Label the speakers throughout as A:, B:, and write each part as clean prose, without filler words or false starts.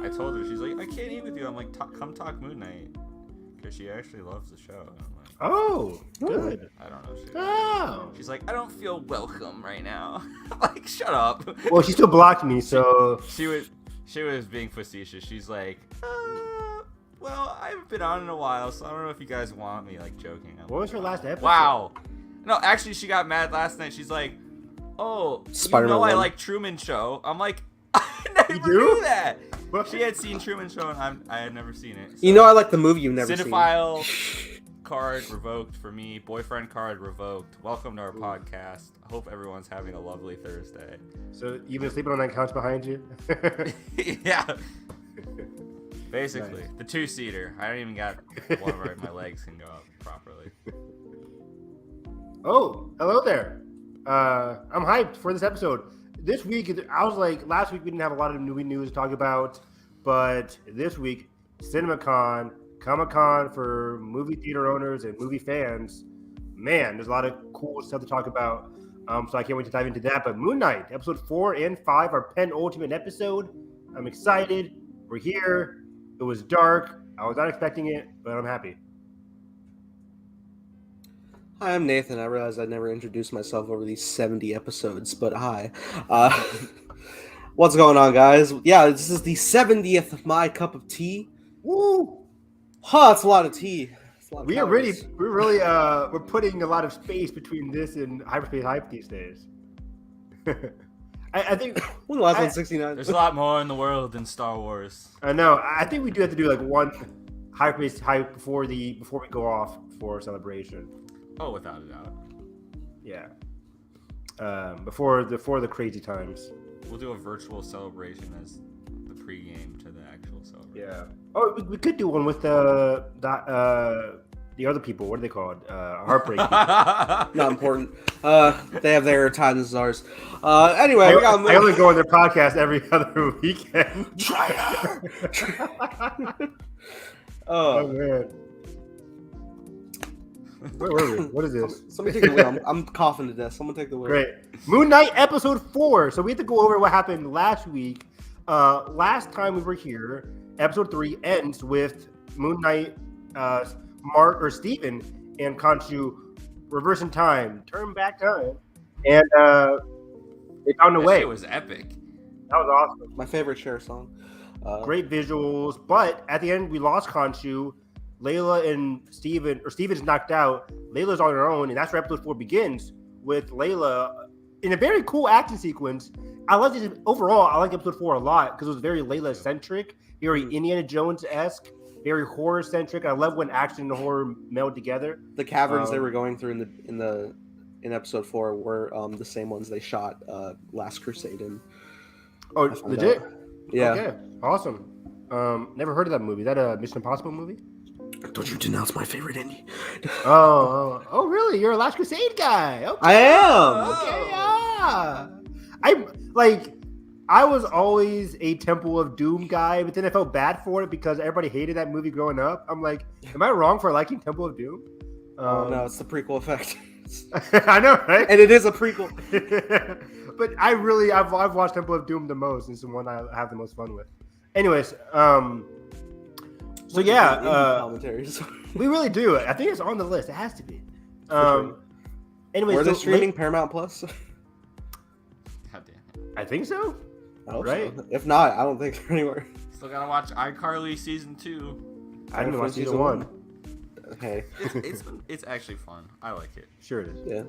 A: I told her, she's like, I can't eat with you. I'm like, come talk Moon Knight. Because she actually loves the show. And I'm like,
B: oh, good.
A: I don't know. She's like, I don't feel welcome right now. I'm like, shut up.
B: Well, she still blocked me, so...
A: She was being facetious. She's like, well, I haven't been on in a while, so I don't know if you guys want me, like, joking.
B: What was her last episode?
A: Wow. No, actually, she got mad last night. She's like, oh,
C: Spider-Man
A: I
C: 1.
A: like Truman Show. I'm like, I never
B: You do?
A: knew that. She had seen Truman Show, and I had never seen it. So.
C: You know I like the movie you've never
A: Cinephile card revoked for me. Boyfriend card revoked. Welcome to our podcast. I hope everyone's having a lovely Thursday.
B: So you've been sleeping on that couch behind you?
A: Yeah. Basically, nice. The two-seater. I don't even got one where my legs can go up properly.
B: Oh, hello there. I'm hyped for this episode. This week, I was like, last week we didn't have a lot of movie news to talk about, but this week, CinemaCon, Comic-Con for movie theater owners and movie fans. Man, there's a lot of cool stuff to talk about. So I can't wait to dive into that. But Moon Knight, episode 4 and 5, our penultimate episode. I'm excited. We're here. It was dark. I was not expecting it, but I'm happy.
C: Hi, I'm Nathan. I realized I never introduced myself over these 70 episodes, but hi. What's going on, guys? Yeah, this is the 70th of my cup of tea.
B: Woo!
C: Huh, it's a lot of tea.
B: We're putting a lot of space between this and Hyperspace Hype these days. I think
C: when the last one's 69.
A: There's a lot more in the world than Star Wars.
B: I know. I think we do have to do like one Hyperspace Hype before we go off for celebration.
A: Oh, without a doubt.
B: Yeah. Before the crazy times.
A: We'll do a virtual celebration as the pregame to the actual celebration.
B: Yeah. Oh, we could do one with the other people. What are they called? Heartbreak people.
C: Not important. They have their time as ours. Anyway, we got.
B: I only go on their podcast every other weekend. Oh man. Where were we? What is this?
C: Somebody take the wheel. I'm coughing to death. Someone take the wheel.
B: Great. Moon Knight episode 4. So we have to go over what happened last week. Last time we were here, episode 3 ends with Moon Knight, Steven and Khonshu reversing time, turn back time, and they found a way.
A: It was epic.
B: That was awesome.
C: My favorite Cher song.
B: Great visuals, but at the end we lost Khonshu. Layla and Steven's knocked out. Layla's on her own, and that's where episode 4 begins with Layla in a very cool action sequence. I love this overall. I like episode 4 a lot because it was very Layla-centric, very Indiana Jones-esque, very horror-centric. I love when action and horror meld together.
C: The caverns they were going through in episode 4 were the same ones they shot Last Crusade in.
B: Oh, legit?
C: Yeah.
B: Okay, awesome. Never heard of that movie. Is that a Mission Impossible movie?
C: Don't you denounce my favorite indie?
B: Oh, really? You're a Last Crusade guy. Okay.
C: I am.
B: Okay, yeah. I was always a Temple of Doom guy, but then I felt bad for it because everybody hated that movie growing up. I'm like, am I wrong for liking Temple of Doom?
C: No, it's the prequel effect.
B: I know, right?
C: And it is a prequel.
B: But I've watched Temple of Doom the most. It's the one I have the most fun with. Anyways, so yeah,
C: commentaries.
B: We really do. I think it's on the list. It has to be. Anyways,
C: were they streaming Paramount Plus?
A: God damn it.
B: I think so.
C: I hope
B: right?
C: So. If not, I don't think they're anywhere.
A: Still gotta watch iCarly season 2.
B: I didn't watch season 1.
C: Okay.
A: It's actually fun. I like it.
B: Sure it is.
C: Yeah.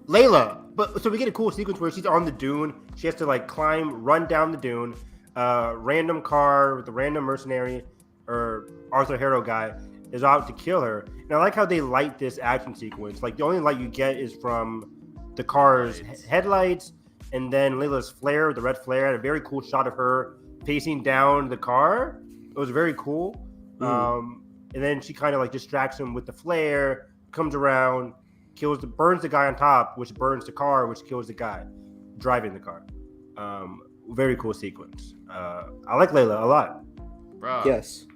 B: Layla, so we get a cool sequence where she's on the dune. She has to run down the dune. Random car with a random mercenary or Arthur Harrow guy is out to kill her. And I like how they light this action sequence. Like the only light you get is from the car's headlights, and then Layla's flare, the red flare, had a very cool shot of her facing down the car. It was very cool. And then she kind of distracts him with the flare, comes around, burns the guy on top, which burns the car, which kills the guy driving the car. Very cool sequence. I like Layla a lot.
A: Bro.
C: Yes.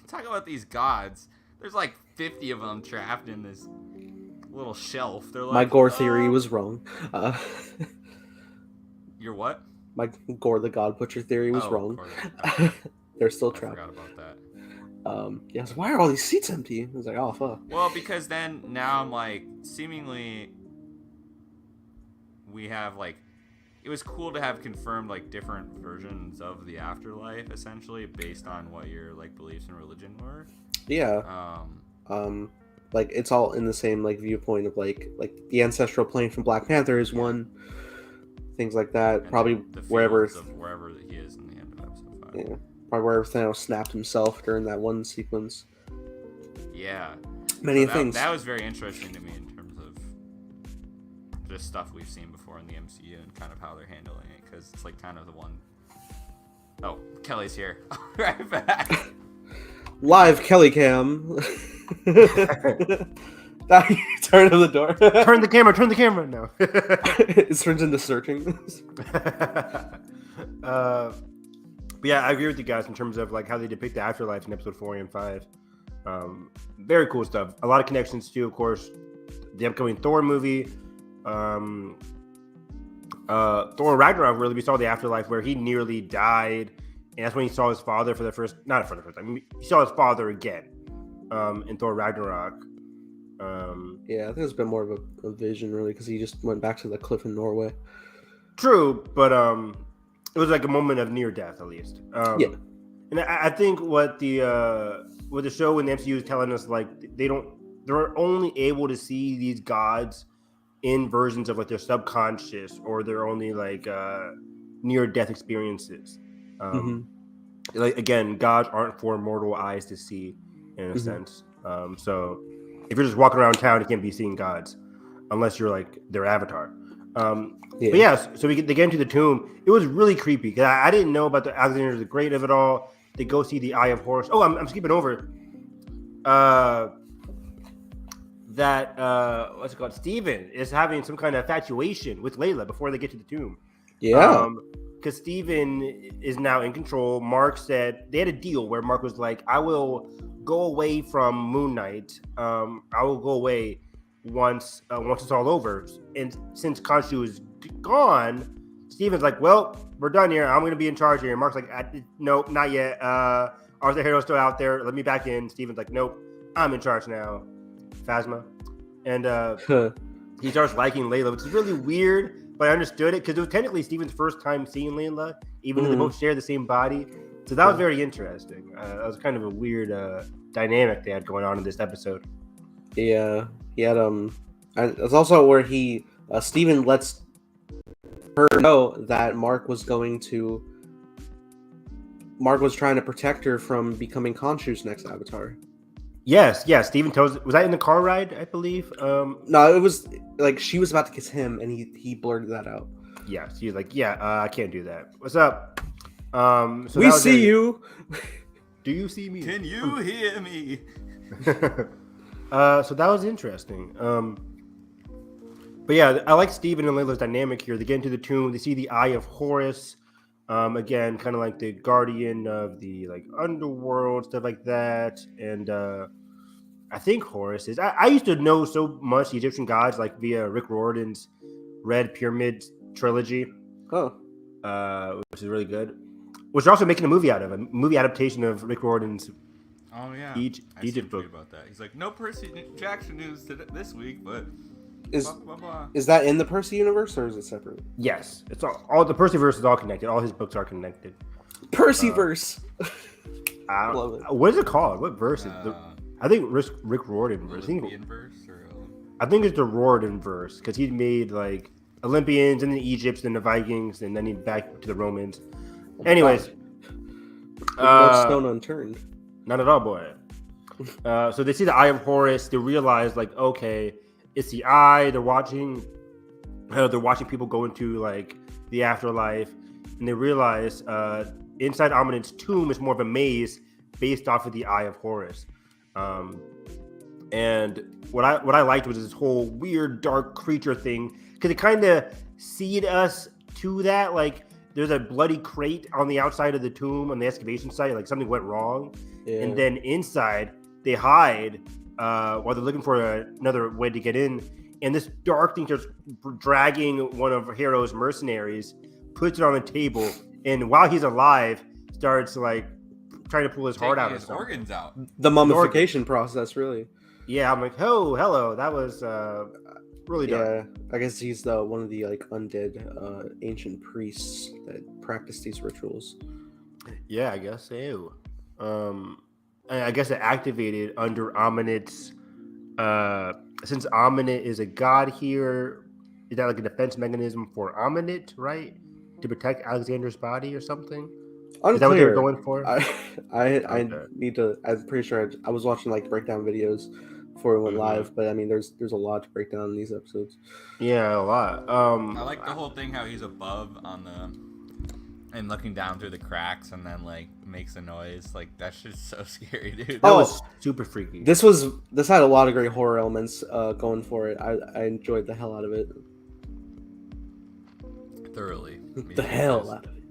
A: Talk about these gods. There's 50 of them trapped in this little shelf. They're
C: my gore theory was wrong.
A: Your what?
C: My Gore the God Butcher theory was wrong. They're still trapped.
A: I forgot about that.
C: Yeah, so why are all these seats empty? I was like, oh fuck.
A: Well, because then now I'm like, seemingly we have like, it was cool to have confirmed like different versions of the afterlife, essentially based on what your like beliefs and religion were.
C: Yeah. Like it's all in the same like viewpoint of like the ancestral plane from Black Panther is one. Things like that.
A: And
C: probably
A: the
C: wherever
A: he is in the end of episode 5.
C: Yeah. Probably wherever Thanos snapped himself during that one sequence.
A: Yeah.
C: Many things.
A: That was very interesting to me in terms of just stuff we've seen before in the MCU and kind of how they're handling it, because it's like kind of the one. Oh, Kelly's here. Right back.
C: Live Kelly cam. Turn to the door.
B: Turn the camera. No.
C: It turns into searching.
B: But yeah, I agree with you guys in terms of like how they depict the afterlife in episode 4 and 5. Very cool stuff. A lot of connections to, of course, the upcoming Thor movie. Thor Ragnarok, really, we saw the afterlife where he nearly died, and that's when he saw his father for the first time. He saw his father again in Thor Ragnarok.
C: Yeah, I think it's been more of a vision, really, because he just went back to the cliff in Norway.
B: True, but it was like a moment of near death, at least.
C: Yeah,
B: and I think what the show and the MCU is telling us, like they're only able to see these gods in versions of like their subconscious or their only like near death experiences. Like again, gods aren't for mortal eyes to see in a sense. So if you're just walking around town, you can't be seeing gods unless you're like their avatar. But yeah, so they get into the tomb. It was really creepy because I didn't know about the Alexander the Great of it all. They go see the Eye of Horus. Oh, I'm skipping over. That what's it called? Steven is having some kind of infatuation with Layla before they get to the tomb.
C: Yeah.
B: Because Steven is now in control. Mark said they had a deal where Mark was like, I will go away from Moon Knight. I will go away once it's all over. And since Khonshu is gone, Steven's like, well, we're done here. I'm going to be in charge here. And Mark's like, nope, not yet. Arthur Harrow's still out there. Let me back in. Steven's like, nope, I'm in charge now. Phasma. And he starts liking Layla, which is really weird. But I understood it because it was technically Steven's first time seeing Layla, even though they both share the same body. So that was very interesting. That was kind of a weird dynamic they had going on in this episode.
C: Yeah, he had it's also where Steven lets her know that Mark was trying to protect her from becoming Khonshu's next avatar.
B: Yes. Steven was that in the car ride, I believe?
C: No, it was like she was about to kiss him, and he blurted that out.
B: Yeah, he was like, I can't do that. What's up? So
C: we see you.
B: Do you see me?
A: Can you hear me?
B: So that was interesting. But yeah, I like Steven and Layla's dynamic here. They get into the tomb. They see the Eye of Horus. Again, kind of like the guardian of the like underworld, stuff like that. And I think Horus is. I used to know so much Egyptian gods like via Rick Riordan's Red Pyramid trilogy.
C: Oh,
B: which is really good. Which they're also making a movie out of, a movie adaptation of Rick Riordan's.
A: Oh yeah,
B: Egypt book
A: about that. He's like, no Percy Jackson news this week, but
C: is
A: blah, blah, blah.
C: Is that in the Percy universe or is it separate?
B: Yes, it's all the Percyverse is all connected. All his books are connected.
C: Percyverse.
B: I
C: love it.
B: What is it called? What verse is it? I think Rick Riordan verse. I think it's the Riordan verse because he made like Olympians and the Egypts and the Vikings and then he back to the Romans. Anyways,
C: Stone unturned.
B: Not at all, boy. So they see the Eye of Horus. They realize, like, okay, it's the eye. They're watching people go into like the afterlife, and they realize inside Amunet's tomb is more of a maze based off of the Eye of Horus. And what I liked was this whole weird dark creature thing because it kind of seed us to that. Like, there's a bloody crate on the outside of the tomb on the excavation site. Like something went wrong. Yeah. And then inside, they hide while they're looking for another way to get in. And this dark thing starts dragging one of Hero's mercenaries puts it on the table, and while he's alive, starts like trying to pull his heart out
A: Taking his
B: or something.
A: organs out.
C: The mummification process, really.
B: Yeah, I'm like, oh, hello. That was really dark.
C: Yeah, I guess he's one of the like undead ancient priests that practice these rituals.
B: Yeah, I guess so. And I guess it activated under Aminet's. Since Aminet is a god here, is that like a defense mechanism for Aminet, right? To protect Alexander's body or something?
C: Unclear.
B: Is that what they were going for?
C: I need to. I'm pretty sure I was watching like breakdown videos before it went live, but I mean, there's a lot to break down in these episodes.
B: Yeah, a lot.
A: I like the whole thing how he's above on and looking down through the cracks and then like makes a noise. Like that's just so scary, dude.
B: That was super freaky.
C: This had a lot of great horror elements going for it. I enjoyed the hell out of it.
A: Thoroughly.
C: The hell out of it.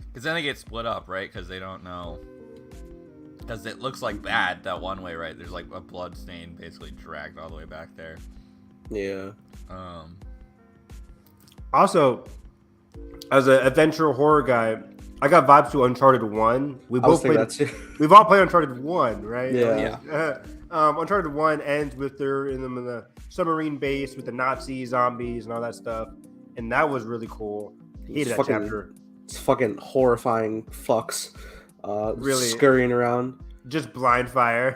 A: Because then they get split up, right? Because they don't know. Because it looks like bad that one way, right? There's like a blood stain basically dragged all the way back there.
C: Yeah.
B: Also, as an adventure horror guy, I got vibes to Uncharted 1. We've all played Uncharted 1, right?
C: Yeah.
B: Uncharted 1 ends with they're in the submarine base with the Nazi zombies and all that stuff. And that was really cool. Hated that chapter.
C: It's fucking horrifying fucks.
B: Really
C: scurrying around.
B: Just blind fire.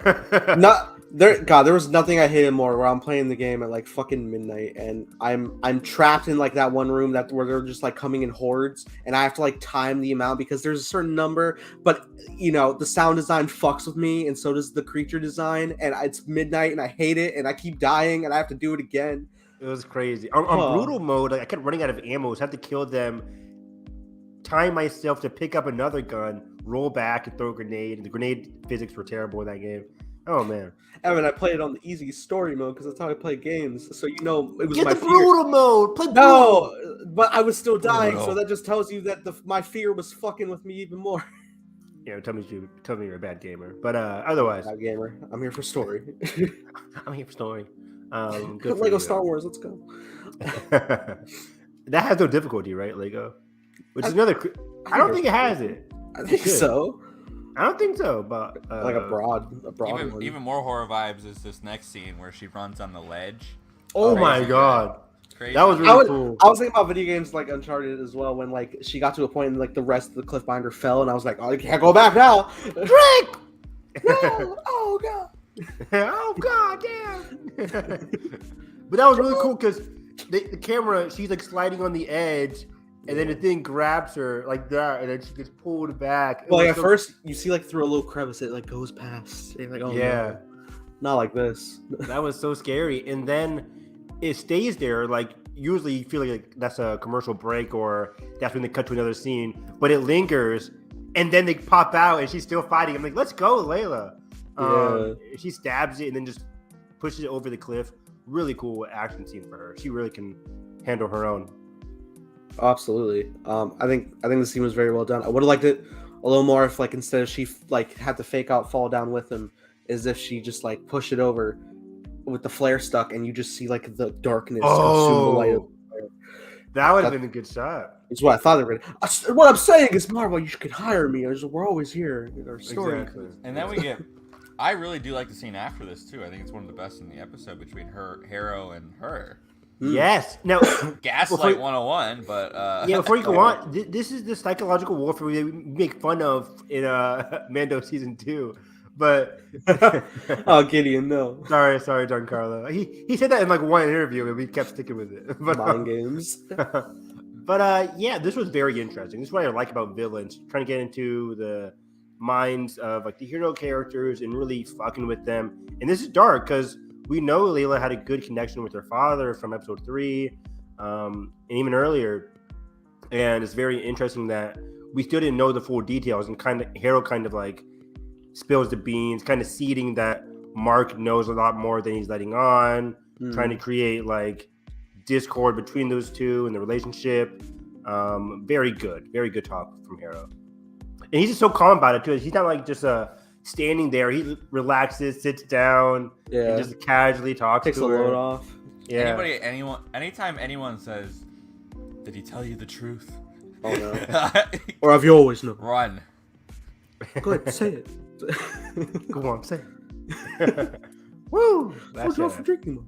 C: There was nothing I hated more where I'm playing the game at like fucking midnight and I'm trapped in like that one room where they're just like coming in hordes and I have to like time the amount because there's a certain number, but you know, the sound design fucks with me and so does the creature design and it's midnight and I hate it and I keep dying and I have to do it again.
B: It was crazy. On brutal mode, like, I kept running out of ammo, so I had to kill them, time myself to pick up another gun, roll back and throw a grenade. And the grenade physics were terrible in that game. Oh man,
C: Evan, I played it on the easy story mode because that's how I play games. So you know it was
B: get
C: my
B: the brutal
C: fear.
B: mode. Play brutal.
C: No, but I was still dying,
A: Brutal.
C: so that just tells you that my fear was fucking with me even more.
B: Yeah, tell me you're a bad gamer. But otherwise,
C: Bad gamer. I'm here for story.
B: I'm here for story. Good for
C: Lego
B: you,
C: Star Wars. Let's go.
B: That has no difficulty, right, Lego? Which is another. I don't think it has it.
C: I think so.
B: I don't think so, but
C: Like a broad one.
A: Even more horror vibes is this next scene where she runs on the ledge.
B: Oh
A: Crazy
B: my
A: good.
B: god,
A: Crazy.
B: that was really cool.
C: I was thinking about video games like Uncharted as well when like she got to a point and like the rest of the cliff behind her fell and I was like, oh, I can't go back now.
B: Drake!
C: No! Oh god!
B: Oh god damn! But that was really cool because the camera, she's like sliding on the edge, and then the thing grabs her like that, and then she gets pulled back.
C: Well, like at first you see like through a little crevice it like goes past. And you're like, oh
B: yeah,
C: no. Not like this.
B: that was so scary. And then it stays there. Like usually you feel like that's a commercial break or that's when they cut to another scene, but it lingers, and then they pop out and she's still fighting. I'm like, let's go, Layla. She stabs it and then just pushes it over the cliff. Really cool action scene for her. She really can handle her own.
C: Absolutely. I think the scene was very well done. I would have liked it a little more if like instead of she like had to fake out fall down with him, as if she just like push it over with the flare stuck and you just see like the darkness consume the light of the flare.
B: That would have been a good shot.
C: It's what I thought they were gonna. What I'm saying is, Marvel, you could hire me. We're always here in our story.
B: Exactly.
A: And then we get. I really do like the scene after this too. I think it's one of the best in the episode between Harrow and her.
B: Yes. Now,
A: Gaslight 101, but
B: yeah. Before you go on, this is the psychological warfare we make fun of in Mando season 2. But
C: Oh, Gideon, no.
B: sorry, Giancarlo. He said that in like one interview, and we kept sticking with it. But,
C: Mind games.
B: But yeah, this was very interesting. This is what I like about villains, trying to get into the minds of like the hero characters and really fucking with them. And this is dark because we know Layla had a good connection with her father from episode 3, and even earlier. And it's very interesting that we still didn't know the full details, and Hero kind of like spills the beans, kind of seeding that Mark knows a lot more than he's letting on, trying to create like discord between those two and the relationship. Very good talk from Hero. And he's just so calm about it too. He's not like just standing there. He relaxes, sits down, and just casually talks
C: Takes
B: to
C: a
B: her.
C: load off.
B: Yeah.
A: anytime anyone says Did he tell you the truth?
C: Oh no. Or have you always known?
A: Run.
C: Go ahead, say it.
B: Go on, say it. Woo!
C: What's wrong for drinking?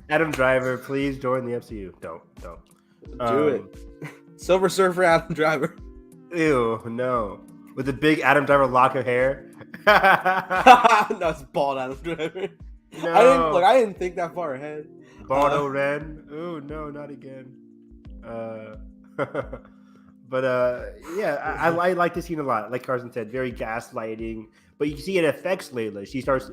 B: Adam Driver, please join the MCU. Don't.
C: Do it. Silver Surfer Adam Driver.
B: Ew, no. With the big Adam Driver lock of hair.
C: No, it's bald Adam Driver.
B: No.
C: I didn't think that far ahead.
B: Baldo Ren. Ooh, no, not again. But yeah, I like this scene a lot. Like Carson said, very gaslighting. But you see it affects Layla. She starts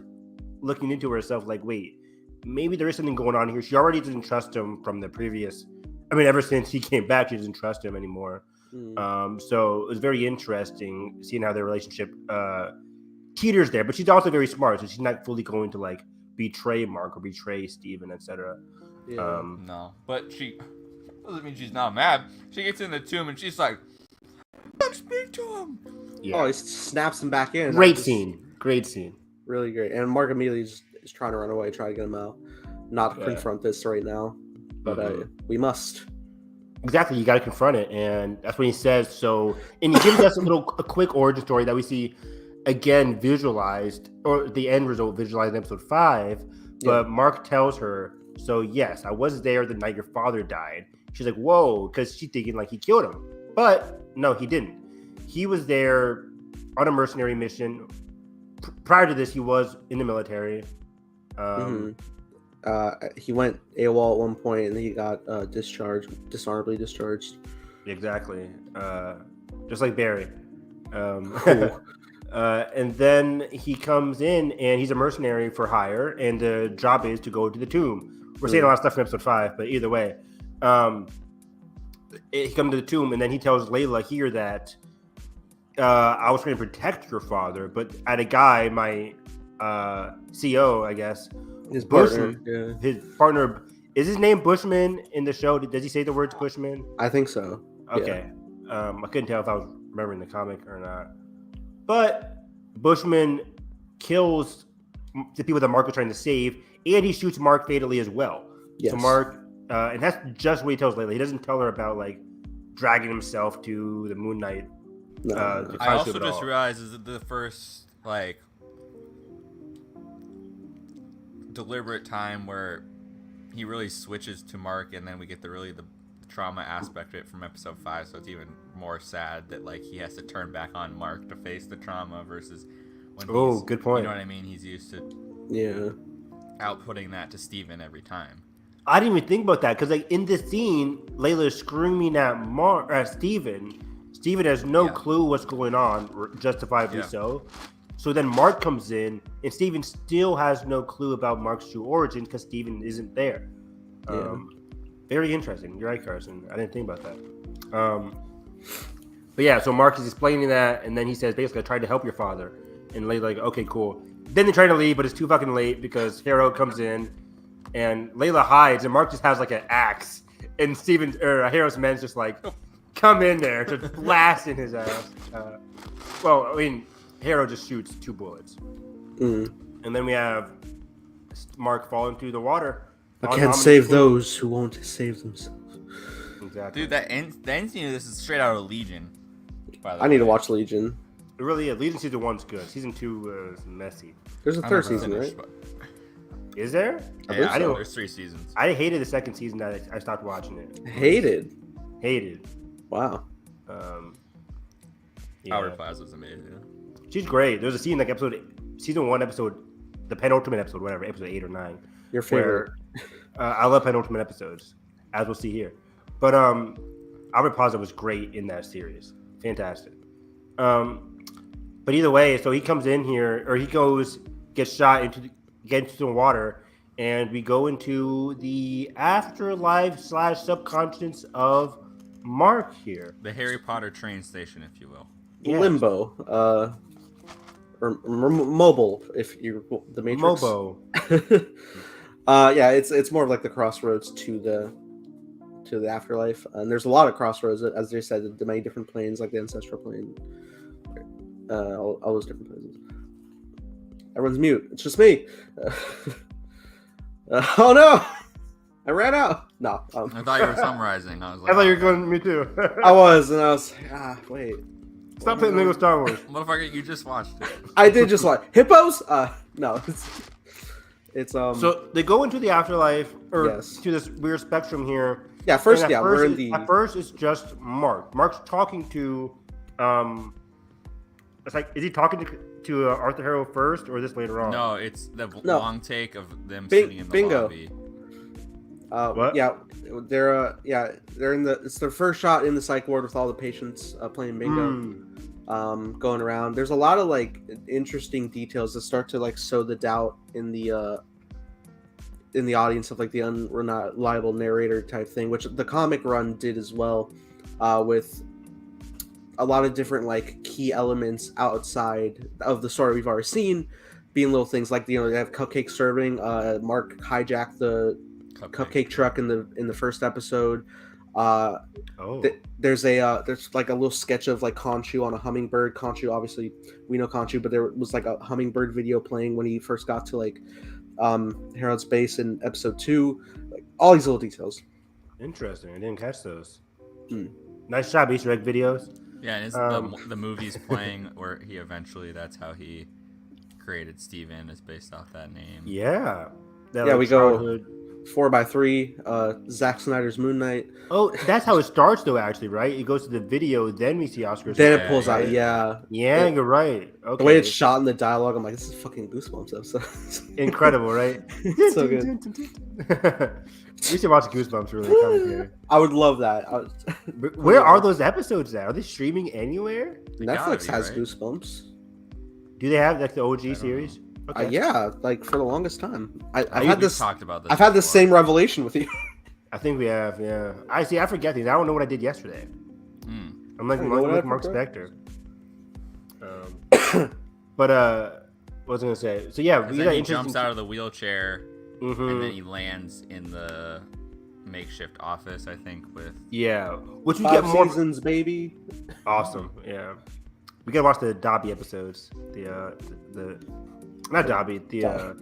B: looking into herself like, wait, maybe there is something going on here. She already doesn't trust him from the previous. I mean, ever since he came back, she doesn't trust him anymore. So it was very interesting seeing how their relationship teeters there. But she's also very smart, so she's not fully going to like betray Mark or betray Steven, etc.
C: Yeah.
A: No, but she doesn't mean she's not mad. She gets in the tomb and she's like, "Don't speak to him."
B: Yeah.
C: Oh, he snaps him back in.
B: Great scene.
C: Really great. And Mark immediately is trying to run away, try to get him out. Not confront this right now, but we must.
B: Exactly, you got to confront it, and that's what he says. So, and he gives us a quick origin story that we see again visualized, or the end result visualized in episode 5. But Mark tells her, "So yes, I was there the night your father died." She's like, "Whoa," because she's thinking like he killed him, but no, he didn't. He was there on a mercenary mission. Prior to this, he was in the military.
C: He went AWOL at one point and he got dishonorably discharged.
B: Exactly. Just like Barry. And then he comes in and he's a mercenary for hire, and the job is to go to the tomb. We're saying a lot of stuff in episode 5, but either way, he comes to the tomb and then he tells Layla here that I was trying to protect your father, but I had a guy, my CO, I guess,
C: his partner.
B: His partner, is his name Bushman in the show? Does he say the words Bushman?
C: I think so.
B: Okay. I couldn't tell if I was remembering the comic or not. But Bushman kills the people that Mark was trying to save, and he shoots Mark fatally as well.
C: Yes.
B: So Mark, and that's just what he tells Layla. He doesn't tell her about like dragging himself to the Moon Knight.
A: I also just realized is the first like deliberate time where he really switches to Mark, and then we get the trauma aspect of it from episode 5, so it's even more sad that like he has to turn back on Mark to face the trauma versus when he's,
B: good point.
A: You know what I mean? He's used to outputting that to Steven every time.
B: I didn't even think about that because like in this scene, Layla is screaming at Steven. Steven has no clue what's going on, justifiably so. So then Mark comes in, and Steven still has no clue about Mark's true origin because Steven isn't there. Very interesting. You're right, Carson. I didn't think about that. But yeah, so Mark is explaining that, and then he says, basically, I tried to help your father. And Layla's like, okay, cool. Then they try to leave, but it's too fucking late because Harrow comes in, and Layla hides, and Mark just has like an axe, and Harrow's men's just like, come in there to blast in his ass. Well, I mean, Harrow just shoots 2 bullets. And then we have Mark falling through the water.
C: I can't save those who won't save themselves.
B: Exactly.
A: Dude, the end scene of this is straight out of Legion.
C: I need to watch Legion.
B: It really is. Legion season 1's good. Season 2 is messy.
C: There's a third season, right?
B: Is there?
A: Yeah, there's 3 seasons.
B: I hated the second season that I stopped watching it.
C: Hated.
B: Hour
C: Wow.
A: Plaza's amazing.
B: She's great. There's a scene like season 1 episode, the penultimate episode, whatever, episode 8 or 9.
C: Your favorite?
B: I love penultimate episodes, as we'll see here. But Albert Plaza was great in that series. Fantastic. But either way, so he comes in here, or he gets shot gets into the water, and we go into the afterlife / subconscious of Mark here.
A: The Harry Potter train station, if you will.
B: Yes.
C: Limbo. Or mobile, if you're the Matrix.
B: Mobo.
C: Yeah, it's more of like the crossroads to the afterlife, and there's a lot of crossroads, as they said, the many different planes, like the ancestral plane, all those different places. Everyone's mute. It's just me. Oh no! I ran out. No,
A: I thought you were summarizing. I was like,
B: I thought you were going. Me too.
C: I was, and I was wait.
B: Stop hitting me with Star Wars.
A: motherfucker, you just watched it.
C: I did just like hippos. No, it's
B: So they go into the afterlife, or
C: Yes.
B: to this weird spectrum here.
C: yeah. First,
B: And
C: yeah, we're in
B: at first it's just Mark. Mark's talking to, it's like, is he talking to Arthur Harrow first, or is this later on?
A: No, it's the
C: No.
A: long take of them
C: Bing-
A: sitting in the
C: bingo.
A: lobby.
B: What?
C: Yeah, they're in the. It's their first shot in the psych ward with all the patients playing bingo. Going around. There's a lot of like interesting details that start to like sow the doubt in the audience of like the unreliable narrator type thing, which the comic run did as well, with a lot of different like key elements outside of the story we've already seen, being little things like they have cupcake serving. Mark hijacked the cupcake truck in the first episode. There's like a little sketch of like Khonshu on a hummingbird. Khonshu, obviously we know Khonshu, but there was like a hummingbird video playing when he first got to like Harold's base in episode 2. Like all these little details.
B: Interesting. I didn't catch those.
C: Hmm.
B: Nice job, Easter egg videos.
A: Yeah, and the movie's playing where he eventually, that's how he created Steven, is based off that name.
B: Yeah. That,
C: Yeah,
B: like,
C: we go
B: childhood-
C: 4x3. Zack Snyder's Moon Knight.
B: Oh, that's how it starts, though. Actually, right? It goes to the video, then we see Oscar.
C: Then
A: Yeah,
C: it pulls out.
A: yeah.
B: Yeah,
C: It-
B: you're right. Okay.
C: The way it's shot in the dialogue, I'm like, this is fucking Goosebumps episode.
B: Incredible, right?
C: It's so good.
B: We should watch Goosebumps really commentary.
C: I would love that.
B: Where are those episodes at? Are they streaming anywhere?
A: They gotta
C: Netflix
A: be,
C: has
A: right?
C: Goosebumps.
B: Do they have like the OG
A: know.
B: series?
C: Yeah, like for the longest time. I've
A: We've
C: had this.
A: talked about this.
C: I've had the
A: before.
C: same revelation with you.
B: I think we have. Yeah. I see. I forget things. I don't know what I did yesterday.
A: Hmm.
B: I'm like,
C: I know what I
B: Mark
C: forgot.
B: Spector. But what was I gonna say? So yeah, we got
A: Then he
B: interesting.
A: jumps out of the wheelchair and
B: Mhm.
A: then he lands in the makeshift office, I think, with
B: Yeah, which we
C: 5
B: get more.
C: seasons, baby.
B: Awesome. Yeah, we gotta watch the Dobby episodes. The not Dobby. The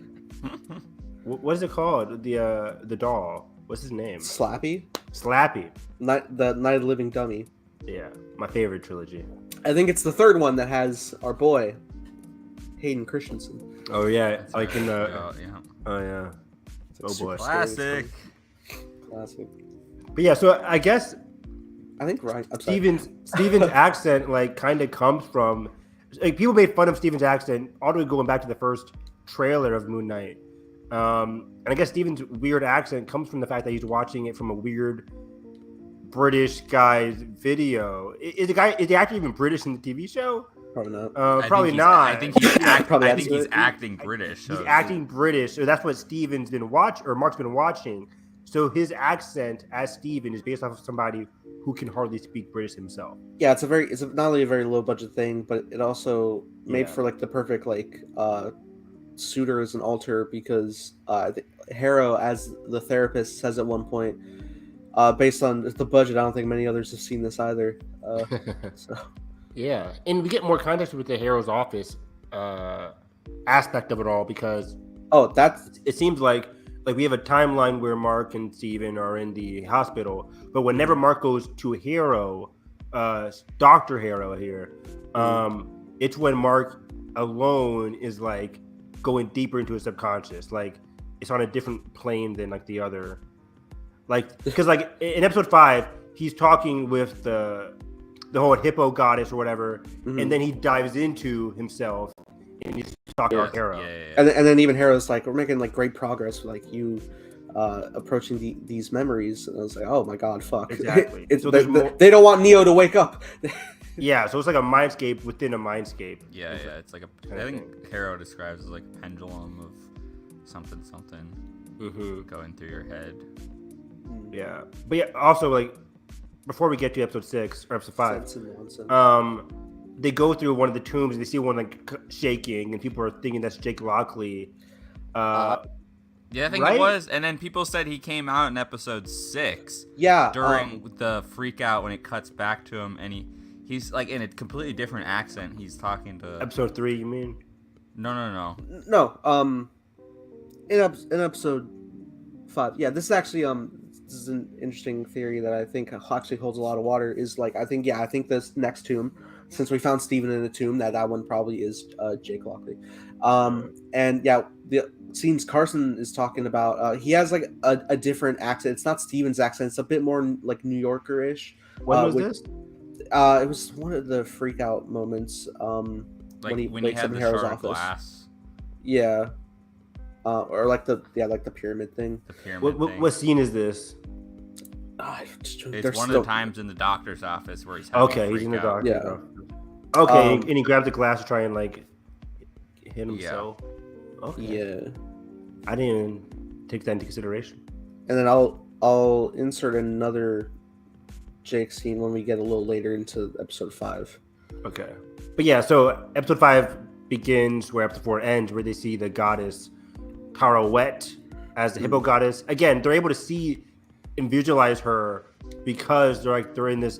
B: what is it called? The doll. What's his name?
C: Slappy.
B: Slappy.
C: The Night of the Living Dummy.
B: Yeah, my favorite trilogy.
C: I think it's the third one that has our boy, Hayden Christensen.
B: Oh yeah,
A: That's
B: like in the.
A: yeah.
B: Oh yeah. Oh
C: Super
B: boy.
A: Classic.
C: Classic.
B: But yeah, so I guess
C: I think Ryan. I'm sorry.
B: Steven's accent like kind of comes from like people made fun of Steven's accent all the way going back to the first trailer of Moon Knight. And I guess Steven's weird accent comes from the fact that he's watching it from a weird British guy's video. Is the actor even British in the TV show?
C: Probably not.
B: Probably
A: he's-
B: not.
A: I think he's,
C: Probably
A: I think he's
C: absolutely.
A: acting British.
B: He's
A: so
B: acting British, so that's what Steven's been Mark's been watching. So his accent as Steven is based off of somebody who can hardly speak British himself.
C: Yeah, it's not only a very low budget thing, but it also made
B: Yeah.
C: for like the perfect like suitor as an alter because Harrow as the therapist says at one point, based on the budget, I don't think many others have seen this either. So
B: Yeah, and we get more context with the Harrow's office aspect of it all because
C: that's
B: it seems like we have a timeline where Mark and Steven are in the hospital, but whenever Mark goes to Harrow, Dr. Harrow here, it's when Mark alone is like going deeper into his subconscious, like it's on a different plane than like the other, like because like in episode 5 he's talking with the whole hippo goddess or whatever, and then he dives into himself and he's talking about Harrow.
A: Yeah.
C: and then even Harrow's like, we're making like great progress with like you approaching these memories, and I was like, oh my god, fuck.
B: Exactly.
C: It's,
B: So there's more-
C: they don't want Neo to wake up.
B: Yeah, so it's like a mindscape within a mindscape.
A: Yeah, it's like I think Harrow describes it as like a pendulum of something going through your head.
B: Yeah, but yeah, also like before we get to episode 6 or episode 5,
C: Sense and nonsense.
B: they go through one of the tombs and they see one like shaking, and people are thinking that's Jake Lockley.
A: Yeah, I think
B: Right?
A: it was. And then people said he came out in episode 6
C: Yeah,
A: during the freak out when it cuts back to him, and he's like in a completely different accent. He's talking to
B: Episode 3, you mean?
A: no.
C: no, in episode 5. Yeah, this is actually this is an interesting theory that I think actually holds a lot of water. Is like I think this next tomb, since we found Steven in a tomb, that one probably is Jake Lockley. And yeah, the scenes Carson is talking about, he has like a different accent. It's not Steven's accent. It's a bit more like New Yorker-ish.
B: When was this?
C: It was one of the freak out moments.
A: Like
C: when he
A: when
C: wakes
A: had
C: up in
A: the
C: Harrow's
A: shard
C: office.
A: glass.
C: Yeah. Or like the pyramid thing.
A: The pyramid thing.
B: What scene is this?
A: It's one of the times in the doctor's office where he's having a
B: he's in the
A: freak out.
B: doctor. Yeah. Okay, and he grabs the glass to try and like hit himself.
C: Yeah.
B: Okay.
C: Yeah.
B: I didn't even take that into consideration.
C: And then I'll insert another Jake scene when we get a little later into episode 5.
B: Okay. But yeah, so episode 5 begins where episode 4 ends, where they see the goddess Carouette as the hippo goddess. Again, they're able to see and visualize her because they're in this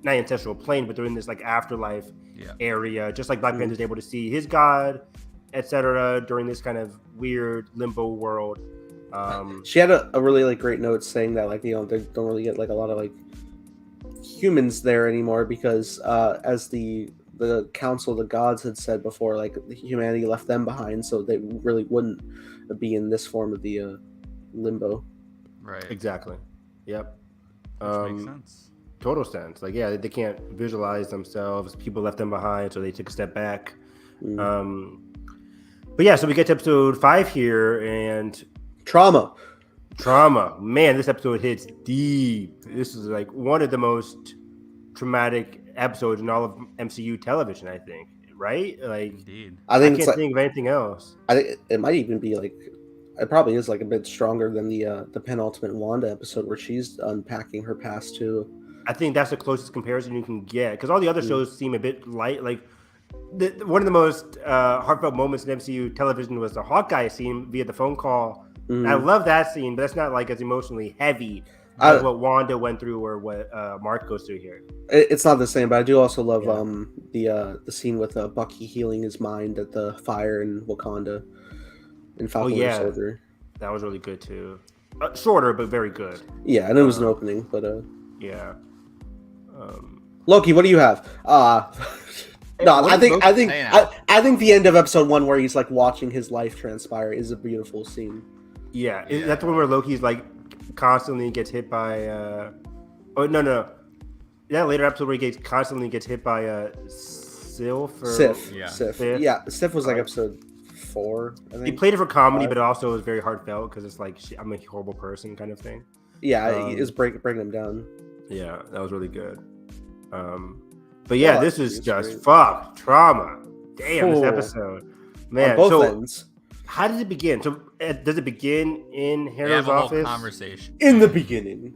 B: not ancestral plane, but they're in this like afterlife area, just like Black Panther's able to see his god, etc. during this kind of weird limbo world.
C: She had a really like great note saying that like they don't really get like a lot of like humans there anymore because as the council of the gods had said before, like humanity left them behind, so they really wouldn't be in this form of the limbo.
A: Right.
B: Exactly. Yep.
A: Which makes sense.
B: Total sense. Like, yeah, they can't visualize themselves. People left them behind, so they took a step back. But yeah, so we get to episode 5 here, and
C: Trauma.
B: Man, this episode hits deep. This is like one of the most traumatic episodes in all of MCU television, I think. Right? Like,
A: Indeed.
C: I think
B: can't think of anything else.
C: I think it might even be like, it probably is like a bit stronger than the penultimate Wanda episode where she's unpacking her past too.
B: I think that's the closest comparison you can get, because all the other shows seem a bit light. Like one of the most heartfelt moments in MCU television was the Hawkeye scene via the phone call. I love that scene, but that's not like as emotionally heavy as what Wanda went through or what Mark goes through here.
C: It's not the same, but I do also love the scene with Bucky healing his mind at the fire in Wakanda in Falcon Winter Soldier.
B: That was really good too. Shorter, but very good.
C: Yeah, and it was an opening, but
B: yeah.
C: Loki, what do you have? No, I think the end of episode 1 where he's like watching his life transpire is a beautiful scene.
B: Yeah, that's the one where Loki's like constantly gets hit by. Oh no! That later episode where he constantly gets hit by Sif. Yeah, Sif was like episode 4. I think. He played it for comedy, but also was very heartfelt because it's like I'm a horrible person kind of thing.
C: Yeah, he is breaking him down.
B: Yeah, that was really good. But yeah, this is just trauma. Damn, this episode, man.
C: On both ends.
B: How does it begin? So does it begin in Harrow's
A: office?
B: Whole
A: Conversation
C: in the beginning.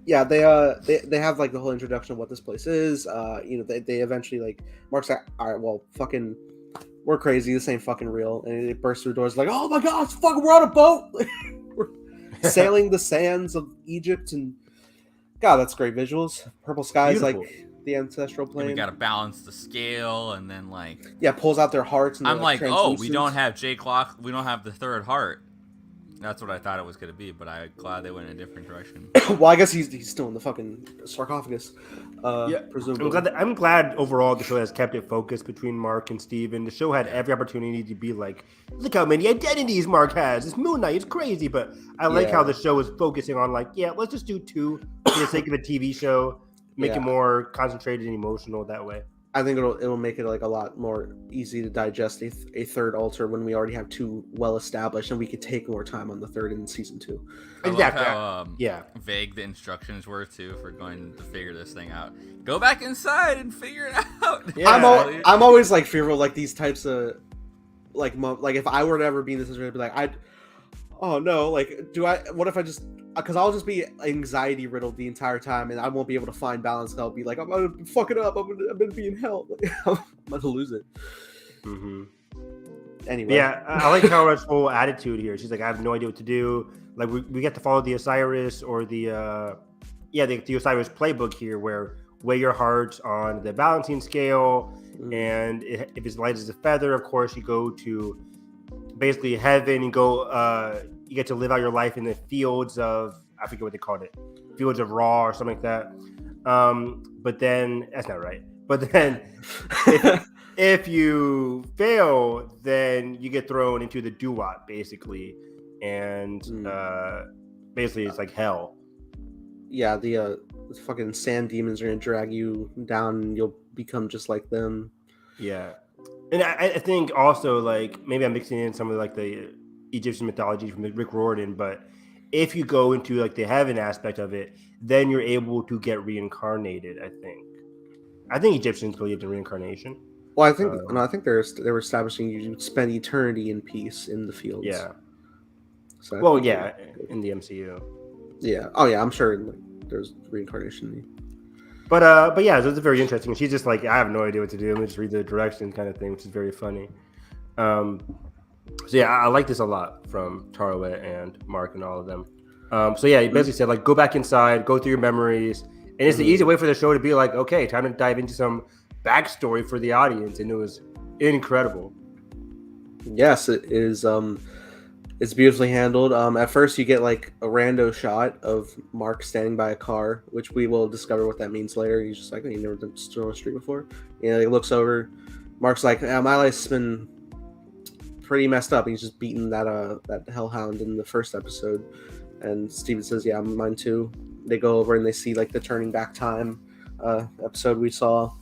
C: Yeah, they have like the whole introduction of what this place is. They eventually like Mark's like, all right, well, fucking, we're crazy. This ain't fucking real. And it bursts through doors like, oh my god, we're on a boat. We're sailing the sands of Egypt, and God, that's great visuals. Purple skies, beautiful. Like the ancestral plane.
A: And we gotta balance the scale, and then like
C: pulls out their hearts. And
A: I'm like, oh, we don't have Jake Lock. We don't have the third heart. That's what I thought it was gonna be, but I'm glad they went in a different direction.
C: Well, I guess he's still in the fucking sarcophagus. Presumably.
B: I'm glad overall the show has kept it focused between Mark and Steven. The show had every opportunity to be like, look how many identities Mark has. It's Moon Knight. It's crazy, but I like how the show is focusing on like, let's just do 2 for the sake of the TV show. Make it more concentrated and emotional that way.
C: I think it'll make it like a lot more easy to digest a third alter when we already have 2 well established, and we could take more time on the third in season 2.
A: Exactly. How vague the instructions were too for going to figure this thing out. Go back inside and figure it out.
C: Yeah. I'm always like fearful like these types of like if I were to ever be in this situation, I'd be like what if I just, because I'll just be anxiety riddled the entire time and I won't be able to find balance. I'll be like, I'm gonna fuck it up. I'm gonna be in hell. I'm gonna lose it. Anyway.
B: Yeah, I like Kara's whole attitude here. She's like, I have no idea what to do. Like we get to follow the Osiris or the Osiris playbook here, where weigh your heart on the balancing scale, and if it's light as a feather, of course you go to basically heaven and go you get to live out your life in the fields of, I forget what they called it, fields of Raw or something like that. But then that's not right. But then if you fail, then you get thrown into the doo-wop basically, and basically it's like hell.
C: Yeah, the fucking sand demons are gonna drag you down, and you'll become just like them.
B: Yeah, and I think also like maybe I'm mixing in some of like the Egyptian mythology from Rick Riordan, but if you go into like the heaven aspect of it, then you're able to get reincarnated. I think Egyptians believed in reincarnation.
C: Well, I think I think they were establishing you spend eternity in peace in the fields.
B: Yeah.
C: So
B: Well, yeah, in the MCU.
C: Yeah. Oh, yeah. I'm sure there's reincarnation.
B: But yeah, so it's very interesting. She's just like, I have no idea what to do. Let me just read the directions, kind of thing, which is very funny. So yeah, I like this a lot from Tarwet and Mark and all of them. So yeah, he basically said like, go back inside, go through your memories, and it's the easy way for the show to be like, okay, time to dive into some backstory for the audience, and it was incredible.
C: Yes, it is. It's beautifully handled. At first, you get like a rando shot of Mark standing by a car, which we will discover what that means later. He's just like, oh, you never been on the street before. You know, he looks over. Mark's like, my life's been pretty messed up. He's just beaten that hellhound in the first episode. And Steven says, yeah, mine too. They go over and they see like the turning back time episode we saw.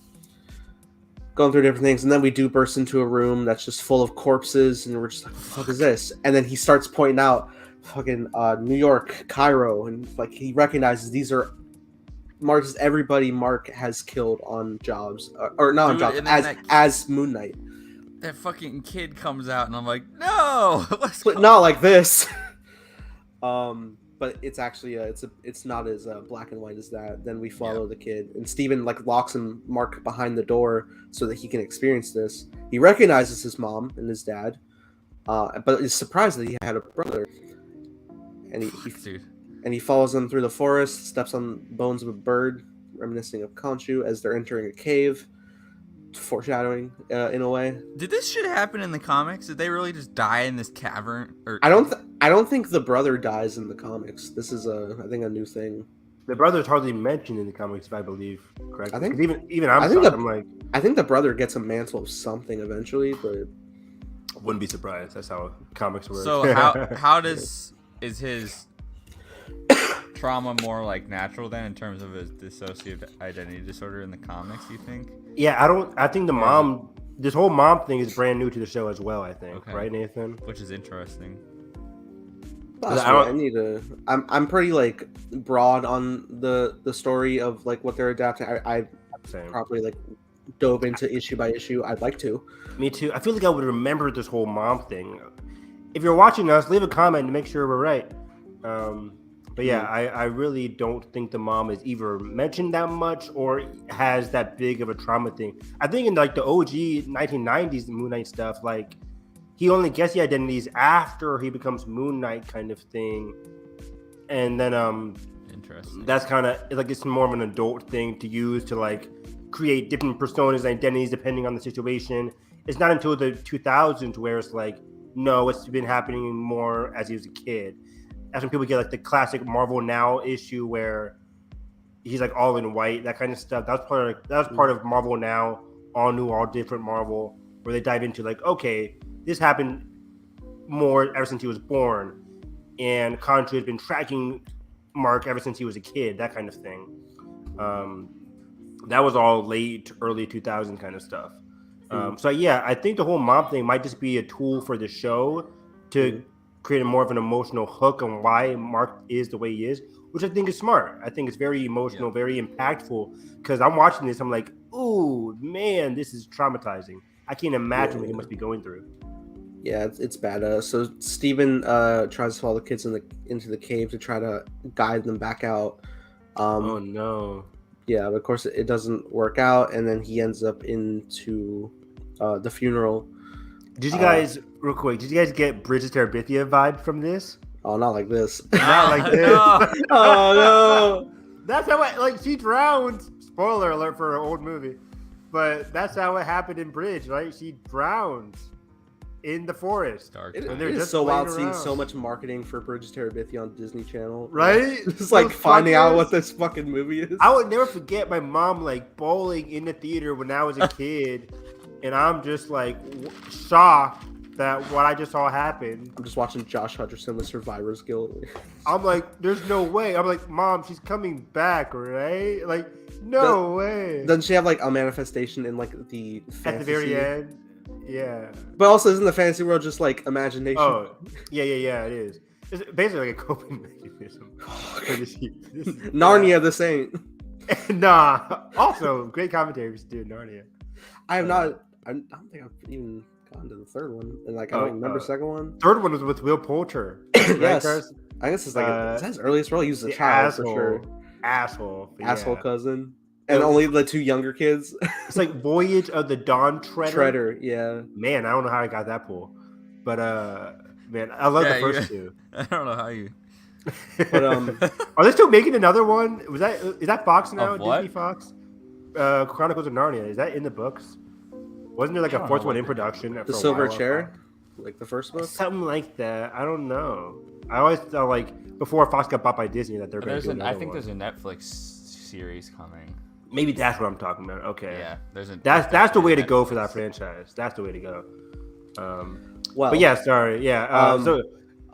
C: Going through different things, and then we do burst into a room that's just full of corpses, and we're just like, what the fuck is this? And then he starts pointing out fucking New York, Cairo, and like he recognizes these are Mark's everybody Mark has killed on jobs, or not on jobs, as Moon Knight.
A: That fucking kid comes out, and I'm like, no,
C: but not like this. But it's actually it's not as black and white as that. Then we follow the kid, and Steven like locks Mark behind the door so that he can experience this. He recognizes his mom and his dad, but is surprised that he had a brother. And he follows them through the forest, steps on bones of a bird, reminiscing of Khonshu as they're entering a cave. Foreshadowing in a way.
A: Did this shit happen in the comics? Did they really just die in this cavern? Or
C: I don't think the brother dies in the comics. This is I think a new thing.
B: The brother's hardly mentioned in the comics, if I believe correctly.
C: I think
B: even I'm like,
C: I think the brother gets a mantle of something eventually, but
B: I wouldn't be surprised. That's how comics work.
A: So is his trauma more like natural then in terms of his dissociative identity disorder in the comics, you think?
B: Yeah, I think this whole mom thing is brand new to the show as well, I think. Okay. Right, Nathan?
A: Which is interesting.
C: I'm pretty like broad on the story of like what they're adapting. I probably like dove into issue by issue. I'd like to.
B: Me too. I feel like I would remember this whole mom thing. If you're watching us, leave a comment to make sure we're right. But yeah, I really don't think the mom is either mentioned that much or has that big of a trauma thing. I think in like the OG 1990s Moon Knight stuff, like he only gets the identities after he becomes Moon Knight kind of thing. And then
A: interesting.
B: That's kind of like it's more of an adult thing to use to like create different personas and identities depending on the situation. It's not until the 2000s where it's like, no, it's been happening more as he was a kid. That's when people get like the classic Marvel Now issue where he's like all in white, that kind of stuff. That was part of Marvel Now, all new, all different Marvel, where they dive into like, okay, this happened more ever since he was born, and Khonshu has been tracking Mark ever since he was a kid, that kind of thing. That was all late, early 2000 kind of stuff. So yeah, I think the whole mom thing might just be a tool for the show to create more of an emotional hook on why Mark is the way he is, which I think is smart. I think it's very emotional, very impactful, because I'm watching this, I'm like, ooh, man, this is traumatizing. I can't imagine what he must be going through.
C: Yeah, it's bad. So Steven tries to follow the kids into the cave to try to guide them back out.
B: Oh no.
C: Yeah, but of course it doesn't work out, and then he ends up into the funeral.
B: Did you guys, real quick, did you guys get Bridges Terabithia vibe from this?
C: Oh, not like this.
B: Not like this.
C: No. Oh, no.
B: That's how like, she drowned. Spoiler alert for an old movie. But that's how it happened in Bridge, right? She drowned. in the forest.
A: Dark
C: It,
A: time.
B: And they're
C: it is
B: just
C: so wild
B: playing
C: seeing
B: around.
C: so much marketing for Bridge of Terabithia on Disney Channel.
B: Right?
C: Just like
B: Those
C: finding out
B: fuckers.
C: what this fucking movie is.
B: I would never forget my mom like bowling in the theater when I was a kid, and I'm just like shocked that what I just saw happen.
C: I'm just watching Josh Hutcherson with Survivor's Guild.
B: I'm like, there's no way. I'm like, Mom, she's coming back, right? Like, no way.
C: Doesn't she have like a manifestation in like the fantasy?
B: At the very end, yeah.
C: But also, isn't the fantasy world just like imagination?
B: Oh, yeah, it is. It's basically like a coping mechanism.
C: Narnia, this ain't.
B: Nah. Also, great commentary for doing Narnia.
C: I have not. I don't think I've even gotten to the third one, and like I don't remember the second one.
B: Third one was with Will Poulter. Right,
C: Yes,
B: guys?
C: I guess it's like it's his earliest role. He was a
B: The
C: child
B: asshole,
C: for sure.
B: asshole, but
C: Asshole
B: yeah.
C: cousin, and only the two younger kids.
B: It's like Voyage of the Dawn Treader.
C: Treader, yeah.
B: Man, I don't know how I got that pull, but man, I love the first two.
A: I don't know how you.
C: But
B: Are they still making another one? Is that Fox now?
A: Of what?
B: Disney Fox? Chronicles of Narnia. Is that in the books? Wasn't there like
A: I
B: a
A: don't
B: fourth
A: know
B: one
A: what
B: in
A: the-
B: production?
C: the
B: for a
C: Silver
B: while on
C: Chair,
B: Fox?
C: like the first book.
B: Something like that. I don't know. I always thought like before Fox got bought by Disney that they're going to do another
A: I think
B: one.
A: there's a Netflix series coming.
B: Maybe that's what I'm talking about. Okay.
A: Yeah, there's a.
B: That's the way to go
A: Netflix
B: for that
A: series.
B: franchise. That's the way to go.
C: Well,
B: But yeah, sorry. Yeah. So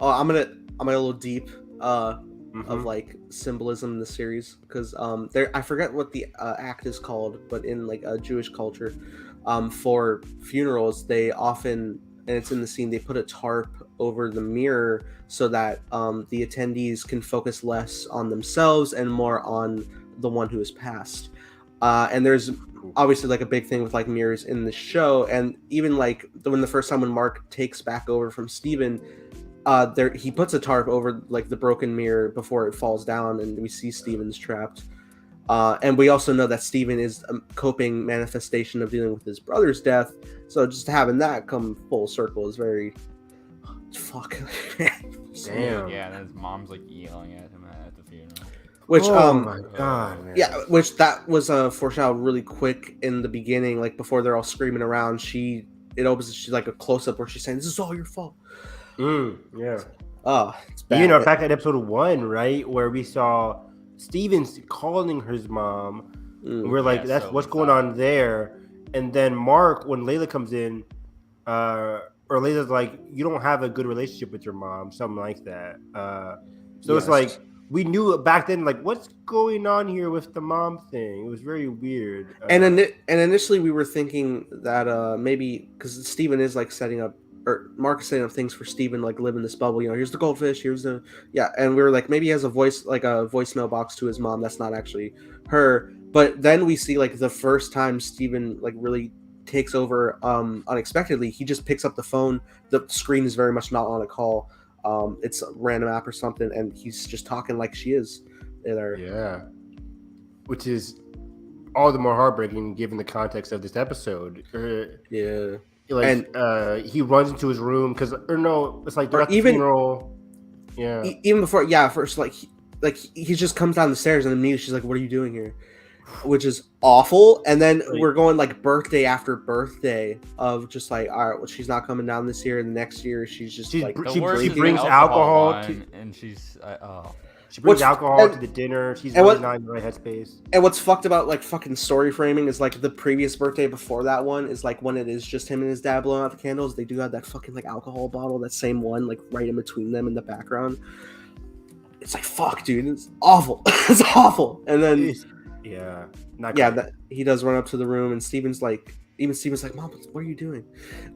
C: oh, I'm gonna a little deep of
B: mhm.
C: like symbolism in the series because there I forget what the act is called, but in like a Jewish culture, for funerals they often, and it's in the scene, they put a tarp over the mirror so that the attendees can focus less on themselves and more on the one who has passed. And there's obviously like a big thing with like mirrors in the show, and even like when the first time when Mark takes back over from Steven, there he puts a tarp over like the broken mirror before it falls down, and we see Steven's trapped. And we also know that Steven is a coping manifestation of dealing with his brother's death, so just having that come full circle is very fuck.
B: Damn.
A: Yeah, and his mom's like yelling at him at the funeral.
C: Which
B: oh my god, man.
C: yeah, which that was foreshadowed really quick in the beginning, like before they're all screaming around. It opens, she's like a close up where she's saying, "This is all your fault."
B: Yeah.
C: Oh, it's bad.
B: You know, back at episode 1, right, where we saw Steven's calling his mom. And we're like,
A: Yeah,
B: that's
A: so
B: what's
A: we
B: going
A: thought-
B: on there. And then Mark, when Layla comes in, or Layla's like, you don't have a good relationship with your mom, something like that. So it's
C: Yes.
B: like, we knew back then, like, what's going on here with the mom thing? It was very weird.
C: And initially we were thinking that maybe because Steven is like setting up, or Mark is setting up things for Steven, like live in this bubble. You know, here's the goldfish, here's the and we were like, maybe he has a voice, like a voicemail box to his mom. That's not actually her. But then we see like the first time Steven like really takes over unexpectedly, he just picks up the phone. The screen is very much not on a call. It's a random app or something, and he's just talking like she is there.
B: Yeah. Which is all the more heartbreaking given the context of this episode.
C: Yeah.
B: Like, he runs into his room because, or no, it's like they're
C: Or
B: at the
C: even-
B: funeral. Yeah.
C: Even before, first he just comes down the stairs and immediately she's like, "What are you doing here?" Which is awful. And then
B: Right.
C: we're going like birthday after birthday of just like, all right, well, she's not coming down this year, and the next year she's just
B: She's
C: like,
B: br-
A: The
B: She
A: worst
B: brings
A: is the
B: alcohol
A: one,
B: to-
A: and she's
B: She brings
C: What's-
B: alcohol
C: and-
B: to the dinner. She's
C: and
B: really
C: what-
B: not in the right headspace.
C: and what's fucked about like fucking story framing is like the previous birthday before that one is like when it is just him and his dad blowing out the candles, they do have that fucking like alcohol bottle, that same one, like right in between them in the background. It's like, fuck, dude, it's awful. It's awful. And then
B: Yeah. Not
C: yeah,
B: great.
C: that he does run up to the room, and Steven's like, "Mom, what are you doing?"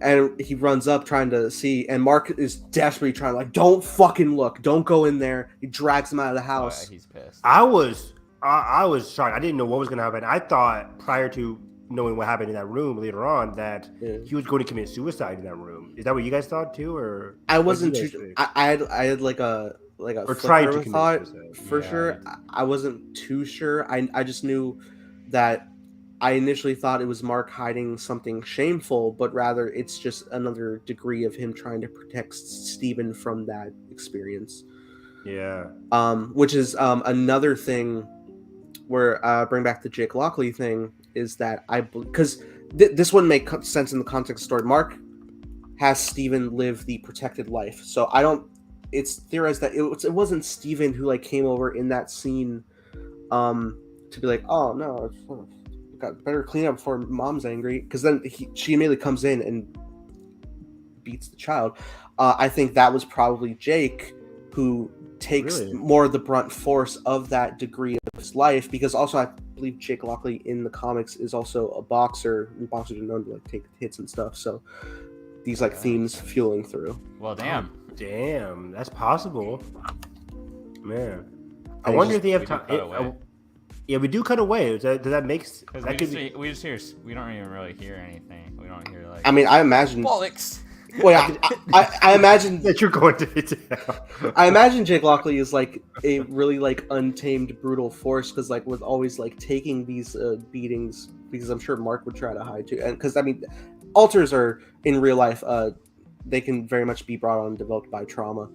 C: And he runs up trying to see, and Mark is desperately trying, like, "Don't fucking look, don't go in there." He drags him out of the house.
A: he's pissed.
B: I was shocked. I didn't know what was going to happen. I thought prior to knowing what happened in that room later on that
C: Yeah.
B: he was going to commit suicide in that room. Is that what you guys thought too, or
C: I
B: what did you
C: wasn't
B: guys
C: too.
B: think?
C: I had like a
B: Or
C: flicker
B: tried
C: of
B: to
C: a
B: commit
C: thought
B: suicide.
C: for
A: Yeah,
C: sure. I wasn't too sure. I just knew that I initially thought it was Mark hiding something shameful, but rather it's just another degree of him trying to protect Steven from that experience.
B: Yeah.
C: Which is another thing where bring back the Jake Lockley thing is that because this wouldn't make sense in the context of the story. Mark has Steven live the protected life. So I don't. It's theorized that it wasn't Steven who like came over in that scene, to be like, oh no, got better clean up before mom's angry, because then she immediately comes in and beats the child. I think that was probably Jake who takes more of the brunt force of that degree of his life, because also I believe Jake Lockley in the comics is also a boxer, and boxers are known to like take hits and stuff, so these like themes fueling through.
A: Well, damn.
B: Damn, that's possible. Man. I wonder if they have time. Yeah, we do cut away. Does that make sense?
A: We just hear. We don't even really hear anything. We don't hear like.
C: I mean, I imagine.
A: Bollocks.
C: Well, yeah, I imagine
B: that you're going to hit it.
C: I imagine Jake Lockley is like a really like untamed, brutal force, because like with always like taking these beatings, because I'm sure Mark would try to hide too, and because I mean, alters are in real life. They can very much be brought on and developed by trauma.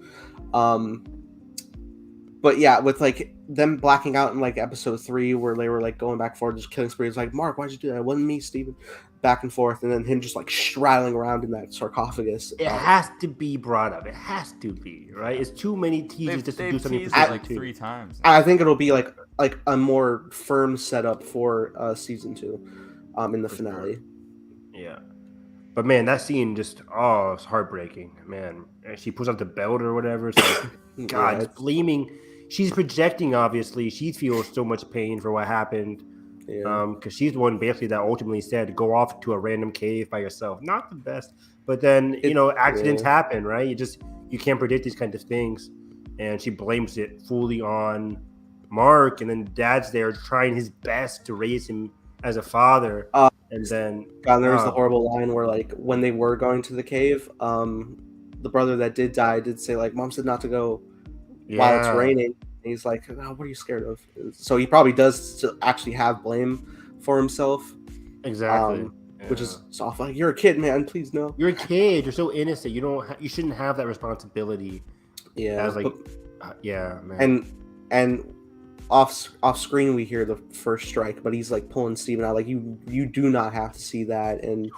C: But yeah, with like them blacking out in like episode 3, where they were like going back and forth, just killing sprees, like, Mark, why'd you do that? It wasn't me, Steven. Back and forth, and then him just like straddling around in that sarcophagus.
B: It has to be brought up. It has to be, right? It's too many teases just to do something
A: like 3 times.
C: I think it'll be like a more firm setup for season 2, in the finale.
B: Sure. Yeah. But man, that scene just it's heartbreaking, man. And she pulls out the belt or whatever. It's like, God, it's gleaming. She's projecting, obviously. She feels so much pain for what happened. Yeah. Because she's the one basically that ultimately said, go off to a random cave by yourself. Not the best. But then, accidents happen, right? You can't predict these kinds of things. And she blames it fully on Mark. And then Dad's there trying his best to raise him as a father. And then
C: there was the horrible line where like when they were going to the cave, the brother that did die did say like, Mom said not to go while it's raining. And he's like, oh, what are you scared of? So he probably does actually have blame for himself.
B: Exactly.
C: Which is soft. Like, you're a kid, man. Please no.
B: You're a kid. You're so innocent. You shouldn't have that responsibility.
C: Yeah.
B: As like, man.
C: And off screen we hear the first strike, but he's like pulling Steven out. Like you do not have to see that. And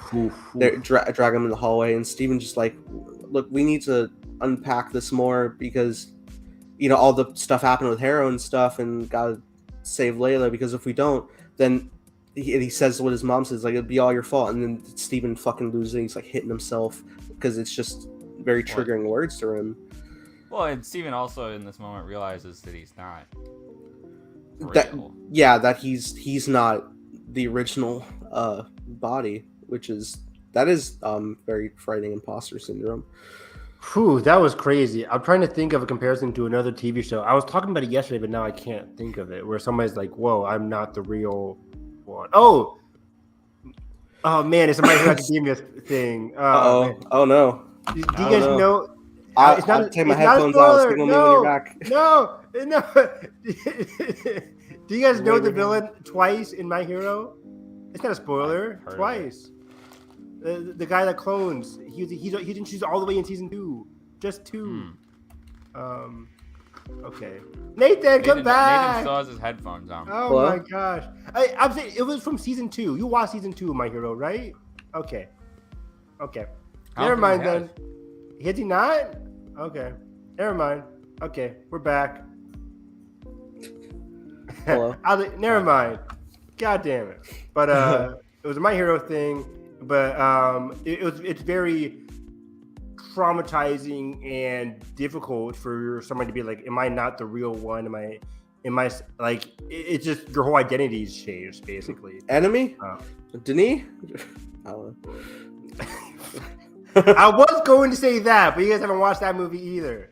C: they drag him in the hallway, and Steven just like, look, we need to unpack this more, because all the stuff happened with Harrow and stuff, and gotta save Layla, because if we don't, then he says what his mom says, like, it'd be all your fault. And then Steven fucking loses, he's like hitting himself, because it's just very triggering words to him.
A: Well, and Steven also in this moment realizes that he's not
C: real. That he's not the original body, that is very frightening, imposter syndrome.
B: Whew, that was crazy. I'm trying to think of a comparison to another TV show. I was talking about it yesterday, but now I can't think of it. Where somebody's like, "Whoa, I'm not the real one." Oh man, it's Somebody Who Academia thing.
C: Oh no.
B: Do you guys know?
C: I'll take my headphones out. Signal me when you're back.
B: No. Do you guys know the villain twice in My Hero? It's not a spoiler. Twice. The guy that clones. He's introduced all the way in season 2. Just 2. Okay. Nathan, come back.
A: Nathan still has his headphones on.
B: Oh Hello? My gosh. I'm saying it was from season 2. You watched season 2 of My Hero, right? Okay. Never mind then. Has he not? Okay. Never mind. Okay, we're back.
C: Hello.
B: Never mind. God damn it. But it was a My Hero thing. But it's very traumatizing and difficult for somebody to be like, am I not the real one? Am I like, it's just your whole identity's changed basically.
C: Enemy? Denis?
B: I was going to say that, but you guys haven't watched that movie either.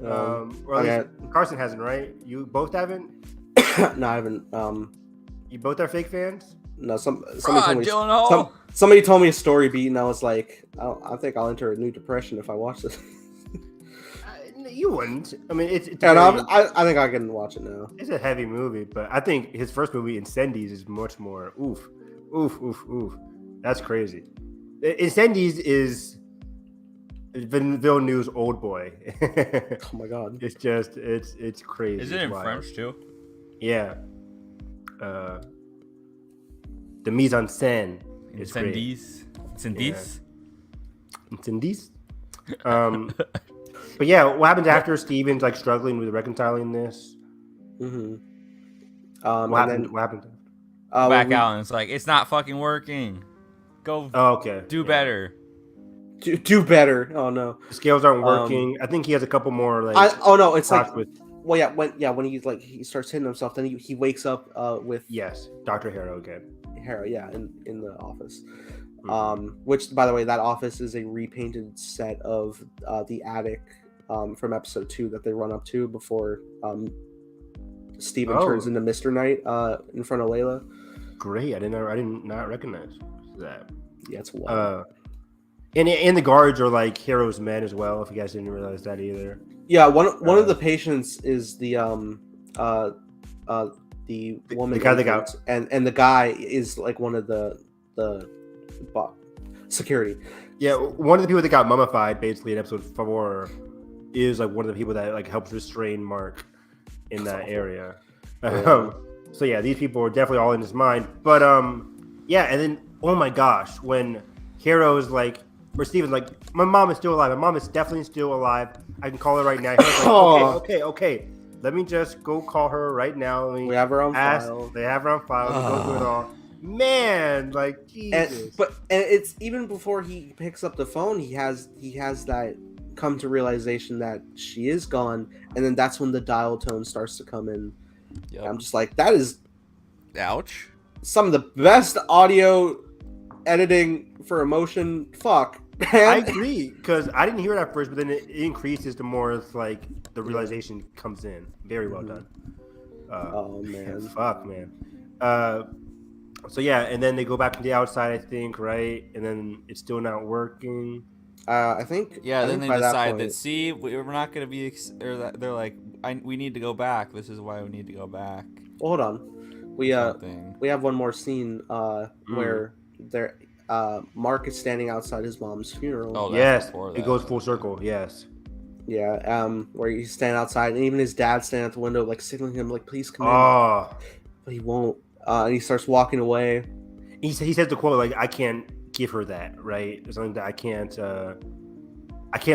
B: Or at least Carson hasn't, right? You both haven't?
C: No, I haven't.
B: You both are fake fans?
C: No, somebody told me a story beat, and I was like, I think I'll enter a new depression if I watch this.
B: You wouldn't. I mean, it's
C: I think I can watch it now.
B: It's a heavy movie, but I think his first movie, Incendies, is much more oof. That's crazy. Incendies is Villeneuve's Old Boy.
C: Oh my god!
B: It's just it's crazy.
A: Is it in French too?
B: Yeah. The mise en scène is
A: Incendies.
B: Yeah. Cindy's. But yeah, what happens after Steven's like struggling with reconciling this?
C: Mm-hmm.
B: What happened?
A: Back out and it's like, it's not fucking working. Go
B: okay.
A: do better.
C: Do better. Oh no.
B: The scales aren't working. I think he has a couple more like
C: it's like
B: with
C: when he starts hitting himself, then he wakes up with
B: Dr. Harrow again.
C: Harrow, in the office. Which by the way, that office is a repainted set of the attic from episode 2 that they run up to before Steven turns into Mr. Knight in front of Layla.
B: Great. I did not recognize that.
C: Yeah, it's wild.
B: And the guards are like Harrow's men as well, if you guys didn't realize that either.
C: Yeah, one of the patients is the woman,
B: the guy that got,
C: and the guy is like one of the security.
B: Yeah, one of the people that got mummified basically in episode 4 is like one of the people that like helps restrain Mark in that area.
C: Yeah.
B: So yeah, these people are definitely all in his mind. But yeah, and then oh my gosh, when Harrow's like, or Steven's like, my mom is still alive. My mom is definitely still alive. I can call her right now. Harrow's like, okay. Let me just go call her right now.
C: We have her on file.
B: They have her on file. Go through it all. Man, like Jesus.
C: And it's even before he picks up the phone, he has that come to realization that she is gone, and then that's when the dial tone starts to come in. Yep. I'm just like, that is
A: ouch.
C: Some of the best audio editing for emotion. Fuck.
B: I agree, because I didn't hear it at first, but then it increases the more it's like the realization comes in. Very well done.
C: Oh man.
B: Fuck, man. So yeah, and then they go back to the outside, I think, right? And then it's still not working.
C: I think.
A: Yeah. Then
C: think
A: they decide that see, we're not gonna be. They're like, we need to go back. This is why we need to go back.
C: Well, hold on. We have one more scene where Mark is standing outside his mom's funeral.
B: Oh, yes, it goes full circle. Yes.
C: Yeah. Where he's standing outside, and even his dad standing at the window, like signaling him, like, please come in. But he won't. And he starts walking away.
B: He says the quote like, "I can't give her that, right? There's something that I can't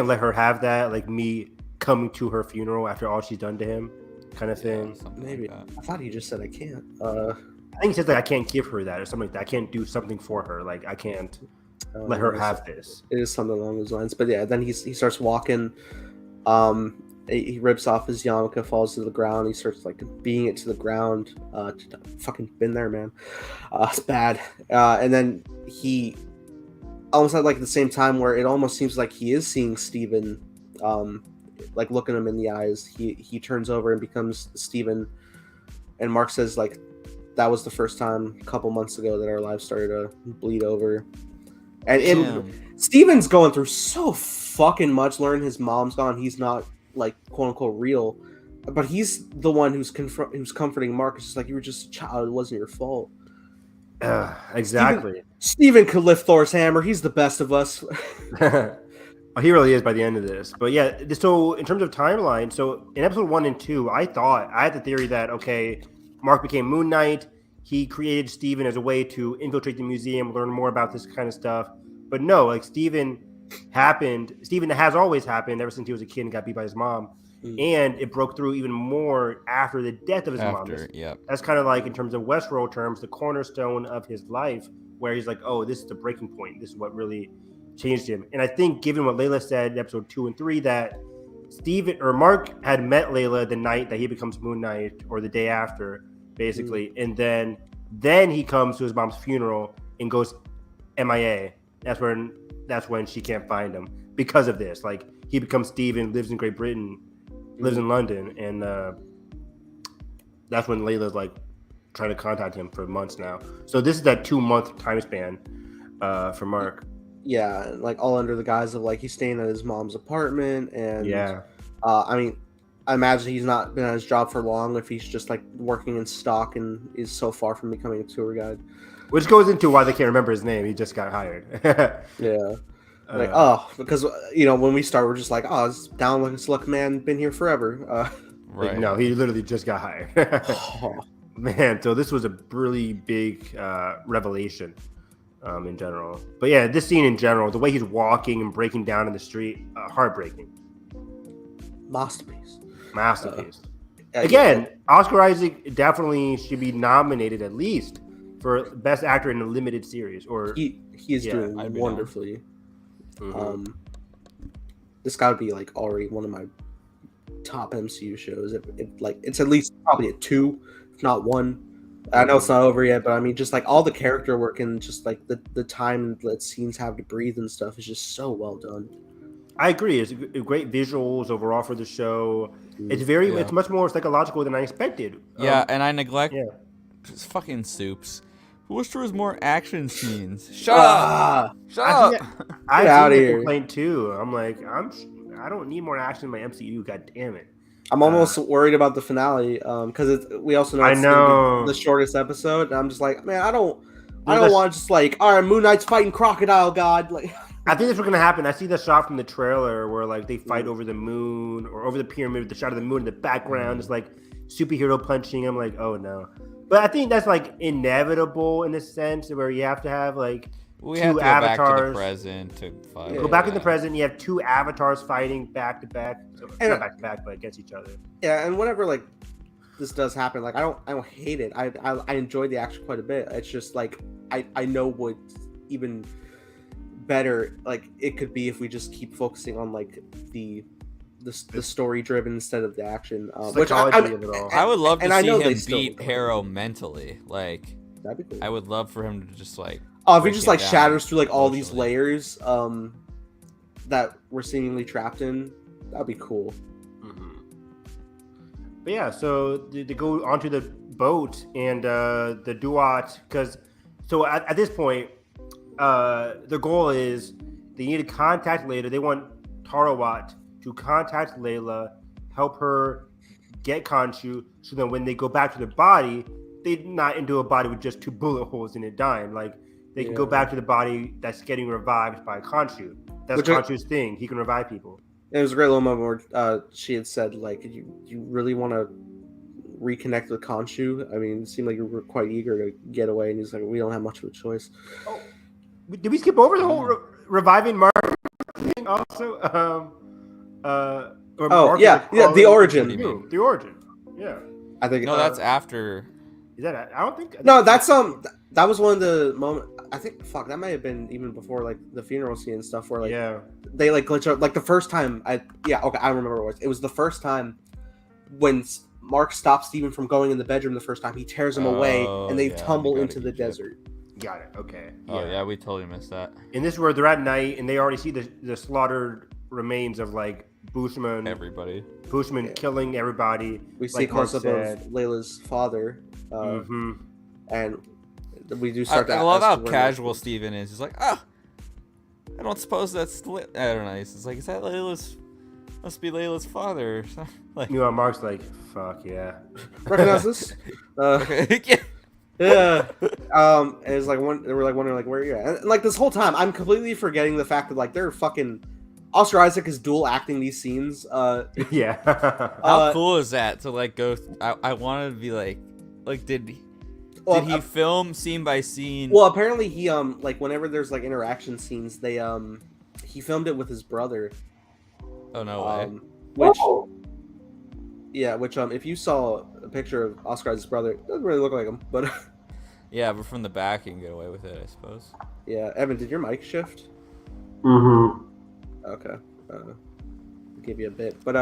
B: let her have that. Like me coming to her funeral after all she's done to him, kind of thing."
C: Maybe.
A: Like
C: I thought he just said I can't.
B: I think he says that I can't give her that or something like that. I can't do something for her. Like I can't let her have this.
C: It is something along those lines. But yeah, then he starts walking. He rips off his yarmulke, falls to the ground. He starts like beating it to the ground. Fucking been there, man. It's bad. And then he almost at like the same time where it almost seems like he is seeing Steven, like looking him in the eyes. He turns over and becomes Steven. And Mark says like, that was the first time a couple months ago that our lives started to bleed over. And Steven's going through so fucking much, learning his mom's gone. He's not like quote unquote real, but he's the one who's comforting Mark. It's just like, you were just a child, it wasn't your fault.
B: Exactly.
C: Steven could lift Thor's hammer. He's the best of us.
B: He really is by the end of this. But yeah, so in terms of timeline, so in episode 1 and 2, I had the theory that okay, Mark became Moon Knight. He created Steven as a way to infiltrate the museum, learn more about this kind of stuff. But no, like Steven has always happened ever since he was a kid and got beat by his mom. And it broke through even more after the death of his mom. That's kind of like, in terms of Westworld terms, the cornerstone of his life, where he's like, oh, this is the breaking point. This is what really changed him. And I think given what Layla said in episode 2 and 3, that Mark had met Layla the night that he becomes Moon Knight, or the day after, basically. And then he comes to his mom's funeral and goes MIA. That's when she can't find him because of this. Like, he becomes Steven, lives in Great Britain, lives in London, and that's when Layla's like trying to contact him for months now. So this is that 2-month time span for Mark.
C: Yeah, like all under the guise of like he's staying at his mom's apartment, and I mean, I imagine he's not been at his job for long if he's just like working in stock and is so far from becoming a tour guide.
B: Which goes into why they can't remember his name. He just got hired.
C: Yeah. Like, because, when we start, we're just like, oh, it's down like a luck man, been here forever.
B: Right. Like, no, he literally just got hired. Man, so this was a really big revelation in general. But yeah, this scene in general, the way he's walking and breaking down in the street, heartbreaking.
C: Masterpiece.
B: Again, Oscar Isaac definitely should be nominated at least for Best Actor in a Limited Series. Or
C: he is doing wonderfully.
B: Mm-hmm.
C: This got to be like already one of my top MCU shows. It's at least probably a 2, if not 1. I know it's not over yet, but I mean, just like all the character work and just like the time that scenes have to breathe and stuff is just so well done.
B: I agree. It's great visuals overall for the show. It's much more psychological than I expected.
A: And I neglect just fucking Soups. I wish there was more action scenes. Shut up!
B: I've
C: out
B: seen
C: of
B: the
C: here.
B: complaint too. I'm like, I don't need more action in my MCU. God damn it!
C: I'm almost worried about the finale because we also know it's gonna be the shortest episode. And I'm just like, man, I don't want to just like, all right, Moon Knight's fighting Crocodile God. Like,
B: I think that's what's gonna happen. I see the shot from the trailer where like they fight over the moon or over the pyramid. The shot of the moon in the background is like superhero punching. I'm like, oh no. But I think that's like inevitable in a sense where you have to have like
A: we
B: two
A: have to go
B: avatars.
A: Back to the present to fight.
B: Go back in the present. You have 2 avatars fighting back to back. So, not back to back, but against each other.
C: Yeah, and whenever like this does happen, like I don't hate it. I enjoy the action quite a bit. It's just like I know what even better like it could be if we just keep focusing on like the story driven instead of the action. Which
B: of it all.
A: I would love to
C: I
A: see
C: know
A: him beat Harrow mentally. Like
C: that'd be cool.
A: I would love for him to just like.
C: Oh, if he just like shatters through like all these layers that we're seemingly trapped in, that'd be cool.
B: Mm-hmm. But yeah, so they go onto the boat and the duat because so at this point, their goal is they need to contact Layla. They want Tarawat to contact Layla, help her get Khonshu, so that when they go back to the body, they're not into a body with just 2 bullet holes in it dying. Like they can go back to the body that's getting revived by Khonshu. That's Khonshu's thing. He can revive people.
C: It was a great little moment where she had said, like, you really want to reconnect with Khonshu? I mean, it seemed like you were quite eager to get away, and he's like, we don't have much of a choice.
B: Oh, did we skip over the whole reviving Mark thing also?
C: The origin.
B: The origin. Yeah.
C: I think
A: no, that's after.
B: Is that? I don't think.
C: No, that's that was one of the moments. I think that might have been even before like the funeral scene and stuff where like they like glitch out like the first time. I remember what it was. It was the first time when Mark stops Steven from going in the bedroom the first time. He tears him away and they tumble into the desert.
B: Got it. Okay.
A: Oh yeah, we totally missed that.
B: And this is where they're at night and they already see the slaughtered remains of like Bushman.
A: Everybody.
B: Bushman killing everybody.
C: We see close up of Layla's father. And we do start to.
A: I love how casual Steven is. He's like, I don't suppose that's. I don't know. He's like, is that Layla's? Must be Layla's father. Or something. Like,
B: Mark's like, fuck yeah.
C: Recognize this? Yeah. And it's like they were like wondering like where are you at? And like this whole time, I'm completely forgetting the fact that like they're fucking. Oscar Isaac is dual acting these scenes.
B: Yeah.
A: How cool is that to like go? I wanted to be like did he film scene by scene?
C: Well, apparently he like whenever there's like interaction scenes, they he filmed it with his brother.
A: Oh no way.
C: Which if you saw a picture of Oscar Isaac's brother, it doesn't really look like him, but
A: yeah, but from the back you can get away with it, I suppose.
C: Yeah, Evan, did your mic shift?
B: Mm-hmm.
C: Okay. Give you a bit, but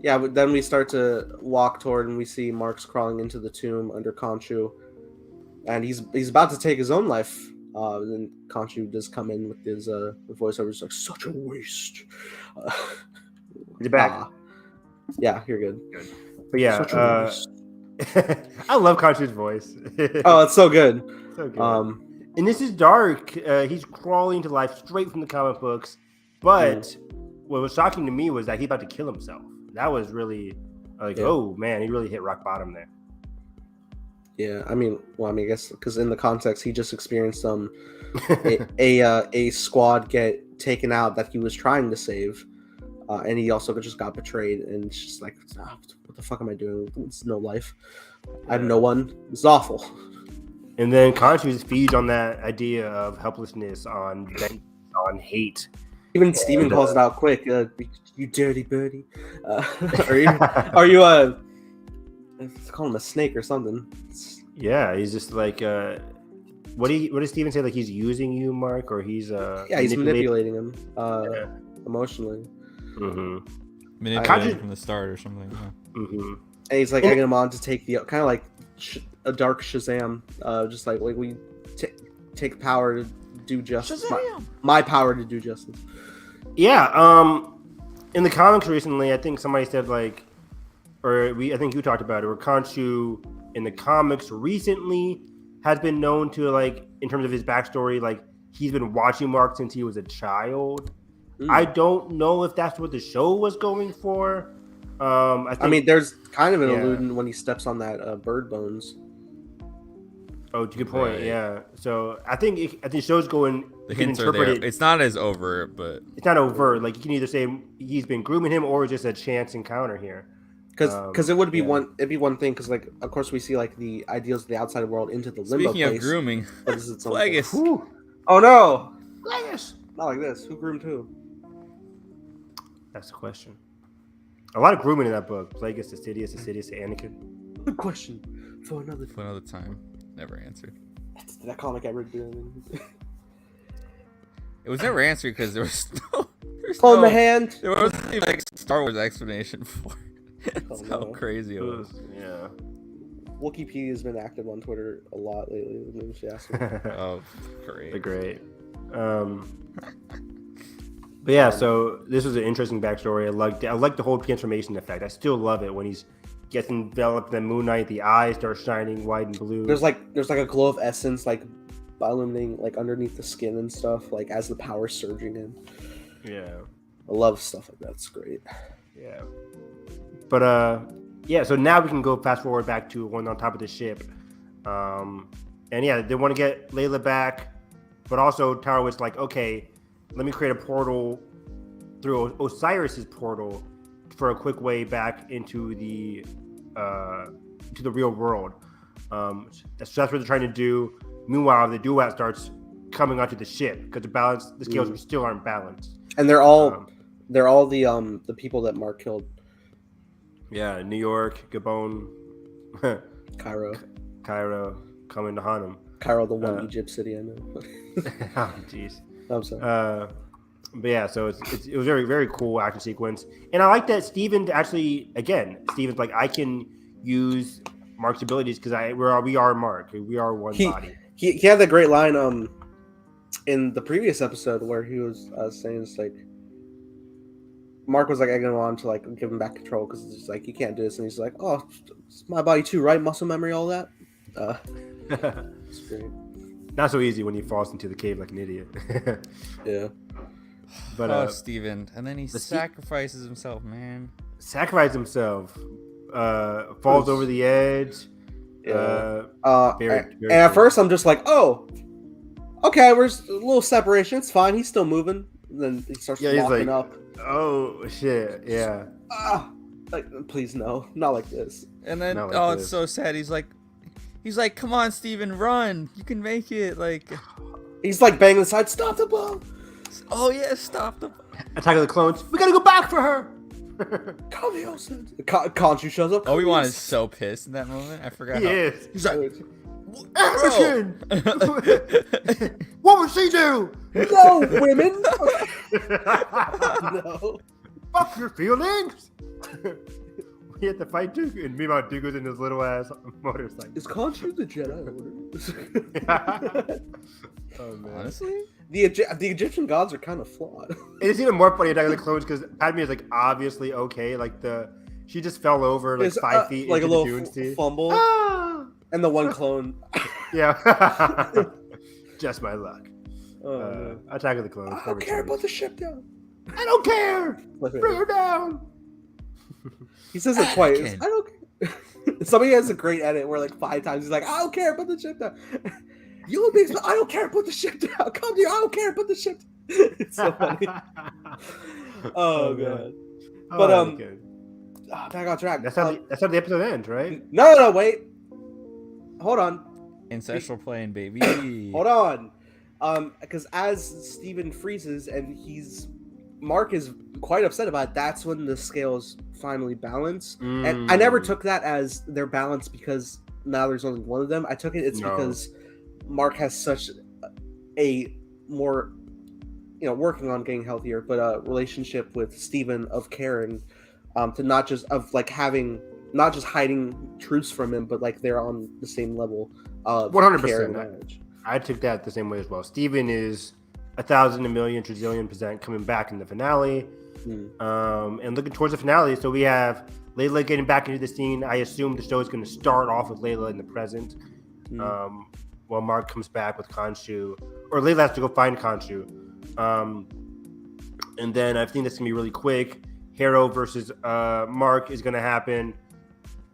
C: but then we start to walk toward, and we see Mark's crawling into the tomb under Khonshu, and he's about to take his own life. Then Khonshu does come in with his voiceover, just like such a waste.
B: You're back.
C: Yeah, you're good.
B: But yeah, I love Khonshu's voice.
C: Oh, it's so good.
B: So good. And this is dark. He's crawling to life straight from the comic books. But what was shocking to me was that he's about to kill himself. That was really like, oh man, he really hit rock bottom there.
C: Yeah, I guess because in the context, he just experienced a squad get taken out that he was trying to save, and he also just got betrayed. And it's just like, what the fuck am I doing? It's no life. I have no one. It's awful.
B: And then Khonshu feeds on that idea of helplessness, on vengeance, on hate.
C: Even Steven calls it out quick. You dirty birdie. Are you let's call him a snake or something.
B: Yeah, he's just like what does Steven say? Like he's using you, Mark, or he's
C: he's manipulating him emotionally.
B: Mm-hmm.
A: Manipulating from the start or something. Yeah.
B: Mm-hmm.
C: And he's like egging him on to take the kind of like a dark Shazam, just like we take power to do justice. My power to do justice.
B: Yeah. In the comics recently, I think somebody said like, I think you talked about it, where Khonshu in the comics recently has been known to, like, in terms of his backstory, like he's been watching Mark since he was a child. I don't know if that's what the show was going for. I mean,
C: there's kind of an allusion when he steps on that bird bones.
B: Oh, good point. Right. Yeah. So I think the show's going.
A: The hints are there. It's not as overt, but
B: it's not overt. Like you can either say he's been grooming him or just a chance encounter here.
C: Because it would be it'd be one thing. Because like of course we see like the ideals of the outside world into the limbo.
A: Speaking of grooming,
C: Plagueis. Oh no,
B: Plagueis.
C: Not like this. Who groomed who?
B: That's the question. A lot of grooming in that book. Plagueis, Assidious, Anakin.
C: Good question for another
A: time. Never answered.
C: Did that comic ever do anything?
A: It was never answered because there was no.
C: Hold my hand.
A: There wasn't even like Star Wars explanation for it. That's how crazy it was.
B: Yeah.
C: Wikipedia's been active on Twitter a lot lately. Maybe she asked me.
A: Oh, great.
B: They're great. But yeah, so this was an interesting backstory. I liked the whole transformation effect. I still love it when he's gets enveloped in Moon Knight. The eyes start shining white and blue.
C: There's like a glow of essence like illuminating like underneath the skin and stuff, like as the power's surging in.
B: Yeah.
C: I love stuff like that. It's great.
B: Yeah. But yeah, so now we can go fast forward back to one on top of the ship. And yeah, they want to get Layla back, but also Taro was like, okay, let me create a portal through Osiris's portal for a quick way back into the real world. That's what they're trying to do. Meanwhile, the duat starts coming onto the ship because the scales still aren't balanced.
C: And they're all the people that Mark killed.
B: Yeah, New York, Gabon,
C: Cairo,
B: coming to haunt him.
C: Cairo, the one Egypt city I know.
B: Oh, jeez.
C: I'm sorry.
B: But yeah, so it was very, very cool action sequence, and I like that Steven's like, I can use Mark's abilities because we are Mark, we are one body.
C: He had that great line in the previous episode where he was saying it's like Mark was like egging him on to like give him back control because it's just like you can't do this, and he's like, oh, it's my body too, right? Muscle memory, all that. It's great.
B: Not so easy when he falls into the cave like an idiot.
C: Yeah.
B: But
A: Steven. And then he sacrifices himself, man.
B: Sacrifices himself. Falls over the edge.
C: Yeah. And at first I'm just like, oh, okay, we're a little separation. It's fine. He's still moving. And then he starts walking up.
B: Oh shit! Yeah.
C: Like, please no, not like this.
A: And then it's so sad. He's like, come on, Steven, run. You can make it. Like,
C: he's like banging the side. Stop the ball.
A: Oh yeah, stop the.
B: Attack of the Clones. We gotta go back for her.
C: Khonshu shows up.
A: Obi-Wan is so pissed in that moment. I forgot.
B: He is.
A: He's like,
B: Anakin! What would she do?
C: No, women. No.
B: Fuck your feelings. We had to fight Dooku, and meanwhile Dooku's in his little ass motorcycle.
C: Is Khonshu the Jedi Order?
B: Oh man.
A: Honestly,
C: the Egyptian gods are kind of flawed.
B: It's even more funny Attack of the Clones because Padme is like obviously okay. Like she just fell over like 5 feet
C: like
B: into
C: a
B: the
C: little
B: dunes.
C: Fumble. And the one clone.
B: Yeah. Just my luck. Attack of the Clones.
C: I don't care. Put the ship down.
B: I don't care. Bring her down.
C: He says it twice. I don't care. Somebody has a great edit where like 5 times he's like, I don't care. Put the ship down. You beings, I don't care. Put the ship down. Come here. I don't care. Put the ship down. It's so funny. Oh god. But back on track.
B: That's how the episode ends, right?
C: No, wait. Hold on.
A: Ancestral plane, baby.
C: Hold on. Because as Steven freezes and Mark is quite upset about it, that's when the scales finally balance. And I never took that as their balance because now there's only one of them. I took it's because Mark has such a more, working on getting healthier, but a relationship with Steven of Karen, to not just hiding truths from him, but like they're on the same level of
B: 100%. I took that the same way as well. Steven is 1,000, a million, trillion % coming back in the finale. And looking towards the finale. So we have Layla getting back into the scene. I assume the show is going to start off with Layla in the present. While Mark comes back with Khonshu. Or Layla has to go find Khonshu. And then I think that's going to be really quick. Hero versus Mark is going to happen.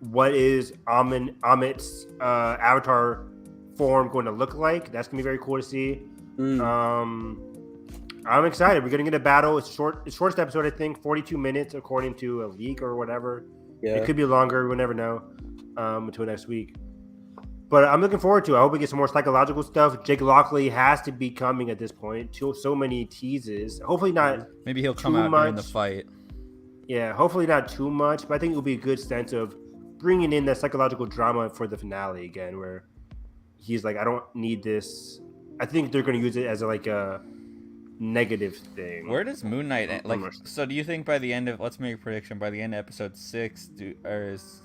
B: What is Amit's avatar form going to look like? That's going to be very cool to see. I'm excited. We're going to get a battle. It's shortest episode, I think, 42 minutes according to a leak or whatever. Yeah. It could be longer. We'll never know until next week. But I'm looking forward to it. I hope we get some more psychological stuff. Jake Lockley has to be coming at this point. So many teases. Hopefully not.
A: Maybe he'll come out during the fight.
B: Yeah, hopefully not too much. But I think it'll be a good sense of bringing in that psychological drama for the finale again, where he's like, I don't need this. I think they're going to use it as a negative thing.
A: Where does Moon Knight end? So do you think by the end of, let's make a prediction, by the end of episode 6, is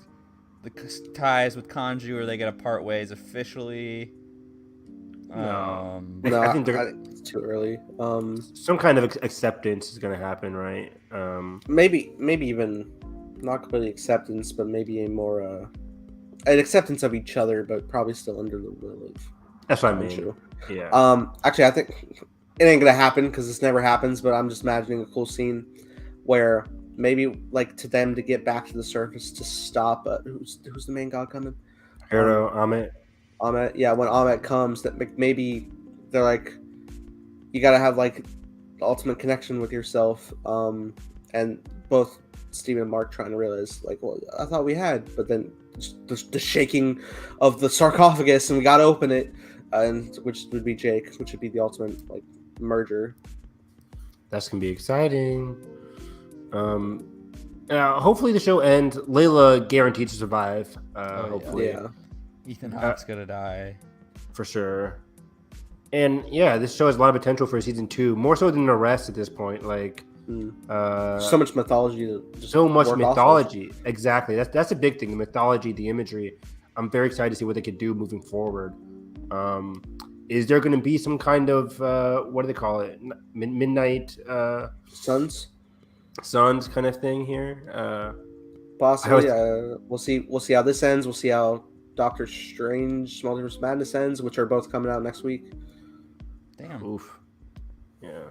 A: the ties with Khonshu, are they going to part ways officially?
B: No, I think
C: it's too early.
B: Some kind of acceptance is going to happen, right?
C: Maybe even not completely acceptance, but maybe a more an acceptance of each other, but probably still under the will of.
B: That's what I mean.
C: Yeah. Actually, I think it ain't gonna happen because this never happens. But I'm just imagining a cool scene where maybe like to them to get back to the surface to stop. Who's the main god coming?
B: Hero, Amit.
C: Yeah, when Amit comes, that maybe they're like, you gotta have like the ultimate connection with yourself. And both Steven and Mark trying to realize like, well, I thought we had, but then the shaking of the sarcophagus and we gotta open it, and which would be Jake, which would be the ultimate like merger. That's
B: gonna be exciting. Hopefully the show ends. Layla guaranteed to survive. Hopefully,
C: yeah.
A: Ethan Hawke's gonna die
B: for sure. And yeah, this show has a lot of potential for season 2, more so than the rest at this point. Like,
C: so much mythology.
B: Exactly. That's a big thing. The mythology, the imagery. I'm very excited to see what they could do moving forward. Is there going to be some kind of what do they call it? Midnight
C: Suns
B: kind of thing here.
C: Possibly. We'll see how this ends. We'll see how Doctor Strange, Multiverse of Madness ends, which are both coming out next week.
A: Damn.
B: Oof. Yeah.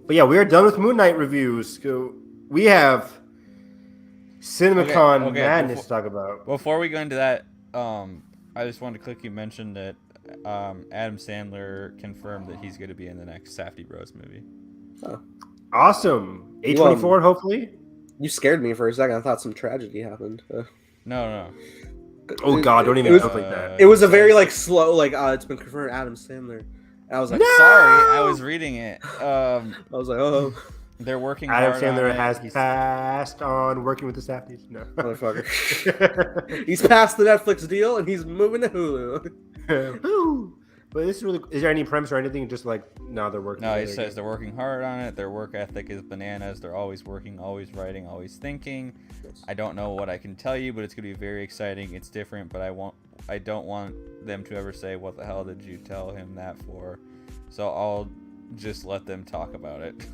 B: But yeah, we are done with Moon Knight reviews. So we have CinemaCon madness to talk about.
A: Before we go into that, I just wanted to quickly mention that Adam Sandler confirmed that he's going to be in the next Safdie Bros movie.
C: Oh.
B: Awesome. A24, hopefully.
C: You scared me for a second. I thought some tragedy happened.
A: No.
B: Oh God! Don't even joke like that.
C: It was a very like slow, like it's been confirmed Adam Sandler. And I was like,
A: no! Sorry, I was reading it.
C: I was like, oh,
A: they're working.
B: Adam Sandler has passed on working with the Safdies. No,
C: motherfucker. He's passed the Netflix deal and he's moving to Hulu.
B: But this is really. Is there any premise or anything? Just like no, they're working.
A: No, he says they're working hard on it. Their work ethic is bananas. They're always working, always writing, always thinking. Yes. I don't know what I can tell you, but it's gonna be very exciting. It's different, but I don't want them to ever say, "What the hell did you tell him that for?" So I'll just let them talk about it.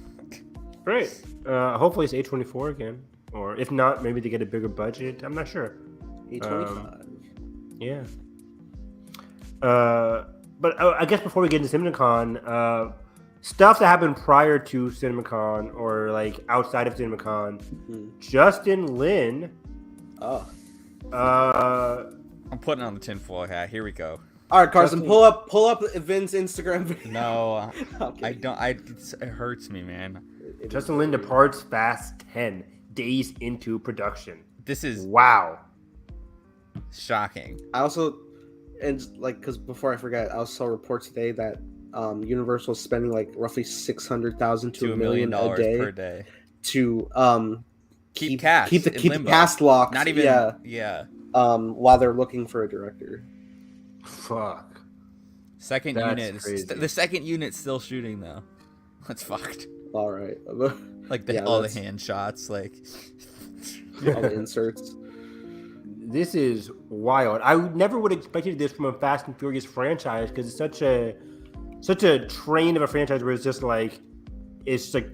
B: Great. Hopefully it's A24 again, or if not, maybe they get a bigger budget. I'm not sure.
C: A25.
B: Yeah. But I guess before we get into CinemaCon, stuff that happened prior to CinemaCon or like outside of CinemaCon, Justin Lin.
C: Oh.
A: I'm putting on the tinfoil hat. Here we go.
C: All right, Carson, pull up Vin's Instagram video.
A: No, okay. I don't. It hurts me, man.
B: Justin Lin departs Fast 10 days into production.
A: This is
B: wow.
A: Shocking.
C: I also. and like, because before I forget, I saw reports today that Universal is spending like roughly $600,000 to $1 million a day
A: per day
C: to
A: keep cast
C: keep the cast locked.
A: Not even yeah.
C: While they're looking for a director.
B: Fuck.
A: Second
B: That's
A: unit.
B: crazy.
A: The second unit's still shooting though. That's fucked.
C: All right.
A: Like all the hand shots, like
C: all the inserts.
B: This is wild. I never would have expected this from a Fast and Furious franchise because it's such a train of a franchise where it's just like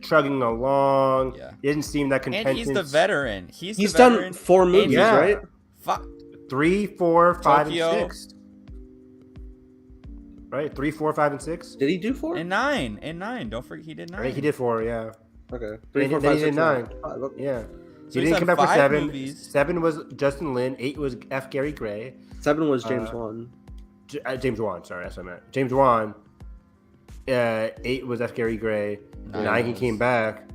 B: chugging along.
A: Yeah.
B: It didn't seem that contentious.
A: And he's the veteran. He's the
C: done
A: veteran.
C: 4 movies,
B: Yeah.
C: right?
A: Fuck.
B: 3, 4, 5,
A: Tokyo.
B: and 6. Right? 3, 4, 5, and 6.
C: Did he do 4?
A: And 9. Don't forget he did 9.
B: Right? He did 4. Yeah.
C: Okay.
B: Then
C: 3, 4,
B: he
C: 5,
B: did
C: 6,
B: 9.
C: 5. Okay.
B: Yeah.
A: So
B: He
A: he's
B: didn't
A: done
B: come back for
A: 5
B: 7.
A: movies.
B: 7 was Justin Lin. 8 was F. Gary Gray.
C: 7 was James Wan.
B: James Wan. Sorry, that's what I meant. James Wan. 8 was F. Gary Gray. 9 he came back.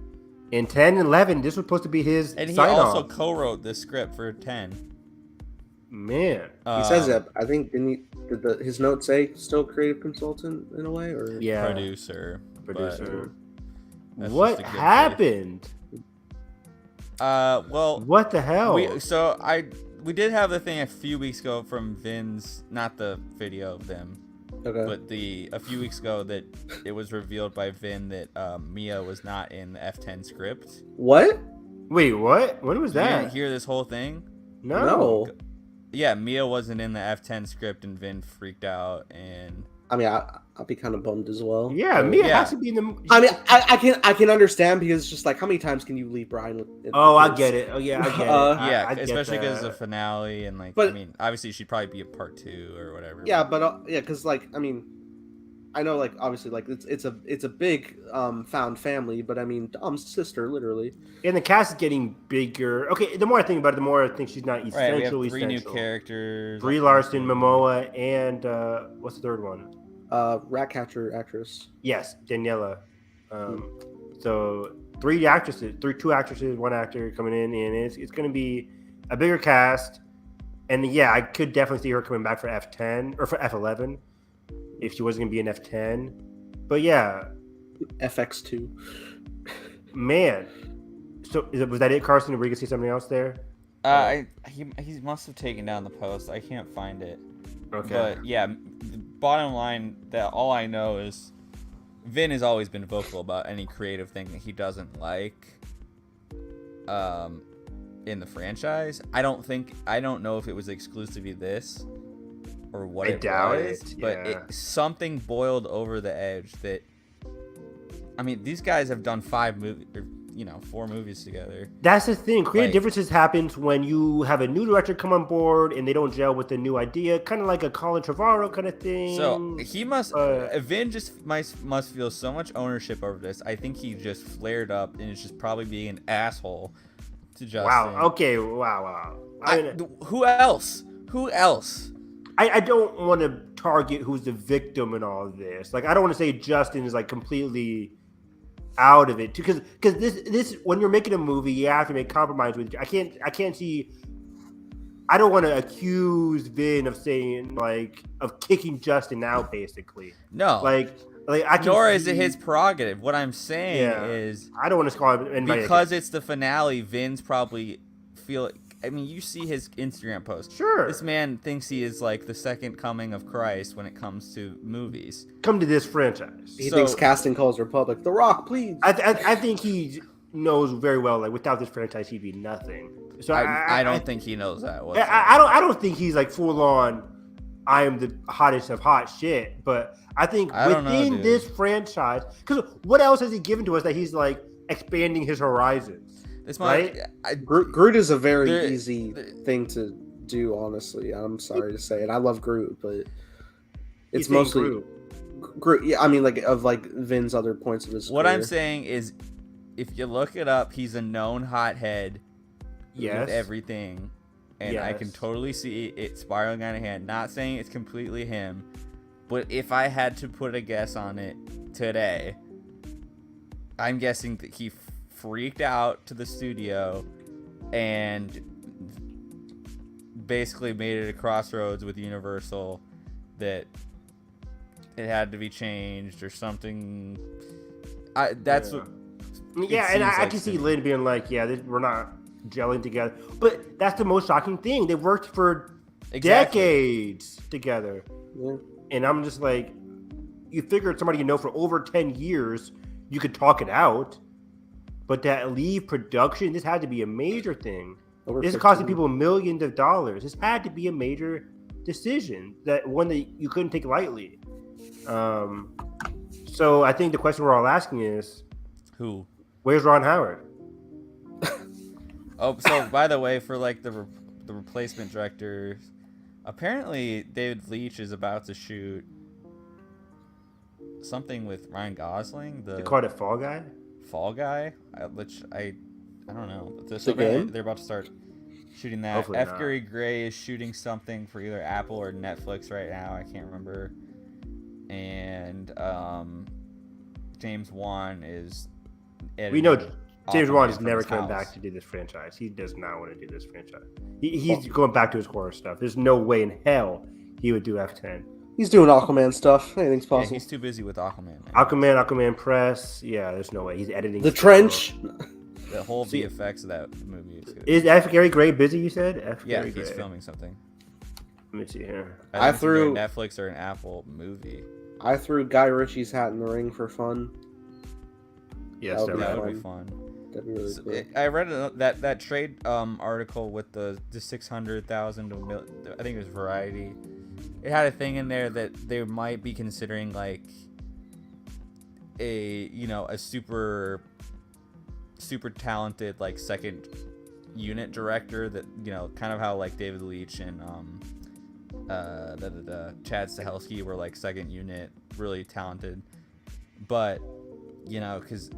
B: And 10 and 11, this was supposed to be his
A: And he
B: sign-off.
A: also co-wrote the script for 10.
B: Man.
C: He says that. I think did his note say still creative consultant in a way, or
B: Yeah.
A: Producer.
B: Producer.
A: That's
B: What
A: just a good
B: happened?
A: Well,
B: What the hell?
A: we did have the thing a few weeks ago from Vin's, not the video of them,
C: okay.
A: but a few weeks ago that it was revealed by Vin that Mia was not in the F10 script.
C: What?
B: Wait, what? When was
A: You
B: that?
A: didn't hear this whole thing?
C: No.
A: Yeah, Mia wasn't in the F10 script, and Vin freaked out. And
C: I mean, I'll be kind of bummed as well.
B: Yeah, Mia has to be in the.
C: I mean, I can understand because it's just like, how many times can you leave Brian?
B: Oh, I get it. Oh, yeah, I get it.
A: yeah,
B: I get
A: especially because
B: that.
A: of the finale, and like,
C: But-
A: I mean, obviously she'd probably be a part 2 or whatever.
C: Yeah, but yeah, because like, I mean, I know, like, obviously, like, it's a big found family, but I mean, Dom's sister, literally.
B: And the cast is getting bigger. Okay, the more I think about it, the more I think she's not
A: Right,
B: essentially
A: we have 3 new
B: essential.
A: characters.
B: Brie Larson, Momoa, and what's the third one?
C: Ratcatcher actress.
B: Yes, Daniela. So 2 actresses, 1 actor coming in, and it's going to be a bigger cast. And yeah, I could definitely see her coming back for F10 or for F11 if she wasn't going to be in F10. But yeah,
C: FX2.
B: man. So was that it, Carson? Were you going to see something else there?
A: He must have taken down the post. I can't find it.
B: Okay.
A: But yeah, the bottom line, that all I know is Vin has always been vocal about any creative thing that he doesn't like in the franchise. I don't know if it was exclusively this or what
B: I
A: it
B: doubt
A: was,
B: it,
A: but
B: yeah.
A: something boiled over the edge that, I mean, these guys have done 4 movies together.
B: That's the thing. Creative
A: Like-
B: differences happens when you have a new director come on board and they don't gel with the new idea, kind of like a Colin Trevorrow kind of thing.
A: So he must, Vin just must feel so much ownership over this. I think he just flared up and is just probably being an asshole to Justin.
B: Wow. Okay. Wow.
A: Who else?
B: I don't want to target who's the victim in all of this. Like, I don't want to say Justin is like completely out of it, because this when you're making a movie, you have to make compromise with. I can't see. I don't want to accuse Vin of saying of kicking Justin out, basically.
A: No.
B: Like I can
A: Nor
B: see,
A: is it his prerogative. What I'm saying is,
B: I don't want to call him anybody
A: because it's the finale, Vin's probably feel. I mean, you see his Instagram post.
B: Sure.
A: This man thinks he is like the second coming of Christ when it comes to movies.
B: come to this franchise.
C: He thinks casting calls Republic. The Rock, please.
B: I think he knows very well, like, without this franchise, he'd be nothing. So
A: I don't think he knows that.
B: I don't think he's like full on. I am the hottest of hot shit, but I think within this franchise, because what else has he given to us that he's like expanding his horizons? Right?
C: Groot is a very easy thing to do. Honestly, I'm sorry to say it. I love Groot, but it's mostly Groot. Yeah, I mean, of Vin's other points of his.
A: What
C: career.
A: I'm saying is, if you look it up, he's a known hothead.
B: Yes.
A: With everything, and I can totally see it spiraling out of hand. Not saying it's completely him, but if I had to put a guess on it today, I'm guessing that he freaked out to the studio and basically made it a crossroads with Universal that it had to be changed or something. That's what.
B: Yeah, and I can see Lynn being like, "Yeah, we're not gelling together." But that's the most shocking thing. They worked for decades together, and I'm just like, you figured somebody you know for over 10 years, you could talk it out. But that leave production, this had to be a major thing. This is costing people millions of dollars. This had to be a major decision, that one that you couldn't take lightly. So I think the question we're all asking is, where's Ron Howard?
A: Oh, so by the way, for like the replacement director, apparently David Leitch is about to shoot something with Ryan Gosling.
B: They called it Fall Guy?
A: Fall Guy? Which I don't know. So they're about to start shooting that.
B: Hopefully not.
A: Gary Gray is shooting something for either Apple or Netflix right now. I can't remember. And James Wan is editing. We
B: know James Wan is never coming back to do this franchise. He does not want to do this franchise. He's going back to his horror stuff. There's no way in hell he would do F10.
C: He's doing Aquaman stuff. Anything's possible.
A: Yeah, he's too busy with Aquaman.
B: Aquaman Press. Yeah, there's no way. He's editing.
C: The Trench.
A: The whole VFX of that movie is good.
B: Is F. Gary Gray busy, you said?
A: Yeah, he's filming something.
B: Let me see here.
A: I threw Netflix or an Apple movie.
C: I threw Guy Ritchie's hat in the ring for fun.
B: Yes,
A: that would be fun.
C: That'd be really cool.
A: I read that trade article with the 600,000 to I think it was Variety. It had a thing in there that they might be considering like a super talented like second unit director that kind of how like David Leitch and Chad Stahelski were like second unit, really talented, but because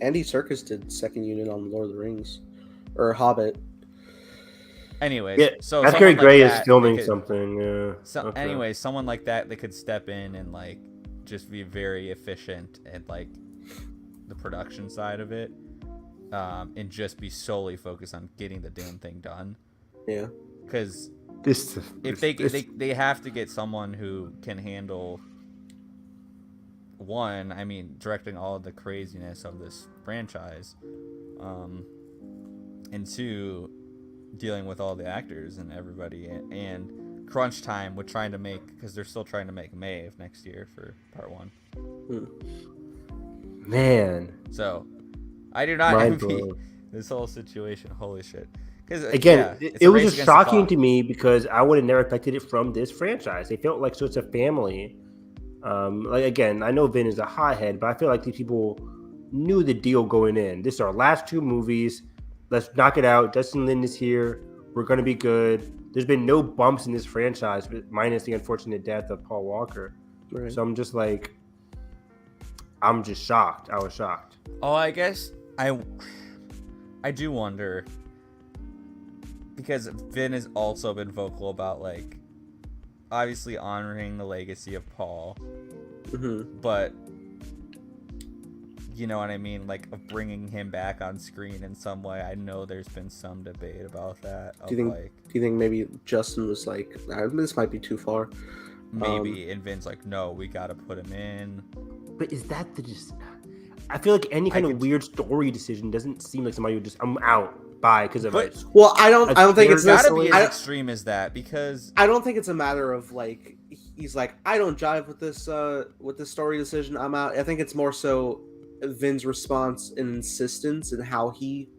C: Andy Serkis did second unit on Lord of the Rings or Hobbit.
A: Anyways,
B: yeah,
A: so
B: F. Gary Gray is filming something.
A: Anyways, someone like that could step in and like just be very efficient at like the production side of it, and just be solely focused on getting the damn thing done.
C: Yeah,
A: because
B: if
A: they have to get someone who can handle one, I mean, directing all of the craziness of this franchise, and two, dealing with all the actors and everybody, and crunch time with trying to make, because they're still trying to make May of next year for part 1.
B: Man,
A: so I do not envy this whole situation. Holy shit! Because
B: again, it was just shocking to me because I would have never expected it from this franchise. They felt like such a family. Like again, I know Vin is a hothead, but I feel like these people knew the deal going in. This is our last 2 movies. Let's knock it out. Justin Lin is here. We're going to be good. There's been no bumps in this franchise, minus the unfortunate death of Paul Walker. Right. So I'm just like, I'm just shocked. I was shocked.
A: Oh, I guess I do wonder, because Vin has also been vocal about like obviously honoring the legacy of Paul, but you know what I mean, like of bringing him back on screen in some way. I know there's been some debate about that.
C: Do you think maybe Justin was like, this might be too far?
A: Maybe, and Vin's like, no, we got to put him in.
B: But is that I feel like any kind of weird story decision doesn't seem like somebody would just, I'm out, bye, because of it.
C: Well, I don't think it's
A: necessarily as extreme as that, because
C: I don't think it's a matter of like he's like, I don't jive with this story decision, I'm out. I think it's more so Vin's response and insistence and how he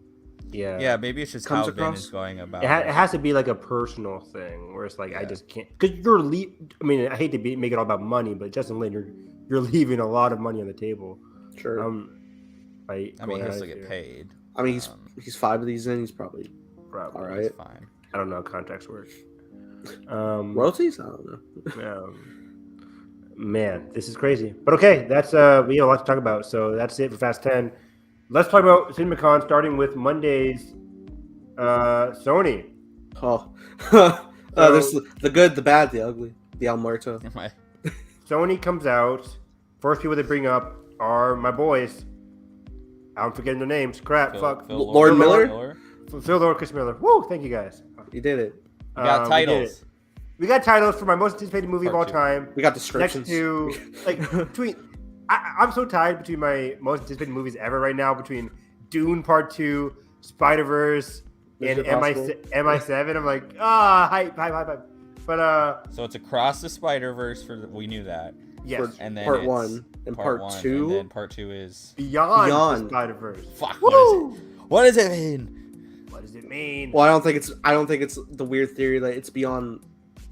A: maybe it's just how Vin is going about
B: it. It has to be like a personal thing where it's like, I just can't, because you're I mean, I hate to make it all about money, but Justin Lin, you're leaving a lot of money on the table.
C: Sure.
A: I mean, he has to get paid.
C: I mean, he's 5 of these in. He's probably all right.
A: Fine.
B: I don't know how contracts work.
C: Royalties? I don't know.
B: Man, this is crazy. But okay, that's we have a lot to talk about. So that's it for Fast 10. Let's talk about CinemaCon, starting with Monday's Sony.
C: There's the good, the bad, the ugly, the El Muerto.
B: Sony comes out. First people they bring up are my boys. I'm forgetting their names. Crap.
C: Lord Miller?
B: Phil Lord, Chris Miller. Woo! Thank you guys.
C: You did it.
A: You got titles.
B: we got titles for my most anticipated movie of all
A: Part 2.
B: time.
C: We got descriptions.
B: Next to like between, I'm so tied between my most anticipated movies ever right now between Dune Part 2, Spider-Verse, and MI7. I'm like, hype. But
A: So it's across the Spider-Verse we knew that.
B: yes,
A: And then
C: part
A: it's
C: 1 and part
A: one,
C: 2.
A: And then part 2 is
B: Beyond the Spider-Verse.
A: fuck.
B: Woo!
A: What does it mean?
B: What does it mean?
C: Well, I don't think it's the weird theory that it's beyond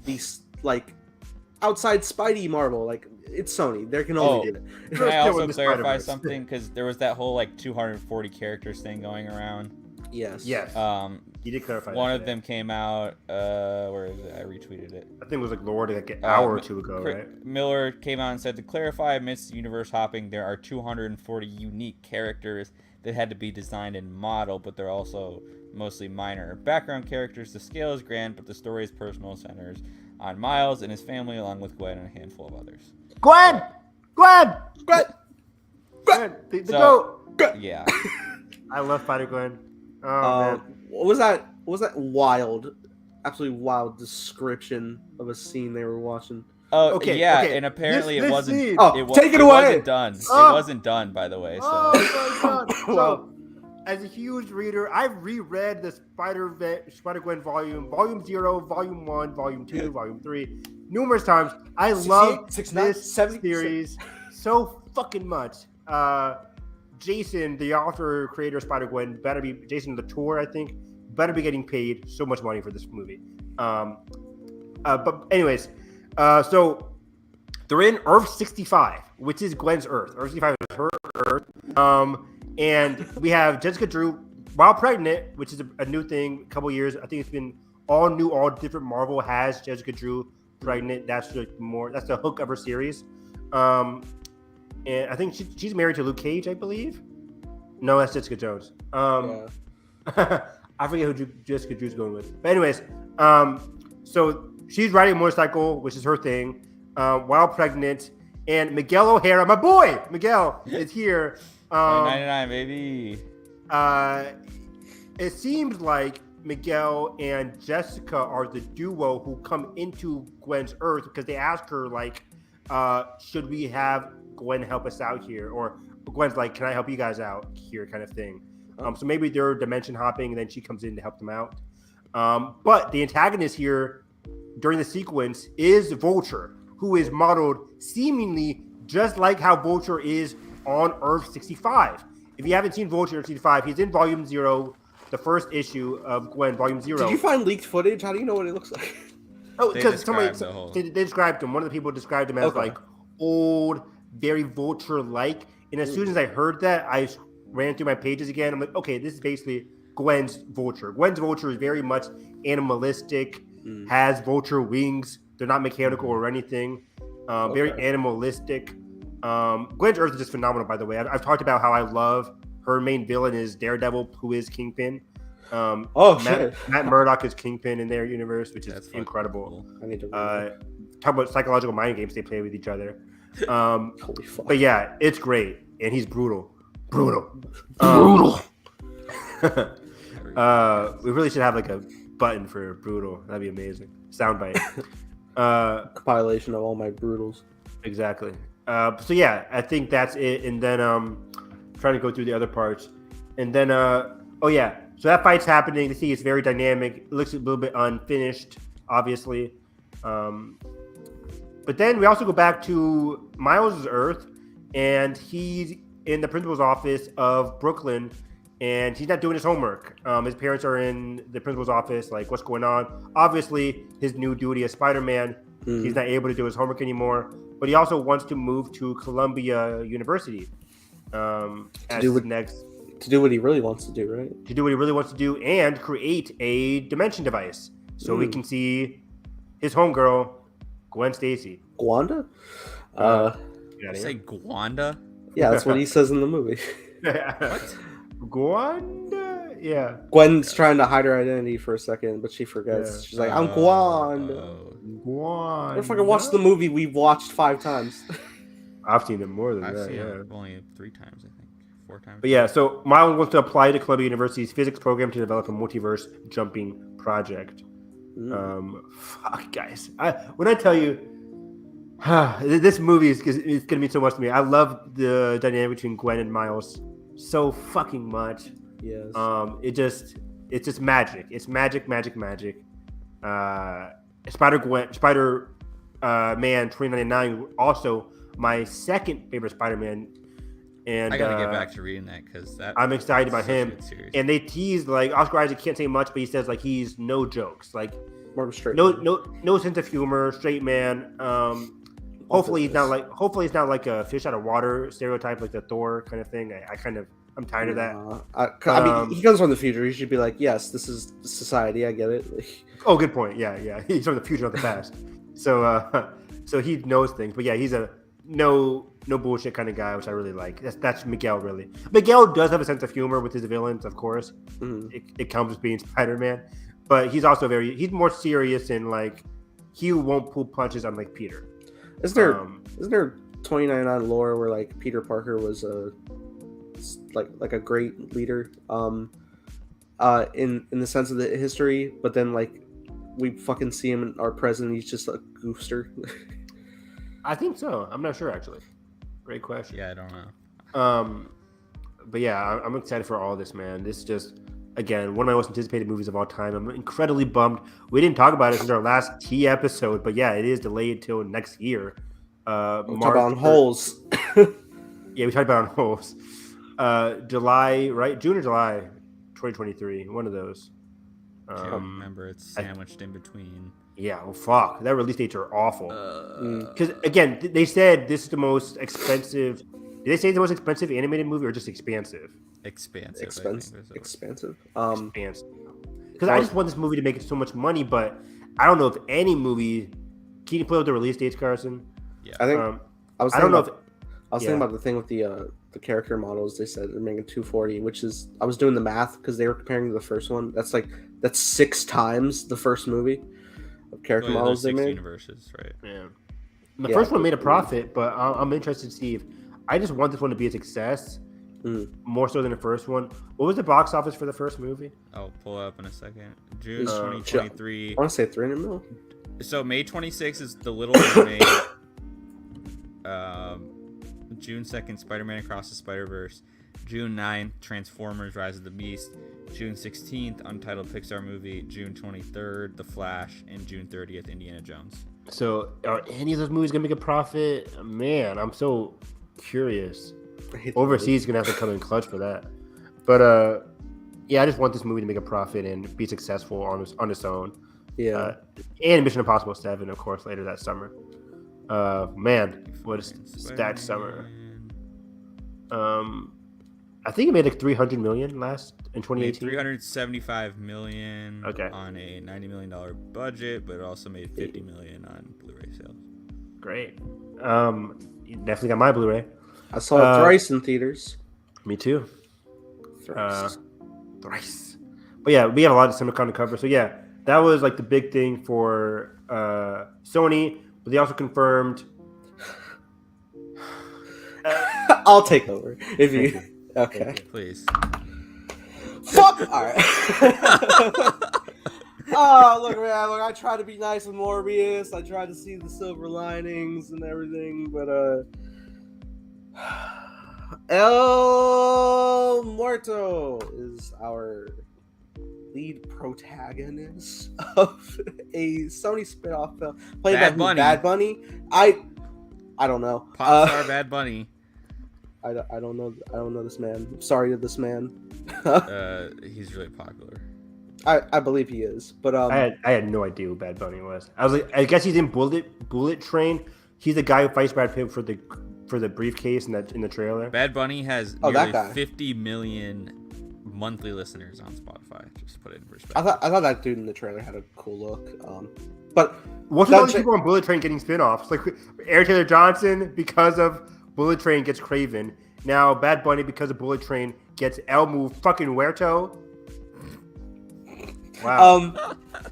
C: these like outside Spidey Marvel. Like it's Sony. They can only do it.
A: Can I also
B: the
A: clarify
B: Spider-Verse.
A: something? Because there was that whole like 240 characters thing going around.
C: Yes.
B: You did clarify.
A: One
B: that
A: of them came out. Where is it? I retweeted it.
B: I think it was like Lord like an hour or two ago, right?
A: Miller came out and said, to clarify, amidst universe hopping, there are 240 unique characters that had to be designed and modeled, but they're also mostly minor background characters. The scale is grand, but the story is personal, centers on Miles and his family, along with Gwen and a handful of others.
B: Gwen. The
A: So-
B: goat.
A: Yeah.
B: I love Spider-Gwen. Oh man.
C: What was that? What was that wild, absolutely wild description of a scene they were watching?
A: Oh,
B: Okay,
A: yeah,
B: okay.
A: and apparently
B: This
A: it wasn't.
B: scene.
C: Oh, take it away.
A: Wasn't done.
B: Oh.
A: It wasn't done, by the way. So.
B: Oh my god.
C: Wow.
B: So, as a huge reader, I've reread the Spider-Gwen volume 0, volume 1, volume 2, volume 3, numerous times. I love
C: 69,
B: this
C: 70,
B: series so fucking much. Jason, the author, creator of Spider-Gwen, better be Jason Latour, I think, better be getting paid so much money for this movie. But anyways, so they're in Earth 65, which is Gwen's Earth. Earth 65 is her Earth. And we have Jessica Drew while pregnant, which is a new thing. A couple years, I think it's been all different. Marvel has Jessica Drew pregnant. That's the hook of her series. And I think she's married to Luke Cage, I believe. No, that's Jessica Jones.
C: Yeah.
B: I forget who Jessica Drew's going with. But anyways, so she's riding a motorcycle, which is her thing, while pregnant. And Miguel O'Hara, my boy, Miguel, is here.
A: 99, baby.
B: It seems like Miguel and Jessica are the duo who come into Gwen's Earth because they ask her, like, should we have Gwen help us out here? Or Gwen's like, can I help you guys out here, kind of thing. So maybe they're dimension hopping and then she comes in to help them out. But the antagonist here during the sequence is Vulture, who is modeled seemingly just like how Vulture is on Earth 65. If you haven't seen Vulture Earth 65, he's in Volume 0, the first issue of Gwen, Volume 0.
C: Did you find leaked footage? How do you know what it looks like?
B: Oh,
A: They
B: because
A: described
B: they described him. One of the people described him as like old, very Vulture-like. And as soon as I heard that, I ran through my pages again. I'm like, okay, this is basically Gwen's Vulture. Gwen's Vulture is very much animalistic, has Vulture wings. They're not mechanical or anything. Very animalistic. Gwen's Earth is just phenomenal, by the way. I've talked about how I love her main villain is Daredevil, who is Kingpin. Matt Murdock is Kingpin in their universe, which is incredible.
C: I need to
B: talk about psychological mind games they play with each other.
C: Holy fuck.
B: But yeah, it's great, and he's brutal. We really should have like a button for brutal. That'd be amazing. Soundbite.
C: Compilation of all my brutals.
B: Exactly. So yeah, I think that's it. And then trying to go through the other parts. And then so that fight's happening. The scene is very dynamic. It looks a little bit unfinished, obviously. But then we also go back to Miles' Earth, and he's in the principal's office of Brooklyn, and he's not doing his homework. His parents are in the principal's office, like, what's going on? Obviously, his new duty as Spider-Man, he's not able to do his homework anymore, but he also wants to move to Columbia University. To
C: do what he really wants to do, right?
B: To do what he really wants to do and create a dimension device so we can see his homegirl, Gwen Stacy.
C: Gwanda?
A: Say Gwanda?
C: Yeah, that's what he says in the movie.
B: What? Gwanda? Yeah.
C: Gwen's trying to hide her identity for a second, but she forgets.
B: Yeah.
C: She's like, I'm Gwanda.
B: Gwanda.
C: I fucking watched the movie we've watched 5 times.
B: I've seen it more than
A: I've
B: that,
A: seen
B: yeah.
A: it only 3 times, I think. 4 times.
B: But yeah, so Miles wants to apply to Columbia University's physics program to develop a multiverse jumping project. Fuck, guys. When I tell you, this movie is gonna mean so much to me. I love the dynamic between Gwen and Miles so fucking much.
C: Yes.
B: It's just magic. It's magic. Spider Man 2099 also my second favorite Spider-Man. And
A: I gotta get back to reading that because
B: I'm excited about him. And they teased like Oscar Isaac can't say much, but he says like he's no jokes, like
C: more straight.
B: No sense of humor, straight man. Hopefully he's not like a fish out of water stereotype, like the Thor kind of thing. I'm tired of that.
C: I mean, he comes from the future. He should be like, yes, this is society. I get it.
B: Oh, good point. Yeah. He's from the future, not the past. So he knows things. But yeah, he's a no bullshit kind of guy, which I really like. That's Miguel, really. Miguel does have a sense of humor with his villains, of course. Mm-hmm. It comes with being Spider-Man. But he's also he's more serious and like he won't pull punches unlike Peter.
C: Is there 2099 lore where like Peter Parker was like a great leader in the sense of the history, but then like we fucking see him in our present, he's just a goofster?
B: I think so. I'm not sure actually. Great question.
A: Yeah, I don't know.
B: But yeah, I'm excited for all this, man. This is just, again, one of my most anticipated movies of all time. I'm incredibly bummed. We didn't talk about it since our last T episode, but yeah, it is delayed till next year.
C: Talk about on holes.
B: Yeah, we talked about on holes. July, right? June or July 2023. One of those.
A: I can't remember. It's sandwiched in between.
B: Yeah, well, fuck. That release dates are awful. Because, again, they said this is the most expensive. Did they say it's the most expensive animated movie or just expansive?
A: Expansive.
C: Expensive.
B: Because I just want this movie to make so much money, but I don't know if any movie. Can you put up the release dates, Carson?
A: Yeah.
C: I think I was thinking about the thing with the character models. They said they're making 240, which is, I was doing the math because they were comparing to the first one. That's 6 times the first movie of character models they made.
A: Universes, right?
B: Yeah. The first one made a profit, but I'm interested to see if I just want this one to be a success, more so than the first one. What was the box office for the first movie?
A: I'll pull up in a second. June 2023.
C: I want to say 300 mil.
A: So May 26th is The Little Mermaid. June 2nd, Spider-Man Across the Spider-Verse. June 9th, Transformers: Rise of the Beast. June 16th, Untitled Pixar movie. June 23rd, The Flash. And June 30th, Indiana Jones.
B: So are any of those movies gonna make a profit? Man, I'm so curious. Overseas is gonna have to come in clutch for that. But yeah, I just want this movie to make a profit and be successful on its own.
C: Yeah.
B: And Mission Impossible 7, of course, later that summer. Man, what is that summer? I think it made like 300 million last in 2018.
A: 375 million on a $90 million budget, but it also made 50 million on Blu-ray sales.
B: Great. You definitely got my Blu-ray.
C: I saw it thrice in theaters.
B: Me too.
C: Thrice.
B: But yeah, we have a lot of Simicon to cover. So yeah, that was like the big thing for Sony. But they also confirmed.
C: I'll take over if you. Okay.
A: Thank you. Please.
C: Fuck. All right. Oh, look, man. Look, I try to be nice with Morbius. I try to see the silver linings and everything, but El Muerto is our lead protagonist of a Sony spinoff film played by Bad Bunny. I don't know.
A: Pop star Bad Bunny.
C: I don't know this man. I'm sorry to this man.
A: He's really popular.
C: I believe he is, but
B: I had no idea who Bad Bunny was. I was like, I guess he's in Bullet Train. He's the guy who fights Brad Pitt for the briefcase in the trailer.
A: Bad Bunny has nearly 50 million monthly listeners on Spotify. Just to put it in perspective.
C: I thought that dude in the trailer had a cool look. But
B: what's with all these people on Bullet Train getting spinoffs? Like Aaron Taylor Johnson because of Bullet Train gets Craven. Now Bad Bunny because of Bullet Train gets El fucking Muerto. Wow.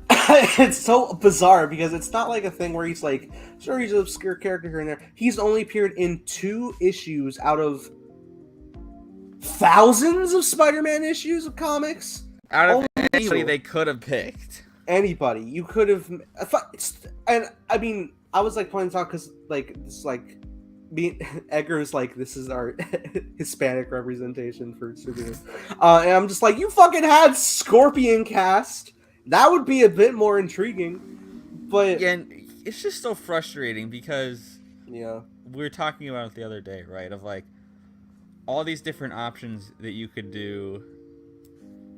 C: It's so bizarre because it's not like a thing where he's like, sure, he's an obscure character here and there. He's only appeared in 2 issues out of thousands of Spider-Man issues of comics.
A: Out of anybody they could have picked.
C: Anybody. You could have, and I mean, I was like pointing out because like it's like me Edgar is like, this is our Hispanic representation for Superman, and I'm just like, you fucking had Scorpion cast. That would be a bit more intriguing, but
A: Yeah, and it's just so frustrating because
C: yeah,
A: we were talking about it the other day, right? Of like all these different options that you could do.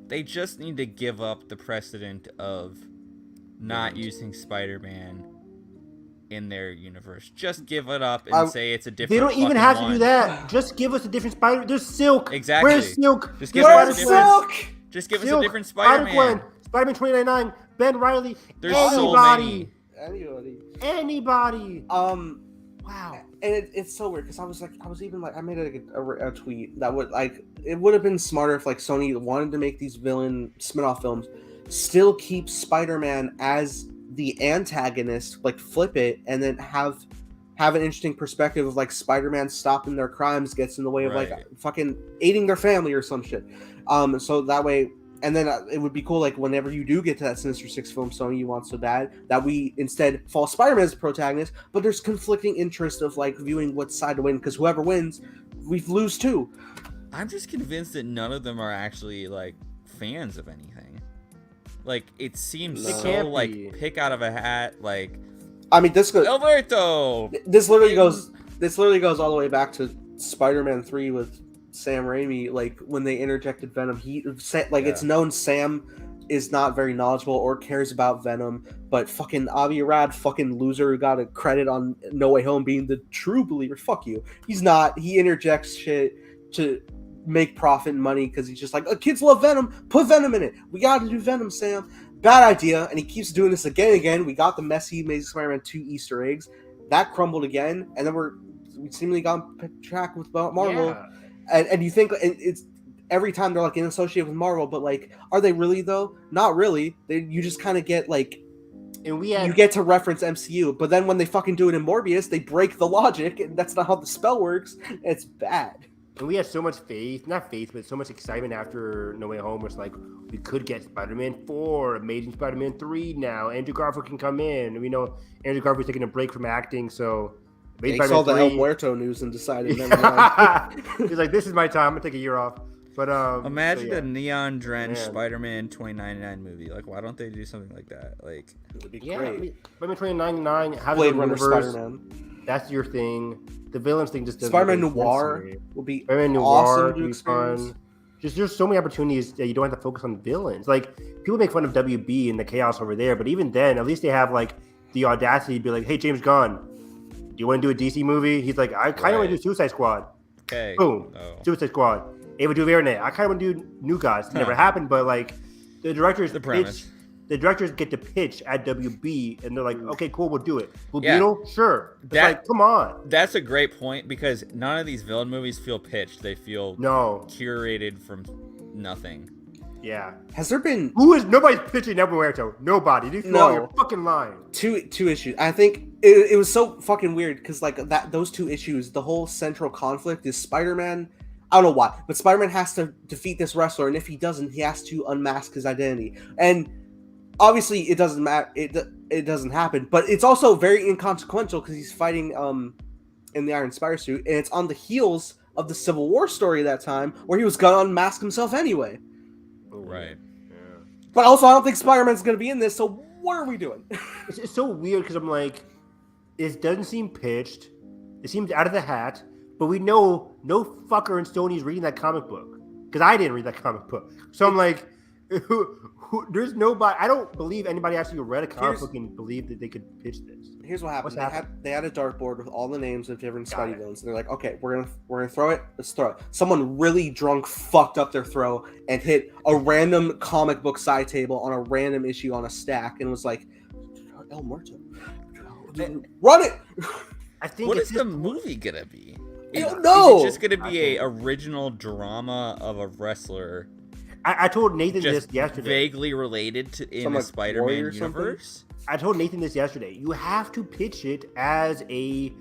A: They just need to give up the precedent of not using Spider-Man in their universe. Just give it up and say it's a different.
B: They don't even
A: fucking
B: have to
A: one.
B: do that. Just give us a different Spider. There's Silk.
A: Exactly.
B: Where's Silk?
A: Just give
B: Where's
A: us a different.
C: Silk?
A: Just give us a
B: Silk,
A: different Spider-Man.
B: Spider-Gwen, Spider-Man 2099, Ben Riley.
A: There's
B: anybody.
C: anybody.
B: Anybody. Wow.
C: And it's so weird because I was even like, I made a tweet that would like, it would have been smarter if like Sony wanted to make these villain spin-off films, still keep Spider-Man as the antagonist, like flip it and then have an interesting perspective of like Spider-Man stopping their crimes gets in the way of like fucking aiding their family or some shit. So that way. And then it would be cool, like, whenever you do get to that Sinister Six film Sony you want so bad, that we instead follow Spider-Man as the protagonist, but there's conflicting interest of, like, viewing what side to win, because whoever wins, we lose too.
A: I'm just convinced that none of them are actually, like, fans of anything. Like, it seems so, like, pick out of a hat, like...
C: I mean, this goes...
A: Alberto!
C: This literally goes all the way back to Spider-Man 3 with Sam Raimi, like when they interjected Venom, it's known Sam is not very knowledgeable or cares about Venom, but fucking Avi Arad, fucking loser who got a credit on No Way Home being the true believer, fuck you. He's not. He interjects shit to make profit and money because he's just like, kids love Venom, put Venom in it. We gotta do Venom, Sam. Bad idea, and he keeps doing this again and again. We got the messy Amazing Spider-Man 2 Easter eggs. That crumbled again, and then we seemingly got on track with Marvel.
B: Yeah.
C: And you think it's every time they're like associated with Marvel, but like, are they really though? Not really. You just kind of get like,
B: and
C: you get to reference MCU, but then when they fucking do it in Morbius, they break the logic, and that's not how the spell works. It's bad.
B: And we had so much not faith, but so much excitement after No Way Home. Was like, we could get Spider-Man 4, Amazing Spider-Man 3 now. Andrew Garfield can come in. We know Andrew Garfield's taking a break from acting, so.
C: They saw the El Muerto news and decided.
B: He's like, this is my time. I'm gonna take a year off. But
A: imagine a neon drenched Spider-Man 2099 movie. Like, why don't they do something like that? Like,
C: it'd be great.
B: Spider-Man 2099, have
C: Blade Runner Spider-Man.
B: That's your thing. The villains thing just doesn't.
C: Spider-Man Noir will be
B: Spider-Man Noir
C: awesome
B: would be fun. Just there's so many opportunities that you don't have to focus on villains. Like, people make fun of WB and the chaos over there, but even then, at least they have like the audacity to be like, hey, James Gunn, do you want to do a DC movie? He's like, I kind of want to do Suicide Squad.
A: Okay.
B: Boom.
A: Oh.
B: Suicide Squad. Ava DuVernay. I kind of want to do New Gods. It never happened, but like the directors the directors get to pitch at WB, and they're like, okay, cool, we'll do it. Blue Beetle? Sure. It's like, come on.
A: That's a great point, because none of these villain movies feel pitched. They feel curated from nothing.
B: Yeah.
C: Has there been...
B: Nobody's pitching El Muerto. Nobody. You're fucking lying.
C: Two issues. I think it was so fucking weird because like those two issues, the whole central conflict is Spider-Man. I don't know why, but Spider-Man has to defeat this wrestler, and if he doesn't, he has to unmask his identity. And obviously, it doesn't matter. It doesn't happen, but it's also very inconsequential because he's fighting in the Iron Spider suit, and it's on the heels of the Civil War story that time where he was gonna unmask himself anyway.
A: Right.
B: Yeah.
C: But also, I don't think Spider-Man's gonna be in this. So what are we doing?
B: It's so weird because I'm like, it doesn't seem pitched. It seems out of the hat. But we know no fucker in Sony's reading that comic book because I didn't read that comic book. So I'm like, there's nobody. I don't believe anybody actually read a comic book and believed that they could pitch this.
C: Here's what happened. They had a dartboard with all the names of different Spidey villains, and they're like, okay, we're gonna throw it. Let's throw it. Someone really drunk fucked up their throw and hit a random comic book side table on a random issue on a stack, and was like, El Muerto, run it.
B: I think.
A: What is the movie gonna be?
C: I don't know.
A: Is it just gonna be a original drama of a wrestler?
B: I told Nathan this yesterday.
A: Vaguely related to in the Spider-Man universe.
B: I told Nathan this yesterday. You have to pitch it as a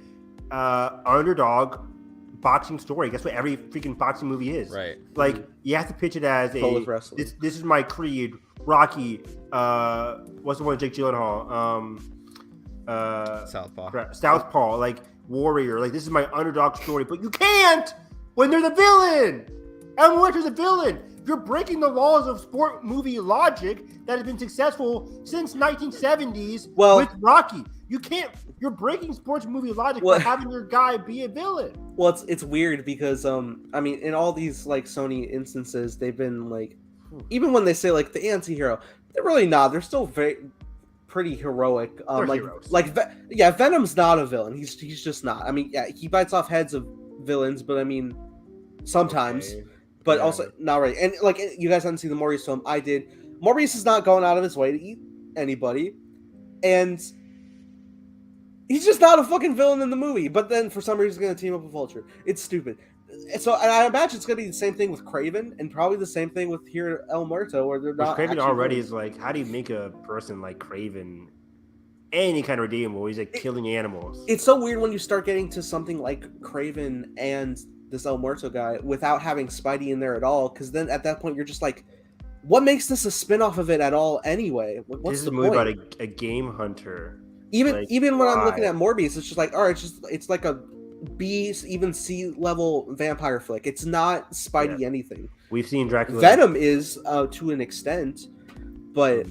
B: underdog boxing story. That's what every freaking boxing movie is.
A: Right.
B: Like you have to pitch it as
C: Full of wrestling.
B: this is my creed. Rocky. What's the one with Jake Gyllenhaal? Southpaw. Like warrior. Like this is my underdog story. But you can't when they're the villain. And what is a villain? You're breaking the laws of sport movie logic that has been successful since 1970s with Rocky. You can't. You're breaking sports movie logic by having your guy be a villain.
C: Well, it's weird because I mean, in all these like Sony instances, they've been like, even when they say like the anti-hero, they're really not. They're still pretty heroic. Venom's not a villain. He's just not. I mean, yeah, he bites off heads of villains, but I mean, sometimes. Okay. But also not really. And like you guys haven't seen the Morbius film, I did. Morbius is not going out of his way to eat anybody, and he's just not a fucking villain in the movie. But then for some reason he's gonna team up with Vulture. It's stupid. So and I imagine it's gonna be the same thing with Kraven, and probably the same thing with here El Muerto, where they're not.
B: Kraven already is like, how do you make a person like Kraven any kind of redeemable? He's like killing animals.
C: It's so weird when you start getting to something like Kraven and this El Muerto guy without having Spidey in there at all, because then at that point you're just like, what makes this a spin-off of it at all anyway? What's
B: this is
C: the
B: a movie
C: point?
B: About a game hunter.
C: Even when I'm looking at Morbius, it's just like, all right, it's like a B, even C level vampire flick. It's not Spidey anything.
B: We've seen Dracula.
C: Venom is to an extent, but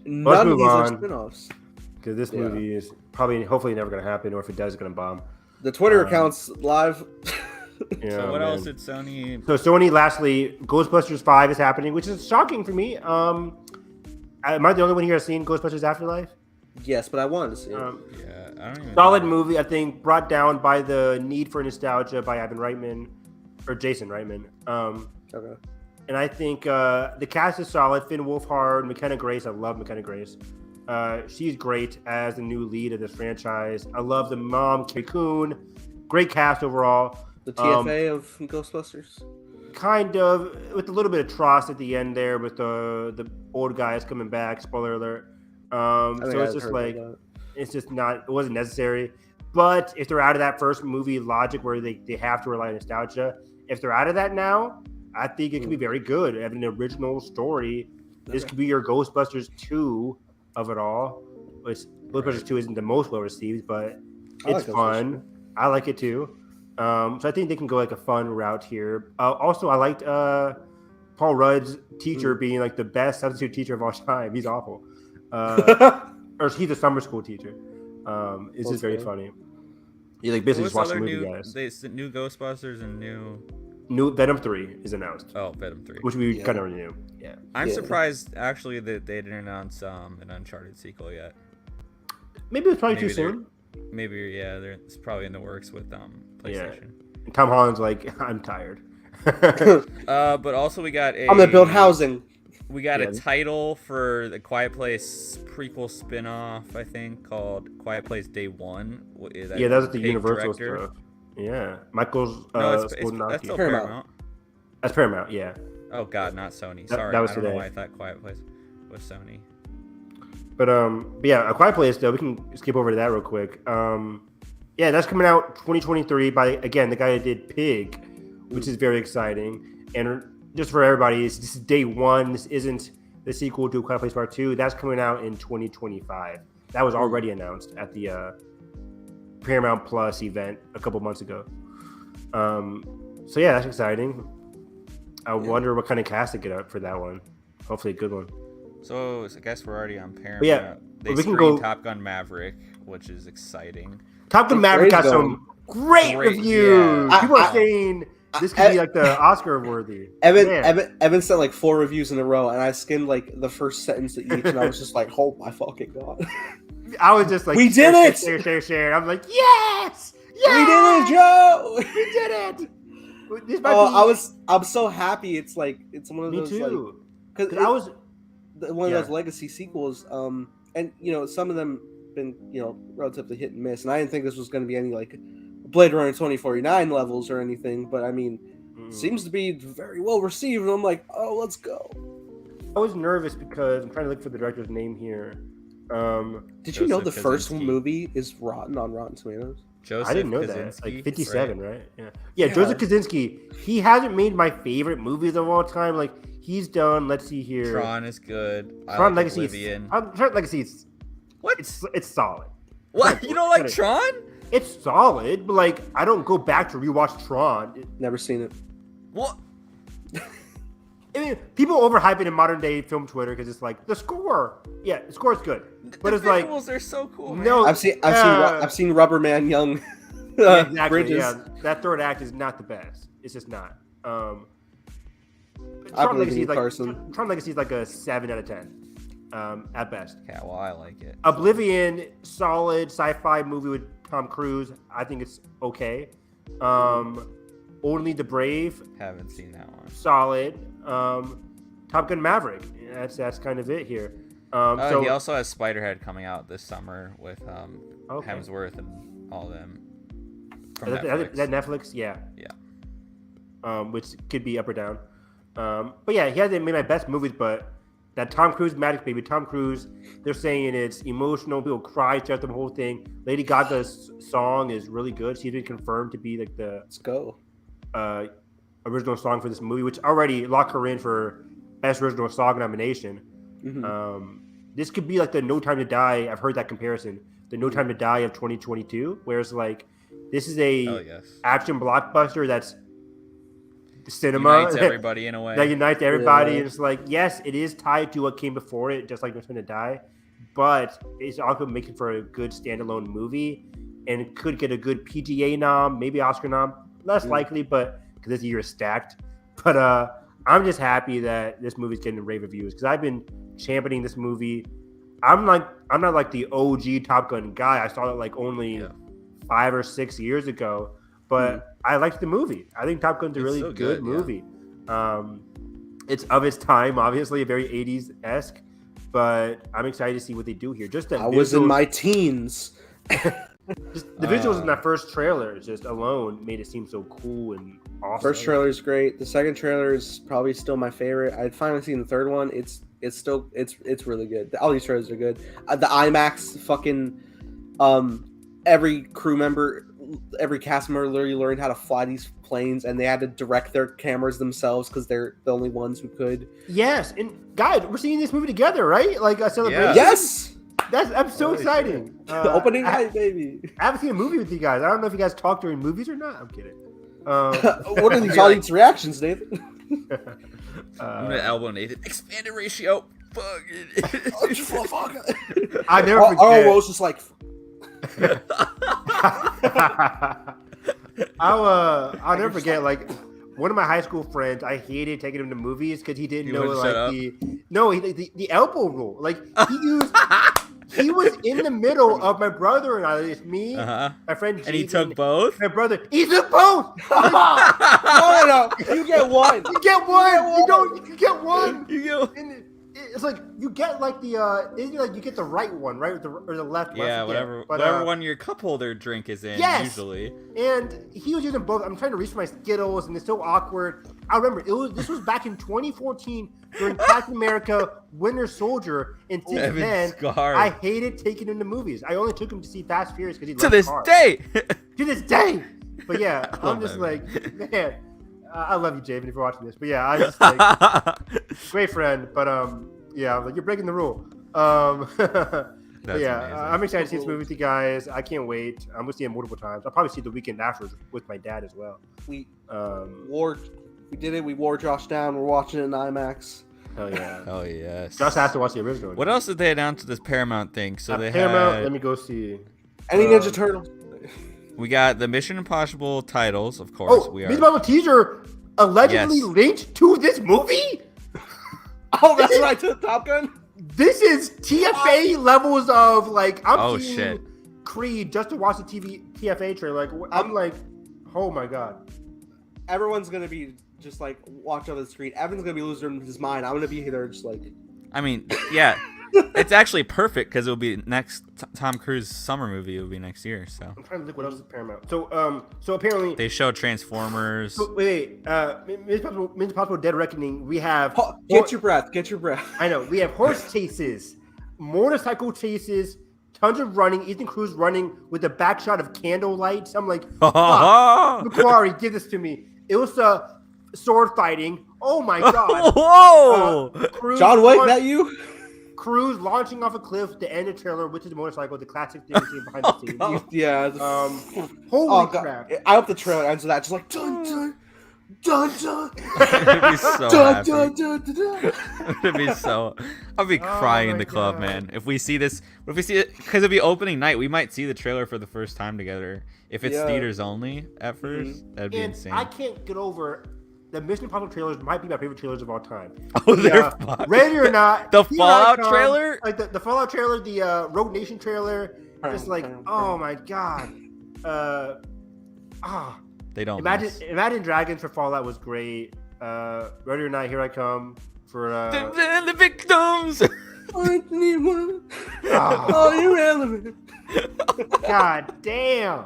C: none of these are spin-offs.
B: Because this movie is hopefully never going to happen, or if it does, it's going to bomb.
C: The Twitter account's live.
A: So what else did Sony?
B: So Sony, lastly, Ghostbusters 5 is happening, which is shocking for me. Am I the only one here that's seen Ghostbusters Afterlife?
C: Yes, but I wanted to see it.
A: Yeah, I don't even.
B: Solid movie, I think, brought down by the need for nostalgia by Jason Reitman.
C: Okay.
B: And I think the cast is solid. Finn Wolfhard, McKenna Grace. I love McKenna Grace. She's great as the new lead of this franchise. I love the mom, Carrie Coon. Great cast overall.
C: The TFA of Ghostbusters?
B: Kind of, with a little bit of Tross at the end there with the old guys coming back. Spoiler alert. So it's just like, it's just not, it wasn't necessary. But if they're out of that first movie logic where they have to rely on nostalgia, if they're out of that now, I think it could be very good. Having an original story. This could be your Ghostbusters 2 of it all. Ghostbusters 2 isn't the most well received, but it's fun. I like it too. So I think they can go like a fun route here. Also, I liked Paul Rudd's teacher being like the best substitute teacher of all time. He's awful. Or he's a summer school teacher. It's just very funny. He like basically just watched the movie, guys.
A: New Ghostbusters and
B: new Venom 3 is announced.
A: Oh, Venom 3.
B: Which we kind of already knew. Yeah.
A: I'm surprised actually that they didn't announce an Uncharted sequel yet.
B: Maybe it's probably too soon.
A: Maybe it's probably in the works with PlayStation.
B: Yeah. Tom Holland's like, I'm tired.
A: But also we got
C: I'm gonna build housing.
A: We got a title for the Quiet Place prequel spin-off, I think, called Quiet Place Day One.
B: That's the Universal stuff. Yeah, Michael's.
A: No, that's still Paramount.
B: That's Paramount. Yeah.
A: Oh God, not Sony. Sorry,
B: that was
A: I don't know why I thought Quiet Place was Sony.
B: But A Quiet Place though, we can skip over to that real quick. That's coming out 2023 by, again, the guy that did Pig, which is very exciting. And just for everybody, this is day one. This isn't the sequel to Quiet Place Part 2. That's coming out in 2025. That was already announced at the Paramount Plus event a couple months ago. That's exciting. I wonder what kind of cast they get up for that one. Hopefully a good one.
A: So I guess we're already on Paramount.
B: We can
A: go Top Gun Maverick, which is exciting.
B: Top Gun Maverick got some great reviews.
C: Yeah.
B: People are saying this could be like the Oscar worthy.
C: Evan sent like 4 reviews in a row, and I skimmed like the first sentence of each, and I was just like, "Oh my fucking god!"
B: I was just like,
C: "We did it!"
B: Share. I'm like, "Yes,
C: we did it, Joe!
B: We did it!" This might
C: I'm so happy. It's one of those.
B: Me too.
C: Because
B: I was
C: one of those legacy sequels. And some of them been relatively hit and miss, and I didn't think this was going to be any like Blade Runner 2049 levels or anything, but I mean, seems to be very well received, and I'm like, oh, let's go.
B: I was nervous because I'm trying to look for the director's name here.
C: Did you know the first movie is rotten on Rotten Tomatoes?
A: Joseph
B: I didn't know
A: Kosinski,
B: that. Like 57,
A: right?
B: right? Yeah. Joseph Kosinski. He hasn't made my favorite movies of all time. Like he's done. Let's see here.
A: Tron is good.
B: Tron
A: I like
B: Legacy.
A: Oblivion.
B: Tron Legacy.
A: What?
B: It's solid.
A: What? You don't like Tron?
B: It's solid, but like I don't go back to rewatch Tron.
C: Never seen it.
A: What?
B: I mean, people overhype it in modern day film Twitter because it's like the score. Yeah, the score is good, but
A: the
B: it's like
A: visuals are so cool. Man.
B: no.
C: I've seen Rubberman Young.
B: Exactly.
C: Bridges.
B: Yeah, that third act is not the best. It's just not.
C: I
B: Tron
C: believe in
B: Legacy
C: you,
B: is like
C: Carson.
B: Tron Legacy is like a 7 out of 10, at best.
A: Yeah, well, I like it.
B: Oblivion, solid sci-fi movie with Tom Cruise. I think it's okay. Only the Brave,
A: Haven't seen that one.
B: solid. Top Gun Maverick. That's kind of it here. So
A: he also has Spiderhead coming out this summer with
B: Okay.
A: Hemsworth and all them from
B: is
A: Netflix.
B: that Netflix? Yeah.
A: Yeah.
B: Which could be up or down. But yeah, he hasn't made my best movies, but that Tom Cruise Magic Baby, Tom Cruise, they're saying it's emotional, people cry throughout the whole thing. Lady Gaga's song is really good. She's been confirmed to be like the
C: Let's go.
B: original song for this movie, which already locked her in for Best Original Song nomination.
C: Mm-hmm.
B: This could be like the No Time to Die. I've heard that comparison. The No Time to Die of 2022, whereas like this is a action blockbuster that's cinema
A: Unites everybody in a way.
B: that unites everybody.
C: Yeah.
B: And it's like, yes, it is tied to what came before it, just like No Time to Die, but it's also making for a good standalone movie, and it could get a good PGA nom, maybe Oscar nom. Less likely, but because this year is stacked. But I'm just happy that this movie's getting rave reviews because I've been championing this movie. I'm not like the OG Top Gun guy. I saw it like only 5 or 6 years ago, but I liked the movie. I think Top Gun's a really
A: so
B: good
A: good,
B: movie. It's of its time, obviously, very 80s-esque, but I'm excited to see what they do here. Just that
C: I was in my teens.
B: Just the visuals in that first trailer just alone made it seem so cool and awesome.
C: First trailer is great. The second trailer is probably still my favorite. I'd finally seen the third one. It's really good. All these trailers are good. The IMAX fucking every crew member, every cast member literally learned how to fly these planes, and they had to direct their cameras themselves because they're the only ones who could.
B: Yes, and guys, we're seeing this movie together, right? Like a celebration.
C: Yes.
B: I'm so exciting.
C: Opening night, baby.
B: I haven't seen a movie with you guys. I don't know if you guys talk during movies or not. I'm kidding.
C: What are these audience reactions, Nathan?
A: I'm gonna elbow Nathan. Expanded ratio. Fuck it.
B: I never forget.
C: Oh, was just like.
B: I'll never forget. Like one of my high school friends, I hated taking him to movies because he didn't know like the elbow rule. Like he was in the middle of my brother and I. It's me, my friend,
A: and he took both.
B: My brother, he took both.
C: No, you get one.
B: You get one. You don't. You get one.
A: You go.
B: It's like you get like the you get the right one, right, or the left.
A: Yeah, whatever one your cup holder drink is in.
B: Yes.
A: Usually.
B: And he was using both. I'm trying to reach for my Skittles, and it's so awkward. I remember this was back in 2014 during Captain America: Winter Soldier, and since then I hated taking him to movies. I only took him to see Fast and Furious because he loved cars. To this day. But yeah, I'm just like, man. I love you, Javen, if you're watching this. But yeah, I just like great friend. But yeah, like you're breaking the rule. But yeah, I'm excited to see this movie with you guys. I can't wait. I'm gonna see it multiple times. I'll probably see it the weekend after with my dad as well.
C: We did it. We wore Josh down. We're watching it in IMAX.
B: Hell yeah.
A: Hell yes.
B: Josh has to watch the original.
A: What else did they announce to this Paramount thing? So they
B: Paramount.
A: had.
B: Let me go see.
C: Any Ninja Turtles.
A: We got the Mission Impossible titles, of course.
B: Mission Impossible teaser allegedly linked to this movie.
C: Oh, that's right, to Top Gun.
B: This is TFA levels of like I'm seeing
A: shit.
B: Creed just to watch the TFA trailer. Like I'm like, oh my god.
C: Everyone's gonna be just like watch over the screen. Evan's gonna be losing his mind. I'm gonna be there just like.
A: I mean, yeah. It's actually perfect because it'll be next Tom Cruise summer movie. It'll be next year. So
B: I'm trying to look what else is Paramount. So apparently
A: they showed Transformers.
B: So, wait. Mission Impossible: Dead Reckoning. We have
C: get your breath. Get your breath.
B: I know. We have horse chases, motorcycle chases, tons of running. Ethan Cruz running with a back shot of candle lights. I'm like,
A: Whoa!
B: Macquarie, give this to me. It was sword fighting. Oh my god! Cruz
C: John Wick, that you?
B: Cruz launching off a cliff to end a trailer, which is a motorcycle, the classic thing we see behind the scenes.
A: God.
C: Yeah.
B: Holy crap!
C: I hope the trailer ends with that, just like dun dun dun dun.
A: I'd be so
C: Dun,
A: happy.
C: dun, dun, dun, dun.
A: It'd be so. I'd be crying in
B: my
A: the club,
B: God.
A: man. If we see this, if we see it, because it'd be opening night, we might see the trailer for the first time together. If it's
C: Yeah.
A: theaters only at 1st, that'd be
B: And
A: insane.
B: I can't get over the Mission Impossible trailers. Might be my favorite trailers of all time.
A: Oh, they're fun.
B: Ready or not,
A: The
B: here I
A: Fallout
B: come.
A: trailer?
B: Like the Fallout trailer, the Rogue Nation trailer. Just like, oh my god.
A: They don't.
B: Imagine Dragons for Fallout was great. Ready or not, here I come for
A: The victims.
C: Oh, irrelevant.
B: God damn.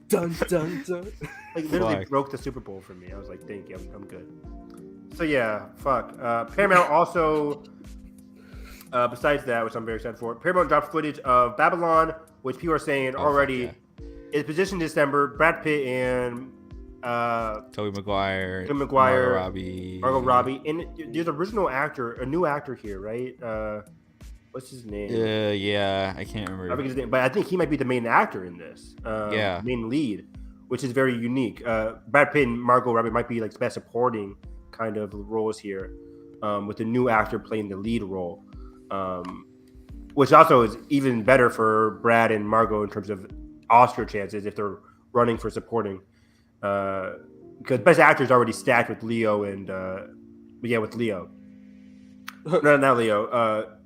C: Dun dun dun.
B: Like literally
A: Fuck.
B: broke the Super Bowl for me. I was like, thank you, I'm good. So yeah, fuck. Paramount also, besides that, which I'm very excited for, Paramount dropped footage of Babylon, which people are saying already is positioned December. Brad Pitt and
A: Tobey Maguire.
B: Margot Robbie, and there's an original actor, a new actor here, right? What's his name?
A: Yeah, I can't remember.
B: I forget his name, but I think he might be the main actor in this. Main lead, which is very unique. Brad Pitt and Margot Robbie might be like best supporting kind of roles here, with the new actor playing the lead role, which also is even better for Brad and Margot in terms of Oscar chances if they're running for supporting. Because best actor is already stacked with Leo and with Leo. No, not Leo.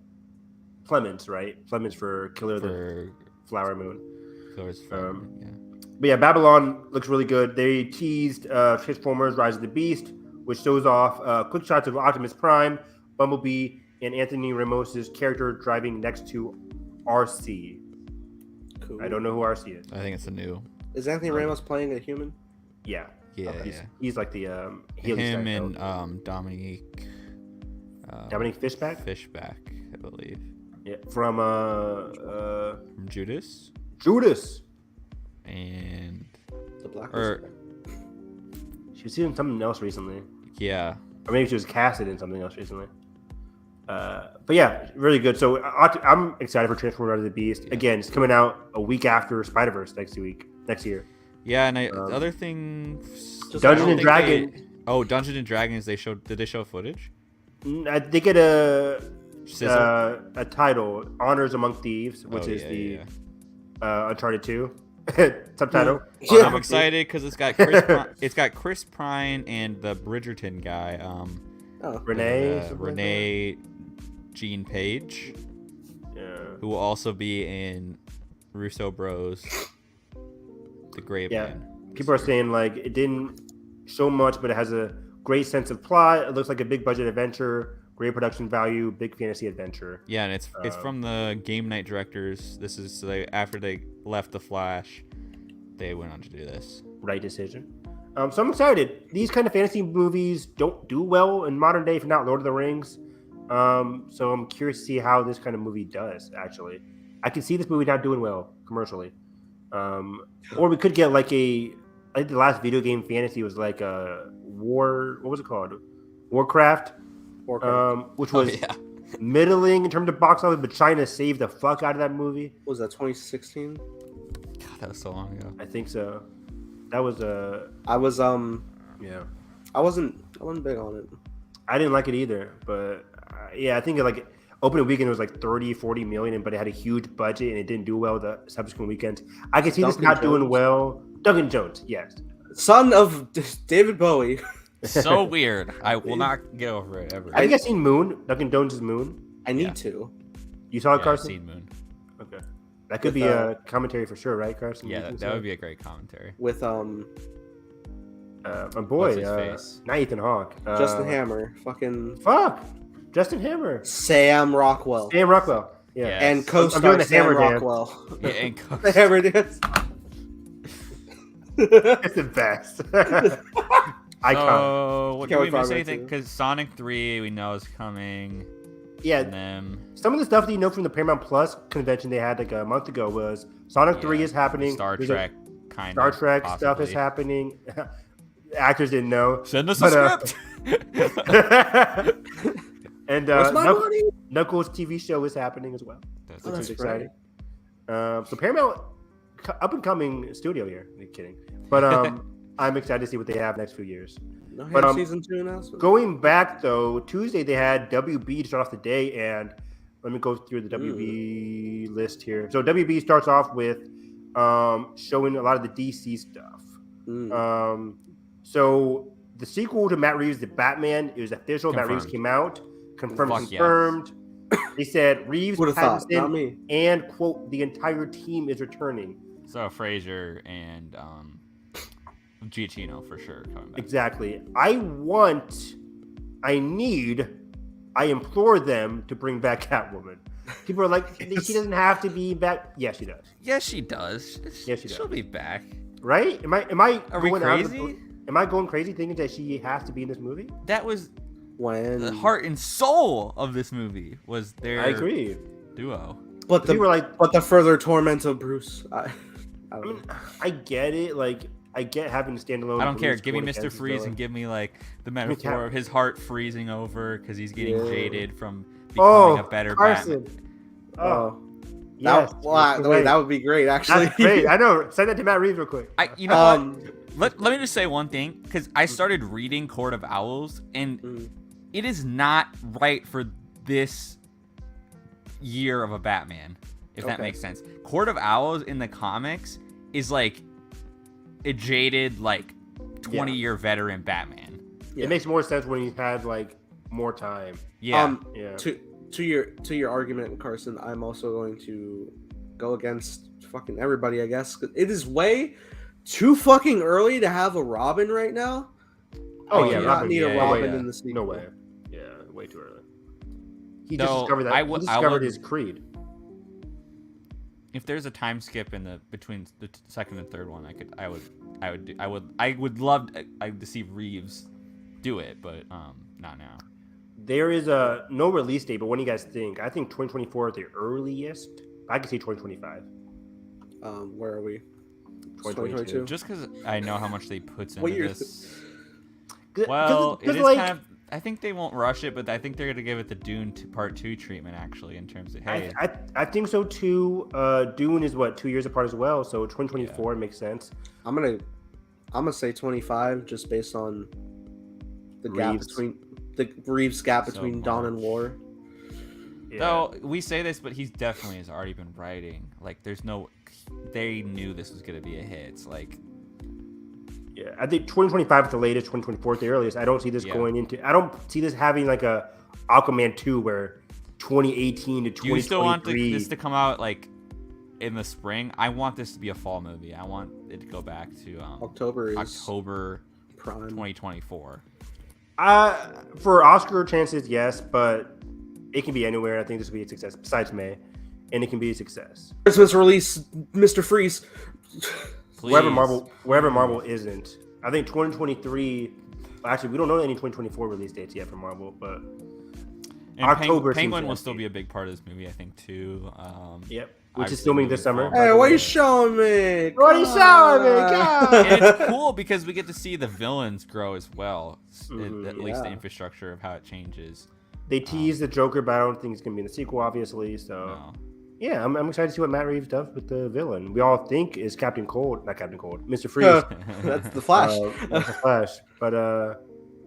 B: Clemens, right? Clemens for Killer of the Flower Moon. But yeah, Babylon looks really good. They teased Transformers: Rise of the Beast, which shows off quick shots of Optimus Prime, Bumblebee, and Anthony Ramos's character driving next to RC.
C: Cool.
B: I don't know who RC is.
A: I think it's a new.
C: Is Anthony Ramos playing a human?
B: Yeah.
A: Yeah,
B: He's like the Healy
A: him
B: style.
A: and Dominique.
B: Dominique Fishback.
A: Fishback, I believe.
B: Yeah, from
A: From Judas. And
C: The Black.
B: She was in something else recently,
A: yeah,
B: or maybe she was casted in something else recently. But yeah, really good. So I'm excited for Transformers: Rise of the Beast.
A: Yeah.
B: Again, it's coming out a week after Spider-Verse next year.
A: yeah. And the other thing,
B: Dungeons and Dragons.
A: Dungeons and Dragons. Did they show footage?
B: They get a
A: Sizzle?
B: title, Honors Among Thieves, which is the Uncharted 2 subtitle.
C: Yeah.
A: I'm excited because it's got Chris Pine and the Bridgerton guy. Renee Jean Page, who will also be in Russo Bros. The Grave Man.
B: People are saying like it didn't show much, but it has a great sense of plot. It looks like a big budget adventure, great production value, big fantasy adventure.
A: Yeah, and it's from the Game Night directors. This is after they left The Flash, they went on to do this.
B: Right decision. So I'm excited. These kind of fantasy movies don't do well in modern day, if not Lord of the Rings. So I'm curious to see how this kind of movie does. Actually, I can see this movie not doing well commercially. Or we could get like I think the last video game fantasy was like a what was it called? Warcraft. Which was middling in terms of box office, but China saved the fuck out of that movie.
C: What was that 2016?
A: God, that was so long ago.
B: I think so. That was
C: I was
B: yeah.
C: I wasn't big on it.
B: I didn't like it either, but I think like opening weekend was like 30-40 million, but it had a huge budget and it didn't do well the subsequent weekends. I can see this not doing well. Duncan Jones, yes.
C: Son of David Bowie.
A: So weird. I will not get over it ever.
B: Have you guys seen Moon? Duncan Jones' Moon?
C: I need to.
B: You saw it,
A: I've
B: Carson?
A: seen Moon.
B: Okay. That could be a commentary for sure, right, Carson?
A: Yeah, that would be a great commentary.
C: With
B: my boy,
A: What's his face?
B: not Ethan Hawke.
C: Justin Hammer, fucking
B: Justin Hammer.
C: Sam Rockwell.
B: Sam Rockwell. Yeah.
A: Yes.
C: And
B: I'm doing
C: co-star
B: the
C: Sam
B: Hammer dance.
C: Rockwell.
A: Yeah, and
C: The Hammer dance.
B: It's the best. Icon.
A: So, what
C: Can't
A: do
C: wait
A: we
C: for
A: miss
C: Iron Man
A: anything?
C: 2.
A: Because Sonic 3 we know is coming.
B: Yeah.
A: And then
B: Some of the stuff that you know from the Paramount Plus convention they had like a month ago was Sonic 3 is happening.
A: Star
B: There's
A: Trek kind
B: Star
A: of
B: Trek stuff is
A: possibly.
B: happening. Actors didn't know.
A: Send us
B: But,
A: a script.
B: And
C: Where's my money?
B: Knuckles TV show is happening as well.
A: That's
B: Which is
C: that's
B: exciting. So Paramount, up and coming studio here. I'm kidding, but I'm excited to see what they have next few years.
C: No
B: But,
C: season 2 announcement.
B: Going back though, Tuesday they had WB to start off the day, and let me go through the WB list here. So WB starts off with showing a lot of the DC stuff. So the sequel to Matt Reeves' The Batman, it was official.
A: Confirmed.
B: Matt Reeves came out,
A: Fuck
B: confirmed. They said Reeves,
C: Would have thought, not
B: Pattinson,
C: me.
B: and quote the entire team is returning.
A: So Fraser and Giacchino for sure coming back.
B: Exactly. I implore them to bring back Catwoman. People are like, she doesn't have to be back. Yeah, she does.
A: Yes, she does.
B: Yes, she does.
A: She'll be back.
B: Right? Am I
A: Are we
B: going
A: crazy?
B: Am I going crazy thinking that she has to be in this movie?
A: That was
C: When
A: the heart and soul of this movie. Was their
B: I agree.
A: duo.
C: but
B: People were like,
C: the further torment of Bruce. I
B: I
C: don't
B: mean,
C: know.
B: I get it. Like, I get having to stand alone.
A: I don't care.
B: Bruce
A: Give me
B: going
A: Mr.
B: against his
A: Freeze
B: villain.
A: and give me like the metaphor of his heart freezing over because he's getting
C: Yeah.
A: jaded from becoming
B: Oh,
A: a better
B: Carson.
A: Batman.
B: Oh,
C: That,
B: yes.
C: wait, that would be great, actually.
B: That's great. I know. Send that to Matt Reeves real quick.
A: You know what? Let me just say one thing because I started reading Court of Owls and it is not right for this year of a Batman, if that
B: Okay.
A: makes sense. Court of Owls in the comics is like a jaded, like 20-year veteran Batman.
C: Yeah.
B: It makes more sense when you had like more time.
A: Yeah.
B: Yeah.
C: To your argument, Carson, I'm also going to go against fucking everybody, I guess. 'Cause it is way too fucking early to have a Robin right now.
B: Oh,
C: I
B: yeah,
C: do not
B: Robin,
C: need a
A: yeah,
C: Robin
B: yeah.
C: in the sequel.
B: No way. Yeah, way too early. He
A: No,
B: just discovered that.
A: I
B: He
A: would-
B: just
A: I
B: discovered
A: would-
B: his creed.
A: If there's a time skip in the between the second and third one, I would love to see Reeves do it, but not now.
B: There is a no release date, but what do you guys think? I think 2024 is the earliest. I could see 2025.
C: Where are we?
B: 2022.
A: Just because I know how much they put
C: What
A: into
C: year
A: this.
B: 'Cause-
A: Well,
B: 'cause
A: it is
B: like,
A: kind of. I think they won't rush it, but I think they're gonna give it the Dune Part 2 treatment actually, in terms of hey.
B: I think so too. Dune is what 2 years apart as well, so 2024 makes sense.
C: I'm gonna say 25, just based on the gap
B: Reeves.
C: between the Reeves gap
A: So
C: between Dawn and
A: much.
C: War.
B: Yeah.
A: Though we say this, but he's definitely has already been writing. Like, there's no. They knew this was gonna be a hit. It's like.
B: Yeah, I think 2025 is the latest, 2024 is the earliest. I don't see this going into. I don't see this having like a Aquaman 2 where 2018 to 2023.
A: Do you still want this to come out like in the spring? I want this to be a fall movie. I want it to go back to
C: October is
A: October
C: prime.
A: 2024.
B: For Oscar chances, yes, but it can be anywhere. I think this will be a success. Besides May, and it can be a success.
C: Christmas release, Mr. Freeze.
A: Please.
B: Wherever Marvel isn't. I think 2023. Actually, we don't know any 2024 release dates yet for Marvel, but
A: And
B: October
A: Penguin
B: seems
A: will
B: to
A: still
B: be.
A: be a big part of this movie, I think, too.
B: Yep. Which
A: I've
B: is
A: seen
B: filming
A: the
B: this summer.
A: movie
C: Hey,
A: before.
C: what are you showing me?
B: What are you showing me?
C: Come
B: God.
C: on.
A: And it's cool because we get to see the villains grow as well. At least the
C: Yeah.
A: infrastructure of how it changes.
B: They teased the Joker, but I don't think it's gonna be in the sequel, obviously. So
A: No.
B: yeah, I'm excited to see what Matt Reeves does with the villain. We all think is Captain Cold, not Captain Cold, Mr. Freeze.
C: That's the Flash.
B: That's the Flash. But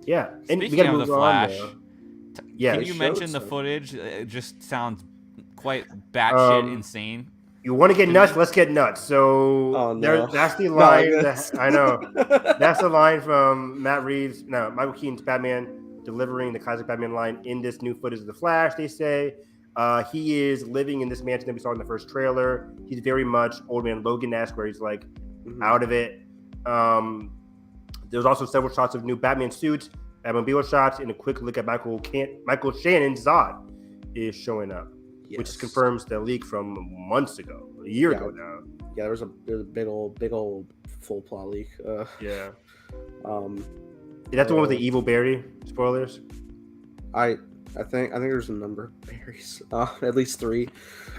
B: yeah, and we
A: Speaking
B: gotta
A: of
B: move
A: the
B: on.
A: Flash,
B: Though. Yeah,
A: can
B: they
A: you
B: showed
A: mention the
C: some.
A: footage? It just sounds quite batshit insane.
B: You want to get nuts? Let's get nuts. So
C: Oh, no.
B: that's the
C: Not
B: line.
C: like this.
B: I know. That's the line from Matt Reeves. No, Michael Keaton's Batman delivering the classic Batman line in this new footage of the Flash. They say he is living in this mansion that we saw in the first trailer. He's very much Old Man Logan-esque, where he's like out of it. There's also several shots of new Batman suits, Batmobile shots, and a quick look at Michael Shannon's Zod is showing up. Which
C: Yes.
B: confirms the leak from months ago, a year ago now.
C: Yeah, there's a big old full plot leak.
B: Yeah. Is that the one with the evil Barry? Spoilers?
C: I I think there's a number of berries. At least 3.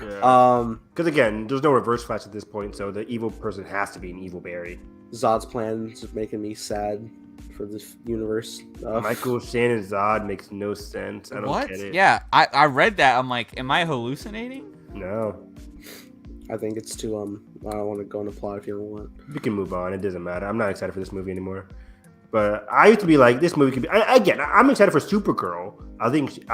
B: Yeah. Because again, there's no Reverse Flash at this point, so the evil person has to be an evil berry.
C: Zod's plan is making me sad for this universe.
B: Michael Shannon Zod makes no sense. I don't get it.
A: Yeah, I read that. I'm like, am I hallucinating?
B: No.
C: I think it's too I don't want to go into plot if you don't want.
B: We can move on. It doesn't matter. I'm not excited for this movie anymore. But I used to be like, this movie could be. Again, I'm excited for Supergirl. I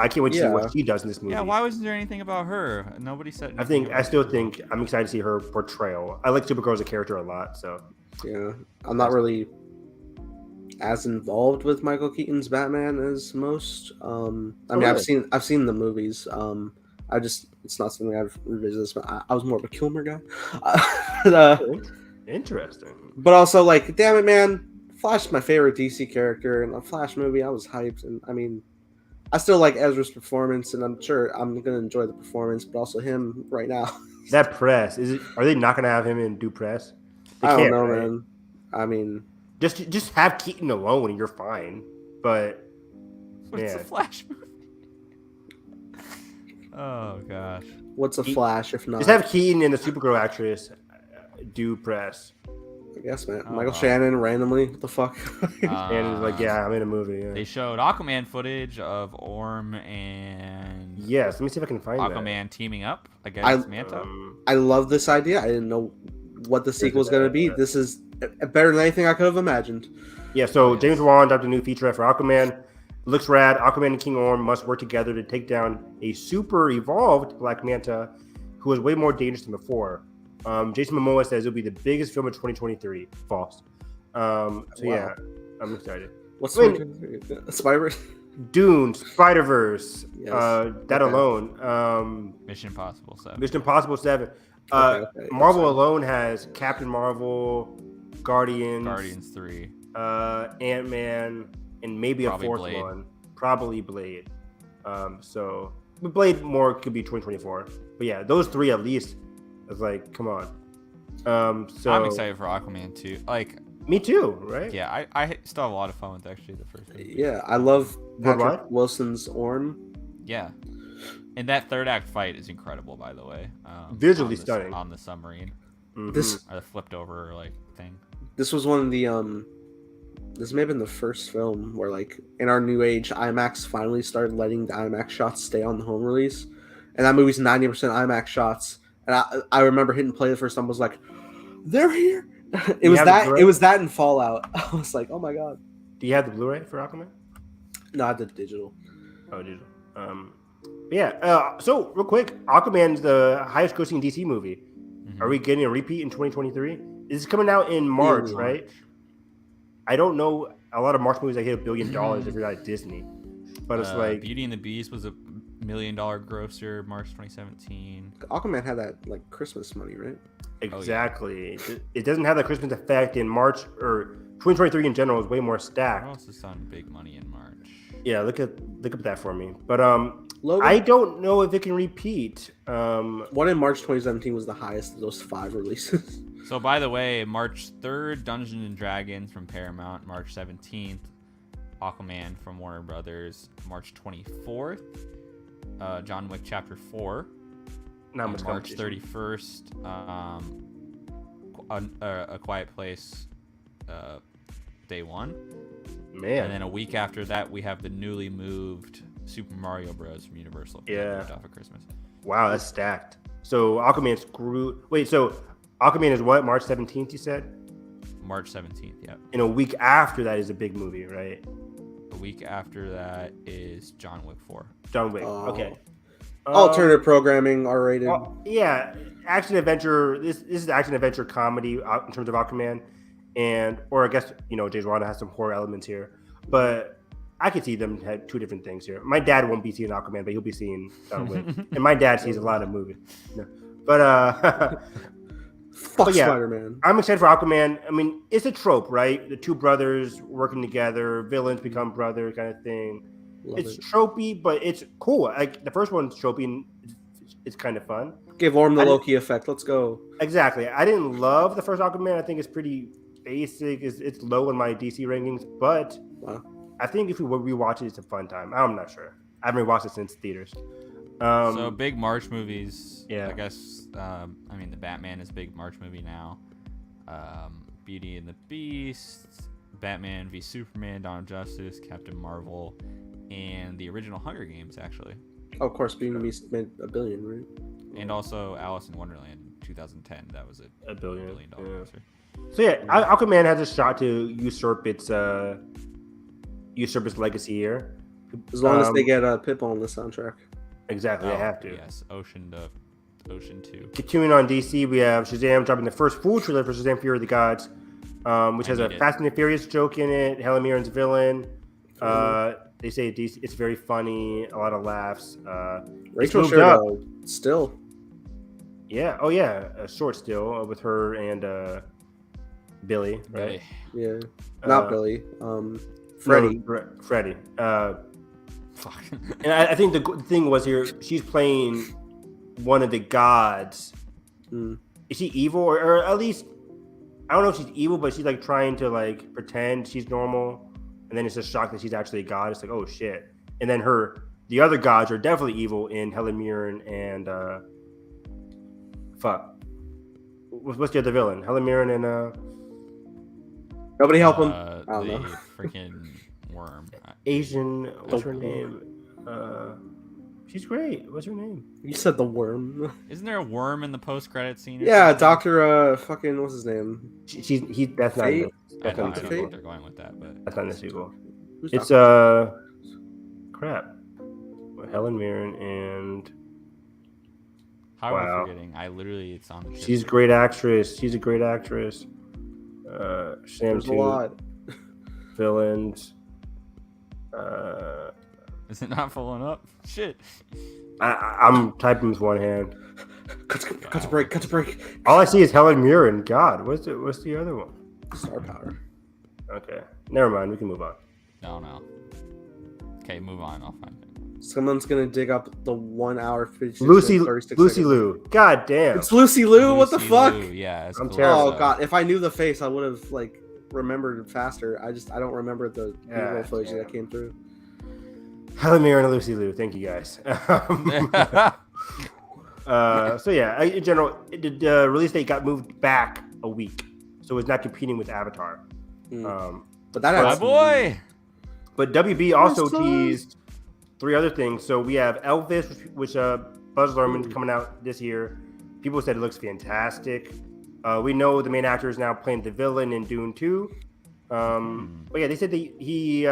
B: can't wait to see what she does in this movie.
A: Yeah, why wasn't there anything about her? Nobody said.
B: I still think I'm excited to see her portrayal. I like Supergirl as a character a lot. So
C: yeah, I'm not really as involved with Michael Keaton's Batman as most. I've seen the movies. It's not something I've revisited. I was more of a Kilmer guy.
B: Interesting.
C: But also, like, damn it, man. Flash is my favorite DC character. In a Flash movie, I was hyped. And, I mean, I still like Ezra's performance, and I'm sure I'm going to enjoy the performance, but also him right now.
B: That press, are they not going to have him in do press?
C: I don't know, right? Man. I mean...
B: Just have Keaton alone and you're fine. But,
A: what's a Flash movie? Oh, gosh.
C: What's a Flash if not?
B: Just have Keaton and the Supergirl actress do press.
C: I guess, man. Michael Shannon randomly. What the fuck?
B: And like, yeah, I'm in a movie. Yeah.
A: They showed Aquaman footage of Orm and
B: yes. Let me see if I can find
A: Aquaman teaming up against Manta.
C: I love this idea. I didn't know what the sequel was going to be. This is better than anything I could have imagined.
B: Yeah. So James Wan dropped a new featurette for Aquaman. Looks rad. Aquaman and King Orm must work together to take down a super evolved Black Manta, who is way more dangerous than before. Jason Momoa says it'll be the biggest film of 2023. False. Yeah, I'm excited.
C: What's Spider-Verse?
B: Dune, Spider-Verse. Yes. That alone.
A: Mission Impossible 7.
B: Mission Impossible 7. Marvel alone has Captain Marvel, Guardians
A: 3,
B: Ant-Man, and maybe
A: probably
B: a fourth
A: Blade.
B: one. Probably Blade. So Blade more could be 2024. But yeah, those 3 at least. It's like, come on. So
A: I'm excited for Aquaman too. Like,
B: me too, right?
A: Yeah, I still have a lot of fun with actually the first one.
C: Yeah, I love Patrick Wilson's Orm.
A: Yeah, and that third act fight is incredible, by the way.
B: Visually stunning
A: on the submarine.
B: Mm-hmm.
A: Or the flipped over like thing.
C: This was one of the This may have been the first film where, like, in our new age, IMAX finally started letting the IMAX shots stay on the home release, and that movie's 90% IMAX shots. And I remember hitting play the first time. I was like, "They're here!" It was that in Fallout. I was like, "Oh my god!"
B: Do you have the Blu-ray for Aquaman?
C: No, I have the digital.
B: Oh, digital. Yeah. So real quick, Aquaman's the highest grossing DC movie. Mm-hmm. Are we getting a repeat in 2023? This is coming out in March, right? I don't know a lot of March movies that hit $1 billion if you're at Disney, but it's like
A: Beauty and the Beast was a $1 million grosser March 2017.
C: Aquaman had that like Christmas money, right?
B: Exactly. Oh, yeah. It doesn't have the Christmas effect in March, or 2023 in general is way more stacked.
A: What else is on big money in March?
B: Yeah, look up that for me. But I don't know if it can repeat.
C: One in March 2017 was the highest of those 5 releases.
A: So by the way, March 3rd, Dungeons and Dragons from Paramount. March 17th, Aquaman from Warner Brothers. March 24th, John Wick Chapter 4.
B: Not
A: March 31st, A Quiet Place, Day 1.
B: Man.
A: And then a week after that, we have the newly moved Super Mario Bros. From Universal.
B: Yeah.
A: Off of Christmas.
B: Wow, that's stacked. So Aquaman's so Aquaman is what? March 17th, you said?
A: March 17th, yeah.
B: And a week after that is a big movie, right?
A: A week after that is John Wick 4.
B: John Wick, okay.
C: Alternative programming, R-rated.
B: Yeah, action adventure. This is action adventure comedy in terms of Aquaman, or I guess James Wan has some horror elements here, but I could see them had 2 different things here. My dad won't be seeing Aquaman, but he'll be seeing John Wick, and my dad sees a lot of movies. No. But
C: Fuck yeah, Spider-Man.
B: I'm excited for Aquaman. I mean, it's a trope, right? The 2 brothers working together, villains become brothers, kind of thing. It's tropey, but it's cool. Like the first one's tropey, and it's kind of fun.
C: Give Orm the Loki effect. Let's go.
B: Exactly. I didn't love the first Aquaman. I think it's pretty basic. It's low in my DC rankings, but I think if we rewatch it, it's a fun time. I'm not sure. I haven't watched it since theaters.
A: So big March movies.
B: Yeah.
A: I guess. I mean, the Batman is a big March movie now. Beauty and the Beast, Batman v Superman, Dawn of Justice, Captain Marvel, and the original Hunger Games actually.
C: Oh, of course, Beauty and the Beast made $1 billion, right?
A: And also Alice in Wonderland in 2010. That was
B: $1 billion.
A: $1 billion monster.
B: So yeah, Aquaman has a shot to usurp its legacy here.
C: As long as they get Pitbull on the soundtrack.
B: Exactly, they have to.
A: Yes, Ocean 2.
B: Continuing on DC, we have Shazam dropping the first full trailer for Shazam: Fury of the Gods, which has a Fast and the Furious joke in it. Helen Mirren's villain. They say it's very funny, a lot of laughs.
C: Rachel shared still.
B: Yeah. Oh yeah, a short still with her and Billy, right?
C: Yeah. Not Billy. Freddie.
B: No, Freddie.
A: Fuck.
B: And I think the thing was here, she's playing one of the gods. Is she evil, or at least I don't know if she's evil, but she's like trying to like pretend she's normal, and then it's just shocked that she's actually a god. It's like, oh shit. And then the other gods are definitely evil in Helen Mirren and what's the other villain? Helen Mirren and
C: nobody help him. I don't know.
A: Freaking worm.
B: Asian. What's her name? She's great. What's her name?
C: You said the worm.
A: Isn't there a worm in the post-credit scene?
C: Yeah, Doctor. Fucking what's his name?
B: That's not.
C: Fate?
A: I don't
B: the
A: know
B: sequel.
A: what they're going with that, but
B: That's not the sequel.
C: Who's
B: It's crap. Helen Mirren and
A: how am
B: Wow.
A: I forgetting? It's on the.
B: she's a great actress. She's a great actress. Sam
C: There's a lot.
B: villains.
A: Is it not pulling up? Shit.
B: I'm typing with one hand.
C: Cut to break.
B: All I see is Helen Mirren. God, what's the other one?
C: Star power.
B: Okay, never mind. We can move on.
A: No. Okay, move on. I'll find it.
C: Someone's gonna dig up the 1 hour 56
B: Lucy
C: minute, 36
B: Liu.
C: seconds.
B: God damn.
C: It's Lucy Liu. What the
A: Lucy
C: fuck?
A: Liu, yeah, it's
B: I'm
A: cool.
B: terrible.
C: Oh god, if I knew the face, I would have like remembered faster. I don't remember the visual footage that came through.
B: Helen Mirren and Lucy Liu. Thank you guys. So yeah, in general, the release date got moved back a week, so it's not competing with Avatar.
C: But that
A: My
C: has
A: boy.
B: But WB also teased 3 other things. So we have Elvis, which Buzz Luhrmann's coming out this year. People said it looks fantastic. We know the main actor is now playing the villain in Dune 2. But yeah, they said that he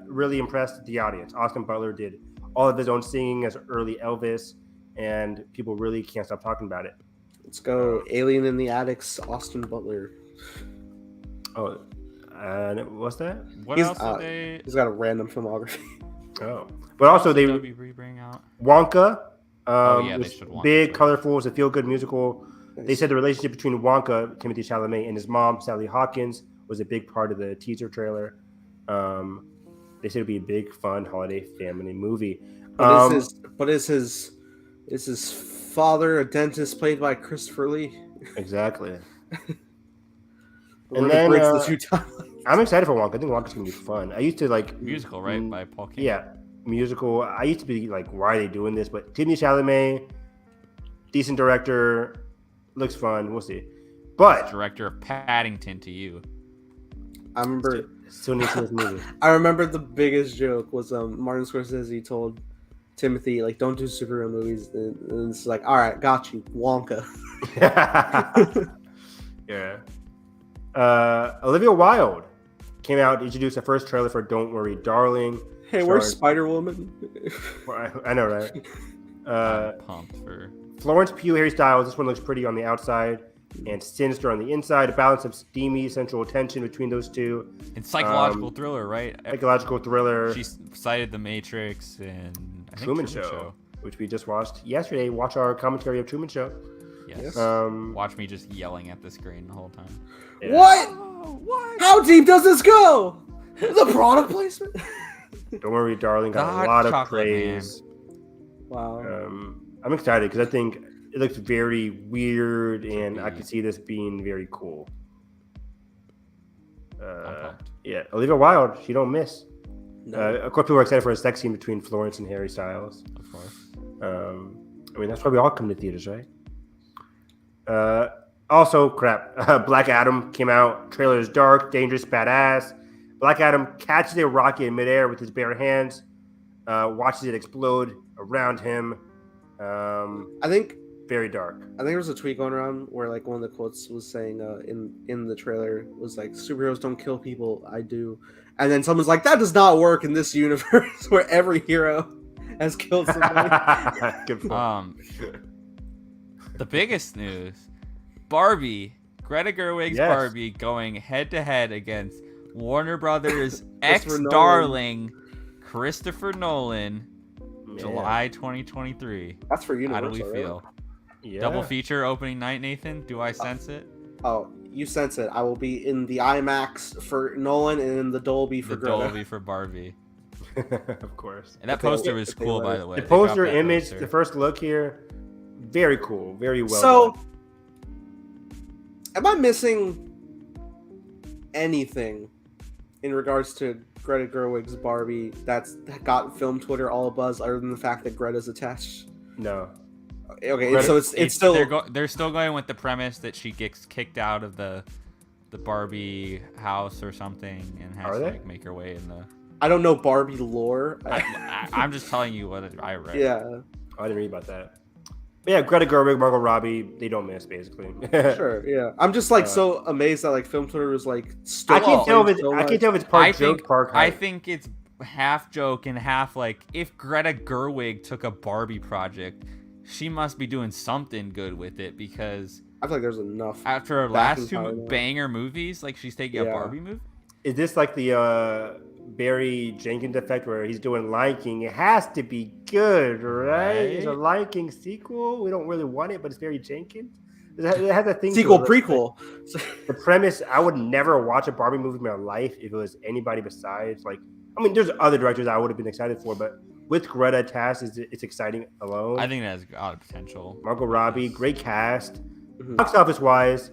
B: really impressed the audience. Austin Butler did all of his own singing as early Elvis, and people really can't stop talking about it.
C: Let's go. Alien in the Attic's Austin Butler.
B: Oh, and what's that?
A: What else did they?
C: He's got a random filmography.
B: Oh, but also they
A: WB bring out?
B: Wonka.
A: They
B: was
A: should Wonka
B: big,
A: first.
B: colorful. It's a feel-good musical.
C: Nice.
B: They said the relationship between Wonka, Timothy Chalamet, and his mom, Sally Hawkins, was a big part of the teaser trailer. They said it'd be a big, fun holiday family movie.
C: Is his father a dentist played by Christopher Lee?
B: Exactly.
C: And
B: And
C: then
B: then,
C: the 2 timelines.
B: I'm excited for Wonka. I think Wonka's gonna be fun. I used to like
A: Musical, right? By Paul King.
B: Yeah, musical. I used to be like, why are they doing this? But Timothy Chalamet, decent director, looks fun. We'll see. But
A: Director of Paddington to you.
C: I remember.
B: still need to see this movie.
C: I remember the biggest joke was Martin Scorsese told Timothy like, "Don't do superhero movies," and it's like, "All right, got you, Wonka."
B: Yeah. Olivia Wilde came out to introduce the first trailer for Don't Worry, Darling.
C: Hey, where's Spider Woman?
B: I know, right?
A: I'm pumped for.
B: Florence Pugh, Harry Styles. This one looks pretty on the outside and sinister on the inside. A balance of steamy sensual tension between those two.
A: It's psychological thriller, right?
B: Psychological thriller.
A: She cited The Matrix and I think
B: Truman Show, which we just watched yesterday. Watch our commentary of Truman Show.
A: Yes.
B: Um,
A: Watch me just yelling at the screen the whole time.
B: yeah.
C: What?
A: Oh, what?
C: How deep does this go? The product placement.
B: Don't Worry, Darling got
A: Hot
B: a lot of
A: chocolate,
B: praise.
C: Wow.
B: I'm excited because I think it looks very weird, and I could see this being very cool.
A: I'm pumped.
B: Yeah, Olivia Wilde, she don't miss.
C: No.
B: Of course, people are excited for a sex scene between Florence and Harry Styles.
A: Of course.
B: I mean, that's why we all come to theaters, right? Also, crap. Black Adam came out. Trailer is dark, dangerous, badass. Black Adam catches a rocket in midair with his bare hands, watches it explode around him.
C: I think
B: very dark.
C: there was a tweet going around where like one of the quotes was saying in the trailer was like, superheroes don't kill people, I do. And then someone's like, that does not work in this universe where every hero has killed somebody.
B: Good point.
A: The biggest news, Barbie, Greta Gerwig's
B: Yes.
A: Barbie going head to head against Warner Brothers
C: Christopher
A: ex-darling Christopher Nolan,
B: Man.
A: July 2023.
C: That's for
A: How
C: Universal.
A: do we
C: right?
A: feel?
B: Yeah.
A: Double feature opening night, Nathan? Do I sense it?
C: Oh, you sense it. I will be in the IMAX for Nolan and in the Dolby for
A: The
C: Greta.
A: Dolby for Barbie.
B: Of course.
A: And that
C: If they-
A: poster was
C: if they
A: cool,
C: let
A: by
C: us.
A: the way.
B: The
A: They dropped
B: poster
A: that
B: image,
A: poster.
B: the first look here, very cool, very well
C: So,
B: done.
C: am I missing anything in regards to Greta Gerwig's Barbie that got film Twitter all abuzz, other than the fact that Greta's attached?
B: No.
C: Okay,
B: Greta-
C: so it's still
A: they're still going with the premise that she gets kicked out of the Barbie house or something and has
B: Are
A: to
B: they?
A: like make her way in the.
C: I don't know Barbie lore.
A: I'm just telling you what I read.
C: Yeah,
B: Oh, I didn't read about that. But yeah, Greta Gerwig, Margot Robbie, they don't miss basically.
C: sure. Yeah, I'm just like so amazed that like film Twitter was like.
B: I can't tell if it's
C: so
B: I
C: much.
B: can't tell if it's part
A: I
B: joke,
A: think
B: part
A: I
B: hype.
A: think it's half joke and half like if Greta Gerwig took a Barbie project, she must be doing something good with it because
C: I feel like there's enough.
A: after her
C: Backing
A: last two
C: power now.
A: banger movies, like she's taking a
C: Yeah.
A: Barbie movie.
B: Is this like the Barry Jenkins effect where he's doing Lion King? It has to be good, right? It's a
A: Right.
B: Lion King sequel. We don't really want it, but it's Barry Jenkins. It has a thing. to
C: Sequel,
B: it.
C: prequel.
B: The premise, I would never watch a Barbie movie in my life if it was anybody besides like. I mean, there's other directors I would have been excited for, but with Greta attached, it's exciting alone.
A: I think that has a lot of potential.
B: Margot Robbie, great cast.
C: Mhm.
B: Box office wise,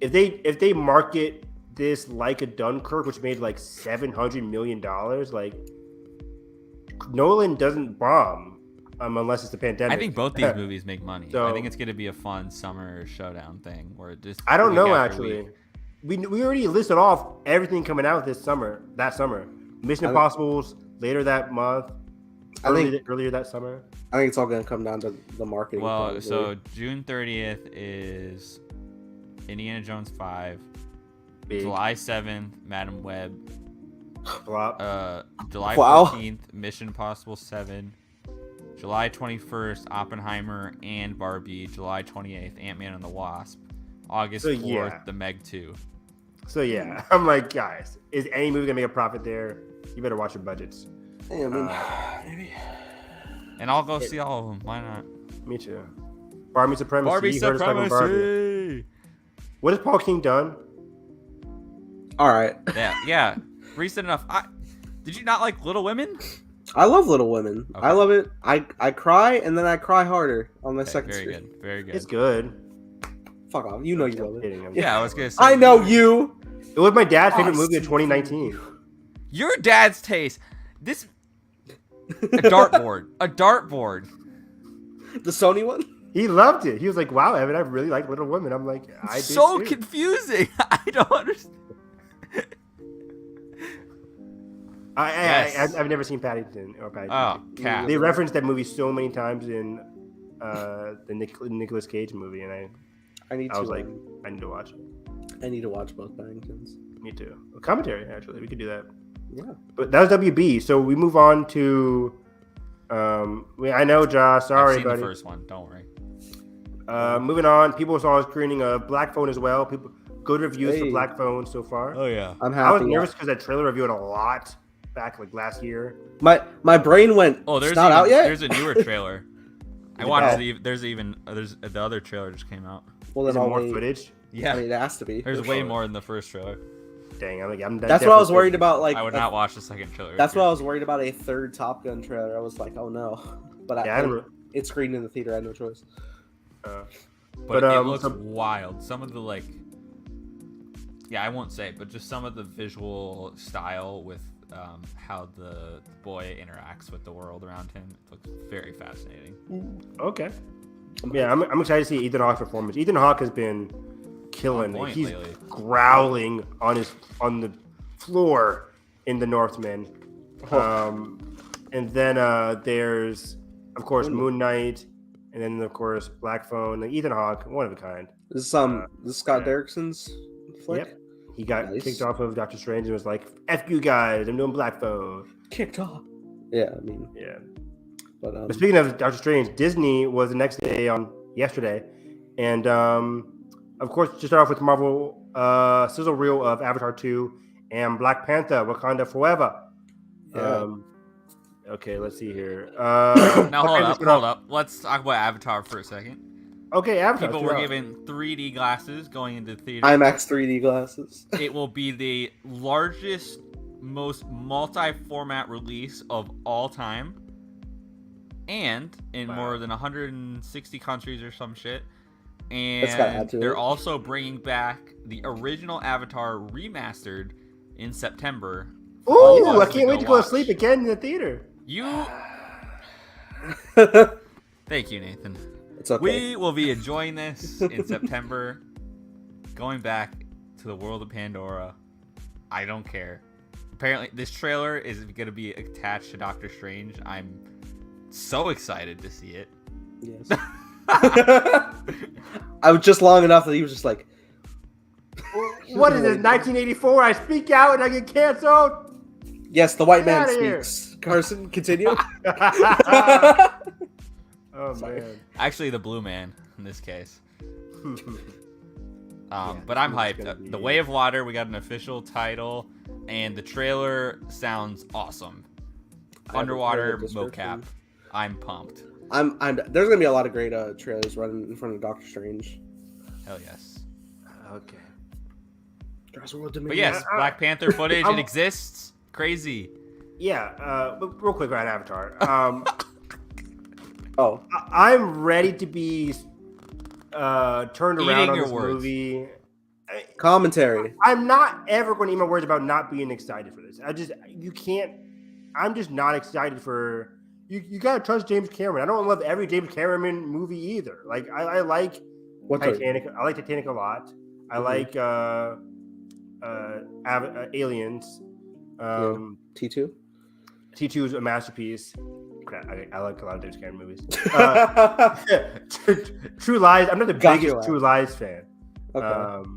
B: if they market this like a Dunkirk, which made like $700 million, like Nolan doesn't bomb unless it's the pandemic.
A: I think both these movies make money.
B: So-
A: I think it's gonna be a fun summer showdown thing where it just.
B: I don't
A: week
B: know
A: after
B: actually.
A: week.
B: We already listed off everything coming out this summer. That summer, Mission
C: I think-
B: Impossible's later that month.
C: I think
B: Earlier that summer.
C: I think it's all gonna come down to the marketing.
A: Well,
C: probably.
A: so June 30th is Indiana Jones 5.
B: Big
A: July 7th, Madam Web.
B: flop.
A: July
C: Wow.
A: 14th, Mission Impossible 7. July 21st, Oppenheimer and Barbie. July 28th, Ant-Man and the Wasp. August
B: So,
A: 4th,
B: yeah.
A: The Meg 2.
B: So yeah, I'm like, guys, is any movie gonna make a profit there? You better watch your budgets.
C: Yeah, I mean, maybe.
A: And I'll go see all of them. Why not?
B: Me too. Barbie Supremacy.
A: Barbie
B: You heard us talking about Barbie.
A: Supremacy!
B: What has Paul King done?
C: All right.
A: Yeah. Recent enough. Did you not like Little Women?
C: I love Little Women.
A: Okay.
C: I love it. I cry and then I cry harder on my
A: Okay,
C: second
A: very
C: screen.
A: good. Very good.
B: It's good.
C: Fuck off. You know you
B: I'm
C: love it.
B: kidding. I'm
A: Yeah, I was gonna say.
C: I know you.
B: It was my dad's favorite
C: Oh,
B: movie of
C: Steve.
B: 2019.
A: Your dad's taste. This. A dartboard. A dartboard.
C: The Sony one.
B: He loved it. He was like, "Wow, Evan, I really like Little Women." I'm like, "I did
A: So
B: too."
A: confusing. I don't understand. Yes.
B: I've never seen Paddington or Paddington.
A: Oh, Cap.
B: They referenced that movie so many times in the Nicolas Cage movie, and
C: I need
B: I
C: to.
B: was like, I need to watch it.
C: I need to watch both Paddingtons.
B: Me too. A commentary, actually, we could do that.
C: Yeah.
B: But that was WB. So we move on to. I know, Josh.
A: I've
B: Sorry,
A: seen
B: buddy.
A: the first one. Don't worry.
B: Moving on. People saw us screening a Black Phone as well. People good reviews for
C: Hey.
B: Black Phone so far.
A: Oh yeah.
C: I'm
B: I was
C: happy.
B: nervous because that trailer reviewed a lot back like last year.
C: My brain went.
A: Oh,
C: It's
A: there's
C: not out yet.
A: There's a newer trailer. I
B: it
A: watched.
B: bad?
A: There's the other trailer just came out.
C: Well,
B: Is
C: then
B: there
C: I'll
B: more
C: wait.
B: footage?
A: Yeah.
C: I mean, it has to be.
A: There's
B: Good
A: way
B: for it.
A: more in the first trailer.
B: Dang, I'm
C: That's what I was worried about. Like,
A: I would not watch the second trailer.
C: that's what I was worried about. A third Top Gun trailer. I was like, oh no. But
B: Yeah, I
C: I,
B: don't.
C: it's screened in the theater. I had no choice.
A: But
B: But,
A: it looks
B: so-
A: wild. Some of the like. I won't say, but just some of the visual style with how the boy interacts with the world around him. It looks very fascinating.
B: Okay. Yeah, I'm excited to see Ethan Hawke's performance. Ethan Hawke has been killing. He's
A: lately.
B: growling on the floor in The Northman. And then there's of course Moon Knight, and then of course Black Phone. Like, Ethan Hawke, one of a kind.
C: This is this is Scott Derrickson's flick.
B: Yep. He got kicked off of Doctor Strange and was like, "F you guys, I'm doing Black Phone."
C: Kicked off. Yeah, I mean,
B: yeah.
C: But
B: speaking of Doctor Strange, Disney was the next day on yesterday, and of course, to start off with Marvel sizzle reel of Avatar 2 and Black Panther: Wakanda Forever.
C: Yeah.
B: Okay, let's see here.
A: Now hold up. Let's talk about Avatar for a second.
B: Okay, Avatar.
A: People were given 3D glasses going into theater.
C: IMAX 3D glasses.
A: It will be the largest, most multi-format release of all time, and in more than 160 countries or some shit. And they're also bringing back the original Avatar remastered in September.
B: Ooh, I can't wait to go to sleep again in the theater.
A: Thank you, Nathan.
C: It's okay.
A: We will be enjoying this in September, going back to the world of Pandora. I don't care. Apparently, this trailer is going to be attached to Doctor Strange. I'm so excited to see it.
C: Yes. I was just long enough that he was just like,
B: "What is this, 1984? I speak out and I get canceled."
C: Yes, the white man speaks. Carson, continue.
B: Oh man!
A: Actually, the blue man in this case. But I'm hyped. The Way of Water. We got an official title, and the trailer sounds awesome. Underwater mocap. I'm pumped.
C: There's gonna be a lot of great trailers running in front of Doctor Strange.
A: Hell yes.
B: Okay.
A: But yes, Black Panther footage. It exists. Crazy.
B: Yeah. But real quick on Avatar.
C: Oh,
B: I'm ready to be turned around on this movie.
C: Commentary.
B: I'm not ever going to eat my words about not being excited for this. You can't. I'm just not excited for. You gotta trust James Cameron. I don't love every James Cameron movie either. Like I like Titanic. I like Titanic a lot. I like Aliens.
C: T2.
B: T2 is a masterpiece. I like a lot of James Cameron movies. True Lies. I'm not the biggest True Lies fan.
C: Okay.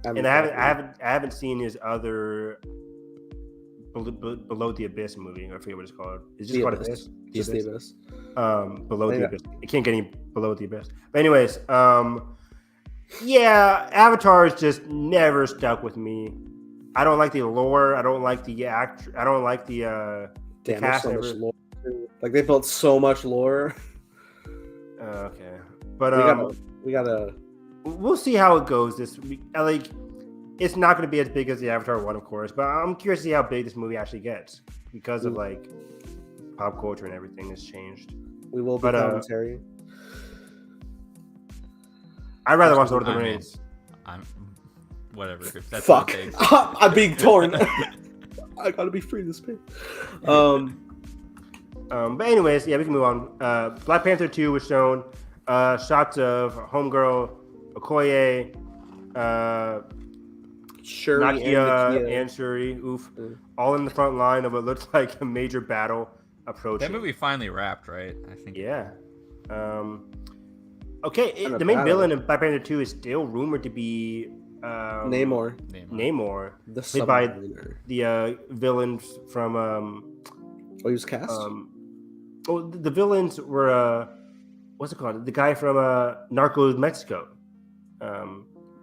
B: And I haven't seen his other Below the Abyss movie. I forget what it's called. It's just called Abyss.
C: Just the Abyss.
B: Below the Abyss. It can't get any below the abyss. But anyways, yeah, Avatar is just never stuck with me. I don't like the lore. I don't like the act. I don't like the cast.
C: So much lore. Like they built so much lore.
B: Okay, but
C: we gotta.
B: We'll see how it goes this week. Like, it's not going to be as big as the Avatar 1, of course, but I'm curious to see how big this movie actually gets because of like pop culture and everything has changed.
C: We will be commentary.
B: I'd rather watch Lord of the Rings.
A: Whatever. That's
C: Fuck. I'm being torn. I gotta be free to speak.
B: But anyways, yeah, we can move on. Black Panther 2 was shown. Shots of Homegirl, Okoye,
C: Shuri
B: Nakia and Shuri, all in the front line of what looks like a major battle approaching.
A: That movie finally wrapped, right? I think.
B: Yeah. Okay, the main villain in Black Panther 2 is still rumored to be
C: Namor,
B: played by the villains from.
C: He was cast.
B: The villains were what's it called? The guy from Narcos Mexico.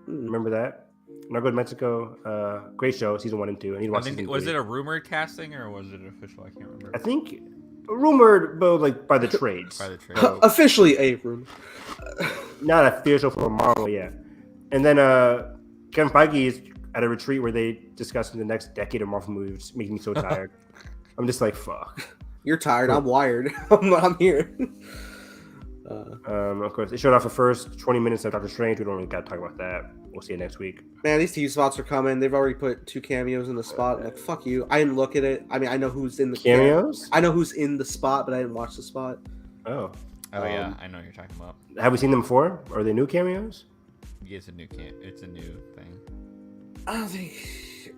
B: Remember that? Narcos Mexico, great show, season 1 and 2. And
A: was it a rumored casting or was it official? I can't remember.
B: I think rumored, but like by the trades.
C: Officially a rumor.
B: Not official for Marvel, yeah. And then Kevin Feige is at a retreat where they discussing the next decade of Marvel movies, which is making me so tired. I'm just like, fuck.
C: You're tired. I'm wired. I'm here.
B: Of course, they showed off the first 20 minutes of Doctor Strange. We don't really got to talk about that. We'll see you next week.
C: Man, these TV spots are coming. They've already put 2 cameos in the spot. Like, fuck you. I didn't look at it. I mean, I know who's in the
B: Cameos?
C: I know who's in the spot, but I didn't watch the spot.
B: Oh.
A: Yeah, I know what you're talking about.
B: Have we seen them before? Are they new cameos?
A: Yeah, it's a new thing.
C: I don't think.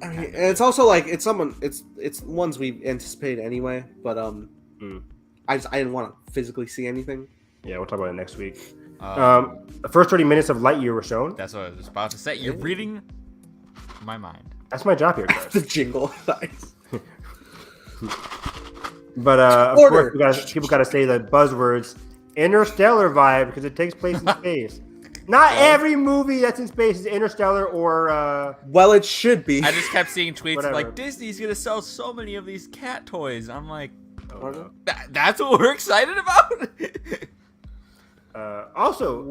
C: I mean, and it's also like it's ones we anticipate anyway. But I didn't want to physically see anything.
B: Yeah, we'll talk about it next week. The first 30 minutes of Lightyear were shown.
A: That's what I was about to say. You're reading my mind.
B: That's my job here, guys.
C: The jingle. Nice.
B: But of course, people got to say the buzzwords interstellar vibe because it takes place in space. Not every movie that's in space is interstellar or.
C: Well, it should be.
A: I just kept seeing tweets
B: Whatever.
A: like Disney's gonna sell so many of these cat toys. I'm like,
B: no.
A: that's what we're excited about.
B: Also,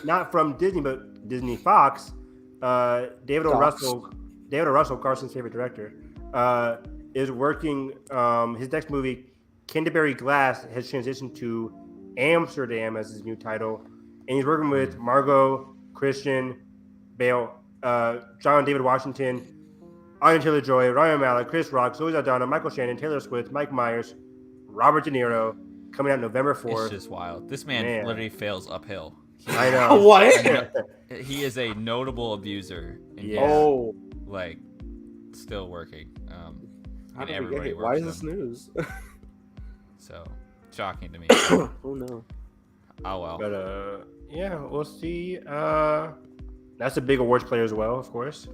B: not from Disney, but Disney Fox. David O. Russell, Carson's favorite director, is working. His next movie, Canterbury Glass, has transitioned to Amsterdam as his new title, and he's working with Margot, Christian Bale, John David Washington, Anya Taylor-Joy, Ryan Mallett, Chris Rock, Zoe Saldana, Michael Shannon, Taylor Swift, Mike Myers, Robert De Niro, coming out November 4th.
A: It's just wild. This man literally fails uphill.
B: I know.
C: What?
A: He is a notable abuser. And like, still working. And everybody
C: Why is
A: works
C: this
A: him.
C: news?
A: So, shocking to me.
C: Oh no.
A: Oh well.
B: But yeah, we'll see. That's a big awards player as well, of course.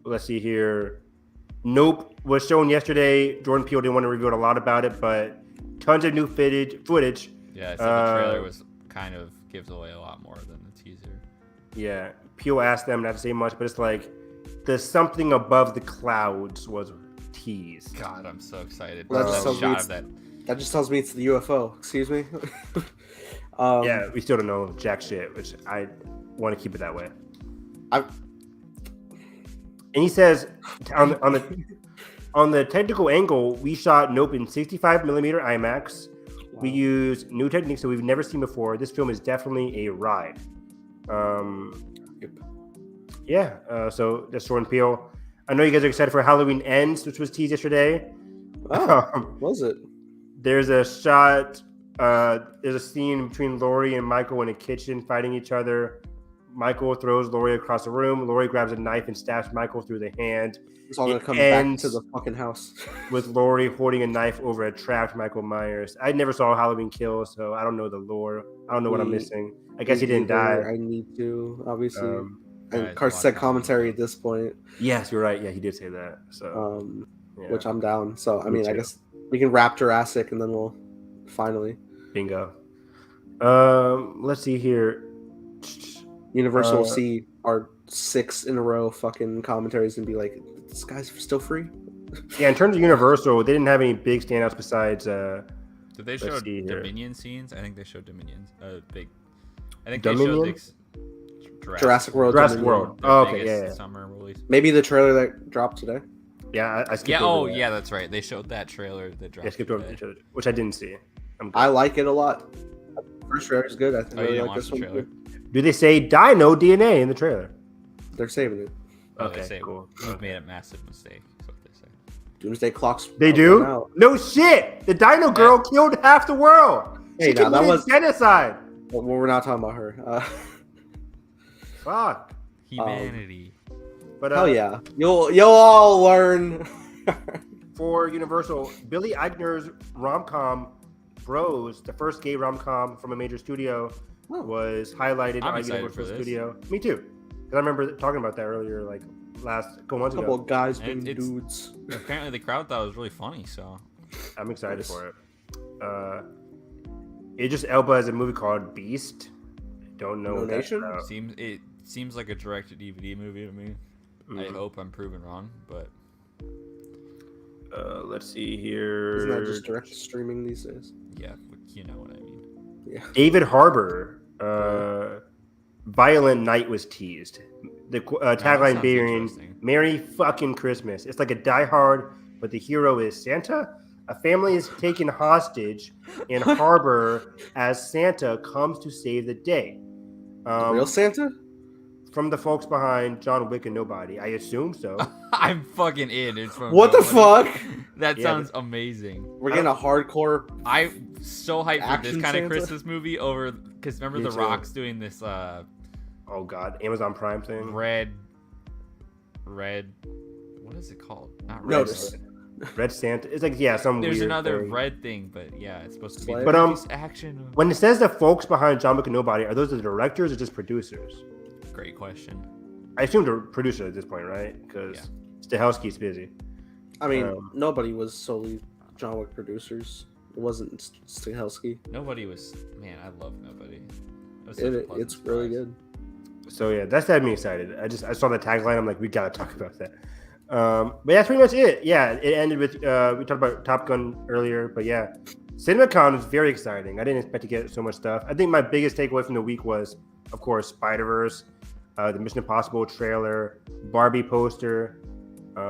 B: Let's see here. Nope was shown yesterday. Jordan Peele didn't want to reveal a lot about it, but tons of new footage.
A: Yeah, so the trailer was kind of gives away a lot more than the teaser.
B: Yeah, Peele asked them not to say much, but it's like the something above the clouds was teased.
A: God, I'm so excited.
C: Well,
A: that
C: just tells me it's the UFO. Excuse me.
B: Yeah, we still don't know jack shit, which I want to keep it that way. And he says on the technical angle, we shot Nope in 65mm IMAX. Wow. We use new techniques that we've never seen before. This film is definitely a ride. Yeah, so that's Jordan Peele. I know you guys are excited for Halloween Ends, which was teased yesterday.
C: Was it?
B: There's a shot. There's a scene between Laurie and Michael in a kitchen fighting each other. Michael throws Laurie across the room. Laurie grabs a knife and stabs Michael through the hand.
C: It's all gonna come back to the fucking house.
B: With Laurie holding a knife over a trapped Michael Myers. I never saw Halloween Kills, so I don't know the lore. I don't know what I'm missing. I guess he didn't die.
C: I need to, obviously. And Carson said commentary at this point.
B: Yes, you're right. Yeah, he did say that. So,
C: which I'm down. So, I mean, I guess we can wrap Jurassic and then we'll finally.
B: Bingo. Let's see here.
C: Universal will see our 6 in a row fucking commentaries and be like, this guy's still free?
B: Yeah, in terms of Universal, they didn't have any big standouts besides.
A: Did they show Dominion scenes? I think they showed Dominion. Big. I think
B: Dominion?
A: they showed
C: Jurassic World.
B: Jurassic World. Oh, okay, yeah.
A: Summer release.
C: Maybe the trailer that dropped today.
B: Yeah, I skipped.
A: Yeah.
B: over that.
A: Yeah, that's right. They showed that trailer that dropped.
B: Yeah, skipped over the trailer, which I didn't see.
C: I like it a lot. First trailer is good. I think really like this one.
A: Trailer?
B: Do they say Dino DNA in the trailer?
C: They're saving it.
A: Okay,
B: Okay, cool.
A: We've made a massive mistake. That's what they say.
C: Doomsday Clocks.
B: They do? No shit! The Dino Girl killed half the world.
C: Hey,
B: she committed genocide.
C: Well, we're not talking about her.
B: Fuck.
A: Humanity.
B: But
C: hell yeah, you'll all learn.
B: For Universal, Billy Eichner's rom-com Bros, the first gay rom-com from a major studio, was highlighted on Universal Studio. Me too, because I remember talking about that earlier, like last couple months ago.
C: Couple of guys being dudes.
A: Apparently, the crowd thought it was really funny, so
B: I'm excited for it. Idris Elba has a movie called Beast. Don't know what that's about.
A: It seems like a direct-to-DVD movie to me. I hope I'm proven wrong, but
B: let's see here.
C: Isn't that just direct streaming these days?
A: Yeah, you know what I mean.
C: Yeah.
B: David Harbour, Violent Night was teased. The tagline being "Merry fucking Christmas." It's like a Die Hard, but the hero is Santa. A family is taken hostage in harbor as Santa comes to save the day.
C: The real Santa?
B: From the folks behind John Wick and Nobody. I assume so.
A: I'm fucking in. It's from
C: What the
A: Nobody.
C: fuck?
A: That
B: Yeah,
A: sounds amazing.
C: We're getting a hardcore.
A: I'm so hyped for this
C: Action
A: kind of
C: Santa?
A: Christmas movie over because remember
B: Me
A: The
B: too.
A: Rock's doing this
B: Oh god, Amazon Prime thing.
A: red. What is it called? Not red.
C: Notice.
B: Red Santa. It's like some
A: There's
B: weird
A: another
B: thing.
A: red thing, but yeah, it's supposed to be.
C: But,
A: But action.
B: When it says the folks behind John Wick and Nobody, are those the directors or just producers?
A: Great question.
B: I assume the producer at this point, right? Because Stahelski's busy.
C: I mean, nobody was solely John Wick producers. It wasn't Stahelski.
A: Nobody was. Man, I love Nobody. It was such a pleasant
C: It's really
A: surprise.
C: good.
B: So yeah, that's had me excited. I saw the tagline. I'm like, we gotta talk about that. But yeah, that's pretty much it. Yeah, it ended with we talked about Top Gun earlier, but yeah, CinemaCon was very exciting. I didn't expect to get so much stuff. I think my biggest takeaway from the week was, of course, Spider-Verse, the Mission Impossible trailer, Barbie poster. I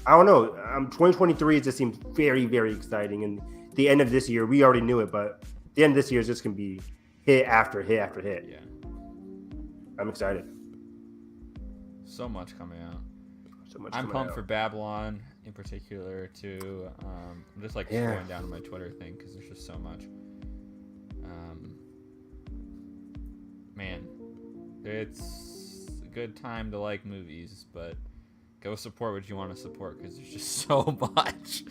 B: don't know. 2023 just seems very, very exciting, and the end of this year, we already knew it, but the end of this year is just gonna be hit after hit after hit.
A: Yeah.
B: I'm excited.
A: So much coming out.
B: So much.
A: I'm
B: coming
A: pumped
B: out.
A: for Babylon in particular too. I'm just like scrolling down to my Twitter thing because there's just so much. Man, it's a good time to like movies, but go support what you want to support because there's just so much.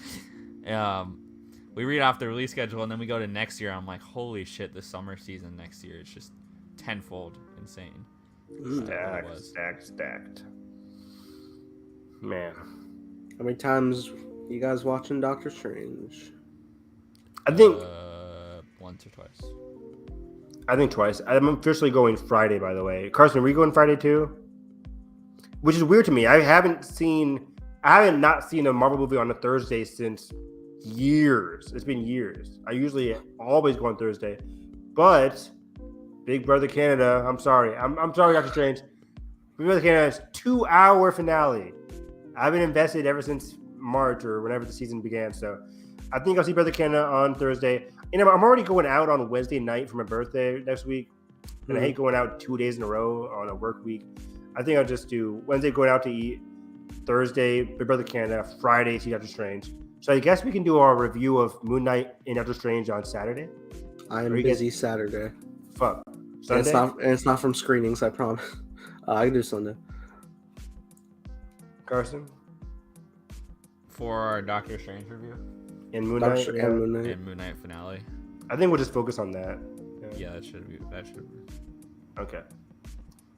A: We read off the release schedule and then we go to next year. I'm like, holy shit, the summer season next year is just tenfold insane.
B: Stacked. Man,
C: How many times you guys watching Doctor Strange?
B: I think
A: Once or twice.
B: twice. I'm officially going Friday, by the way. Carson, are we going Friday too? Which is weird to me. I haven't not seen a Marvel movie on a Thursday since years. It's been years. I usually always go on Thursday, but Big Brother Canada. I'm sorry. I'm sorry, Doctor Strange. Big Brother Canada's 2-hour finale. I've been invested ever since March or whenever the season began. So I think I'll see Brother Canada on Thursday. And I'm already going out on Wednesday night for my birthday next week. And I hate going out 2 days in a row on a work week. I think I'll just do Wednesday going out to eat, Thursday Big Brother Canada, Friday see Doctor Strange. So I guess we can do our review of Moon Knight and Doctor Strange on Saturday.
C: I am busy Saturday.
B: Fuck.
C: And
B: Sunday?
C: it's not from screenings, I promise. I can do Sunday.
B: Carson?
A: For our Doctor Strange review
B: And Moon
C: Doctor
B: Knight?
C: Strange
B: Yeah.
C: and Moon Knight.
A: and Moon Knight finale.
B: I think we'll just focus on that.
A: Yeah, that should be.
B: Okay.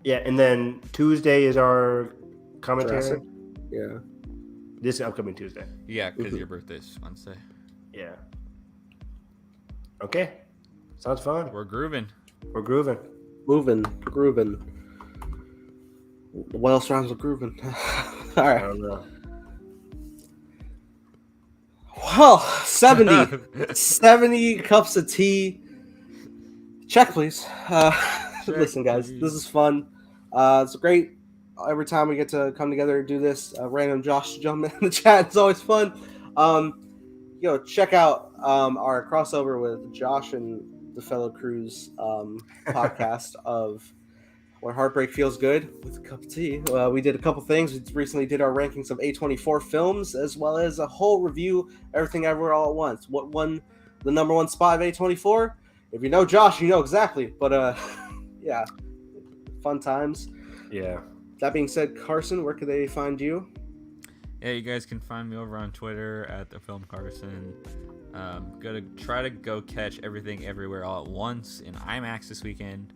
B: Yeah, and then Tuesday is our commentary.
C: Jurassic. Yeah.
B: This upcoming Tuesday.
A: Yeah, because your birthday's Wednesday.
B: Yeah. Okay. Sounds fun.
A: We're grooving.
B: We're grooving.
C: Grooving. What else rhymes with grooving? All
B: I
C: right.
B: don't know.
C: Well, 70 cups of tea. Check, please. Listen, guys, this is fun. It's great. Every time we get to come together and do this, random Josh jump in the chat. It's always fun. Check out our crossover with Josh and the fellow crews podcast of When Heartbreak Feels Good with a cup of tea. We did a couple things. We recently did our rankings of A24 films, as well as a whole review, Everything Everywhere All at Once. What won the number one spot of A24? If you know Josh, you know exactly. But yeah, fun times.
B: Yeah.
C: That being said, Carson, where can they find you?
A: Yeah, you guys can find me over on Twitter at the Film Carson. Gonna try to go catch Everything Everywhere All at Once in IMAX this weekend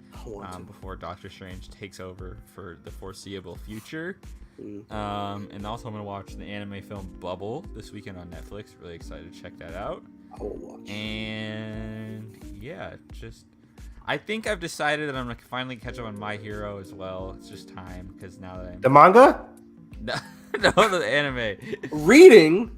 A: before Doctor Strange takes over for the foreseeable future. And also I'm gonna watch the anime film Bubble this weekend on Netflix. Really excited to check that out.
C: I will watch.
A: And yeah, I think I've decided that I'm gonna finally catch up on My Hero as well. It's just time because now that I'm
B: The manga?
A: no, the anime.
C: Reading?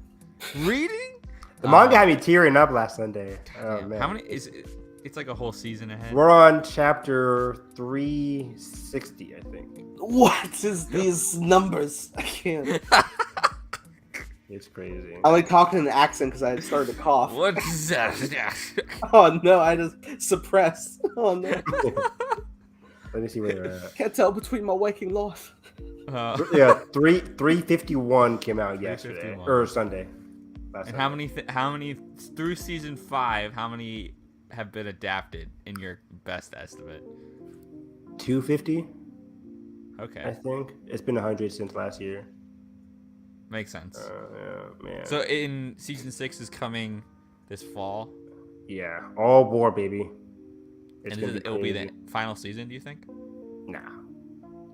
B: The manga had me tearing up last Sunday. Oh,
A: Damn,
B: man.
A: how many is it? It's like a whole season ahead.
B: We're on chapter 360, I think.
C: What is these numbers? I can't.
B: It's crazy.
C: I like talking in an accent because I had started to cough.
A: What's that?
C: Oh no, I just suppressed. Oh no.
B: Let me see where they're at.
C: Can't tell between my waking life.
B: Yeah, 351 came out yesterday
A: 351.
B: or Sunday.
A: And how many through season 5? How many have been adapted in your best estimate?
B: 250. I
A: Okay,
B: think it's been 100 since last year.
A: makes sense.
B: Yeah, man.
A: So in season 6 is coming this fall,
B: Yeah, all war, baby. It's
A: and
B: gonna
A: it'll be the
B: crazy.
A: final season. Do you think?
B: Nah.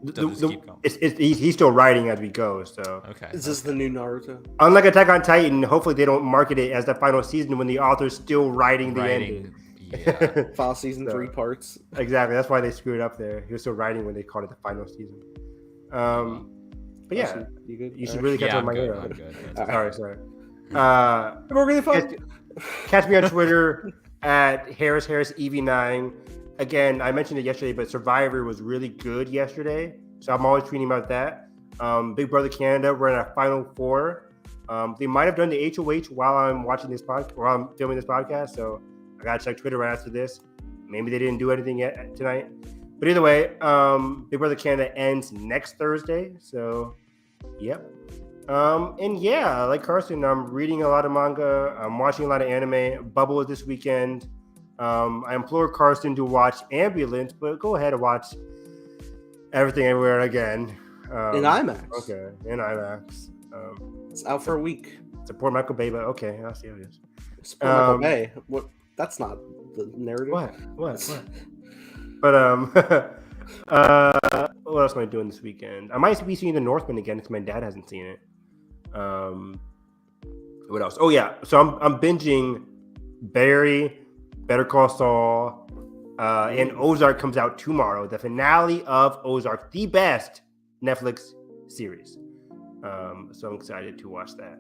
A: Does this keep going?
B: He's still writing as we go. So
A: Okay.
C: Is this the new Naruto?
B: unlike Attack on Titan, hopefully they don't market it as the final season when the author's still writing the ending.
A: Yeah.
C: Final season,
B: So-
C: 3 parts.
B: Exactly. That's why they screwed up there. He was still writing when they called it the final season. But yeah,
C: Austin, you good?
B: you should
C: Alright.
B: really catch
A: Yeah,
B: up on
A: I'm
B: my
A: good.
B: hero.
A: I'm good.
B: Sorry.
C: We're really fun.
B: Catch me on Twitter at Harris EV9. Again, I mentioned it yesterday, but Survivor was really good yesterday, so I'm always tweeting about that. Big Brother Canada, we're in our final 4. They might have done the HOH while I'm watching this podcast, while I'm filming this podcast, so I gotta check Twitter right after this. Maybe they didn't do anything yet tonight, but either way, Big Brother Canada ends next Thursday, so yep. And yeah, like Carson, I'm reading a lot of manga. I'm watching a lot of anime. Bubble is this weekend. I implore Carson to watch Ambulance, but go ahead and watch Everything Everywhere Again.
C: In IMAX.
B: Okay, in IMAX.
C: It's out for a week.
B: Support Michael Bay, but okay, I'll see how it is.
C: Support Michael Bay. What? That's not the narrative.
B: What? But what else am I doing this weekend? I might be seeing The Northman again because my dad hasn't seen it. What else? Oh yeah, so I'm binging Barry, Better Call Saul, and Ozark comes out tomorrow. The finale of Ozark, the best Netflix series. So I'm excited to watch that.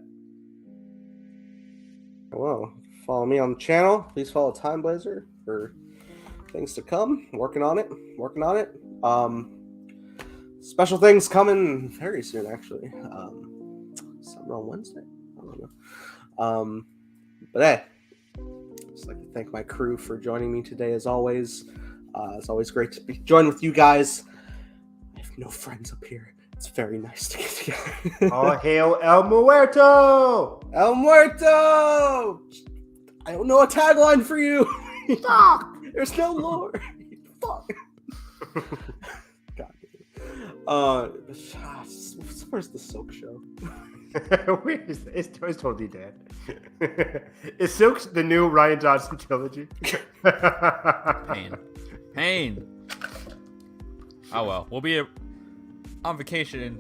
C: Well, follow me on the channel. Please follow Time Blazer for things to come. Working on it. Special things coming very soon, actually. Something on Wednesday. I don't know. But hey, just like to thank my crew for joining me today. As always, it's always great to be joined with you guys. I have no friends up here. It's very nice to get together.
B: All hail El Muerto!
C: El Muerto! I don't know a tagline for you. Fuck! There's no lore. Fuck. God. Where's the Silk show?
B: It's totally dead. Is Silk the new Ryan Johnson trilogy?
A: Pain. Oh well, we'll be on vacation in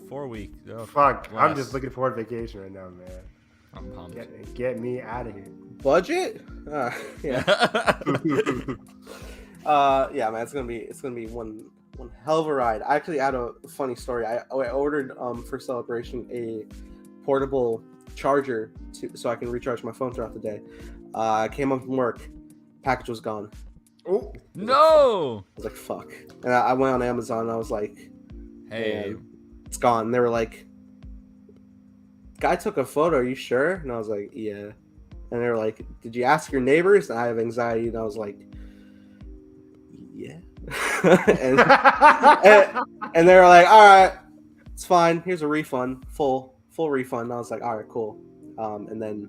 A: 4 weeks. Oh,
B: Fuck, I'm
A: less.
B: just looking forward to vacation right now, man.
A: I'm pumped.
B: Get me out of here.
C: Budget? Yeah. Yeah, man, it's gonna be one hell of a ride. I actually had a funny story. I ordered for celebration a portable charger so I can recharge my phone throughout the day. I came home from work, package was gone.
B: Oh
A: No!
C: I was like, fuck. And I went on Amazon and I was like,
A: Hey,
C: man, it's gone. And they were like, guy took a photo, are you sure? And I was like, yeah. And they were like, did you ask your neighbors? And I have anxiety. And I was like, yeah. and they were like, all right, it's fine. Here's a refund, full refund. And I was like, all right, cool. And then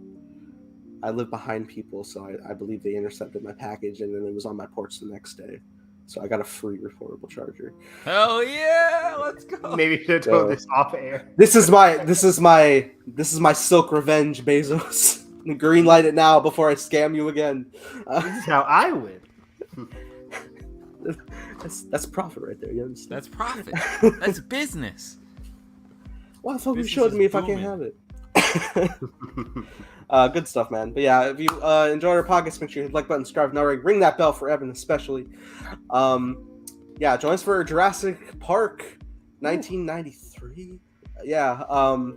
C: I live behind people, so I believe they intercepted my package, and then it was on my porch the next day. So I got a free portable charger.
A: hell yeah! Let's go.
B: Maybe you should have told this off air.
C: This is my Silk revenge, Bezos. Green light it now before I scam you again.
B: This is how I win.
C: That's profit right there. You understand?
A: That's profit. That's business.
C: Why the fuck you
A: Business
C: showed
A: is
C: me if I can't
A: booming.
C: have it? Good stuff, man. But yeah, if you enjoy our podcast, make sure you hit the like button, subscribe, and already ring that bell for Evan especially. Yeah, join us for Jurassic Park 1993. Yeah, on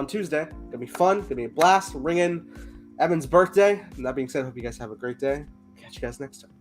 C: Tuesday. Gonna be fun. Gonna be a blast. Ring in Evan's birthday. And that being said, hope you guys have a great day. Catch you guys next time.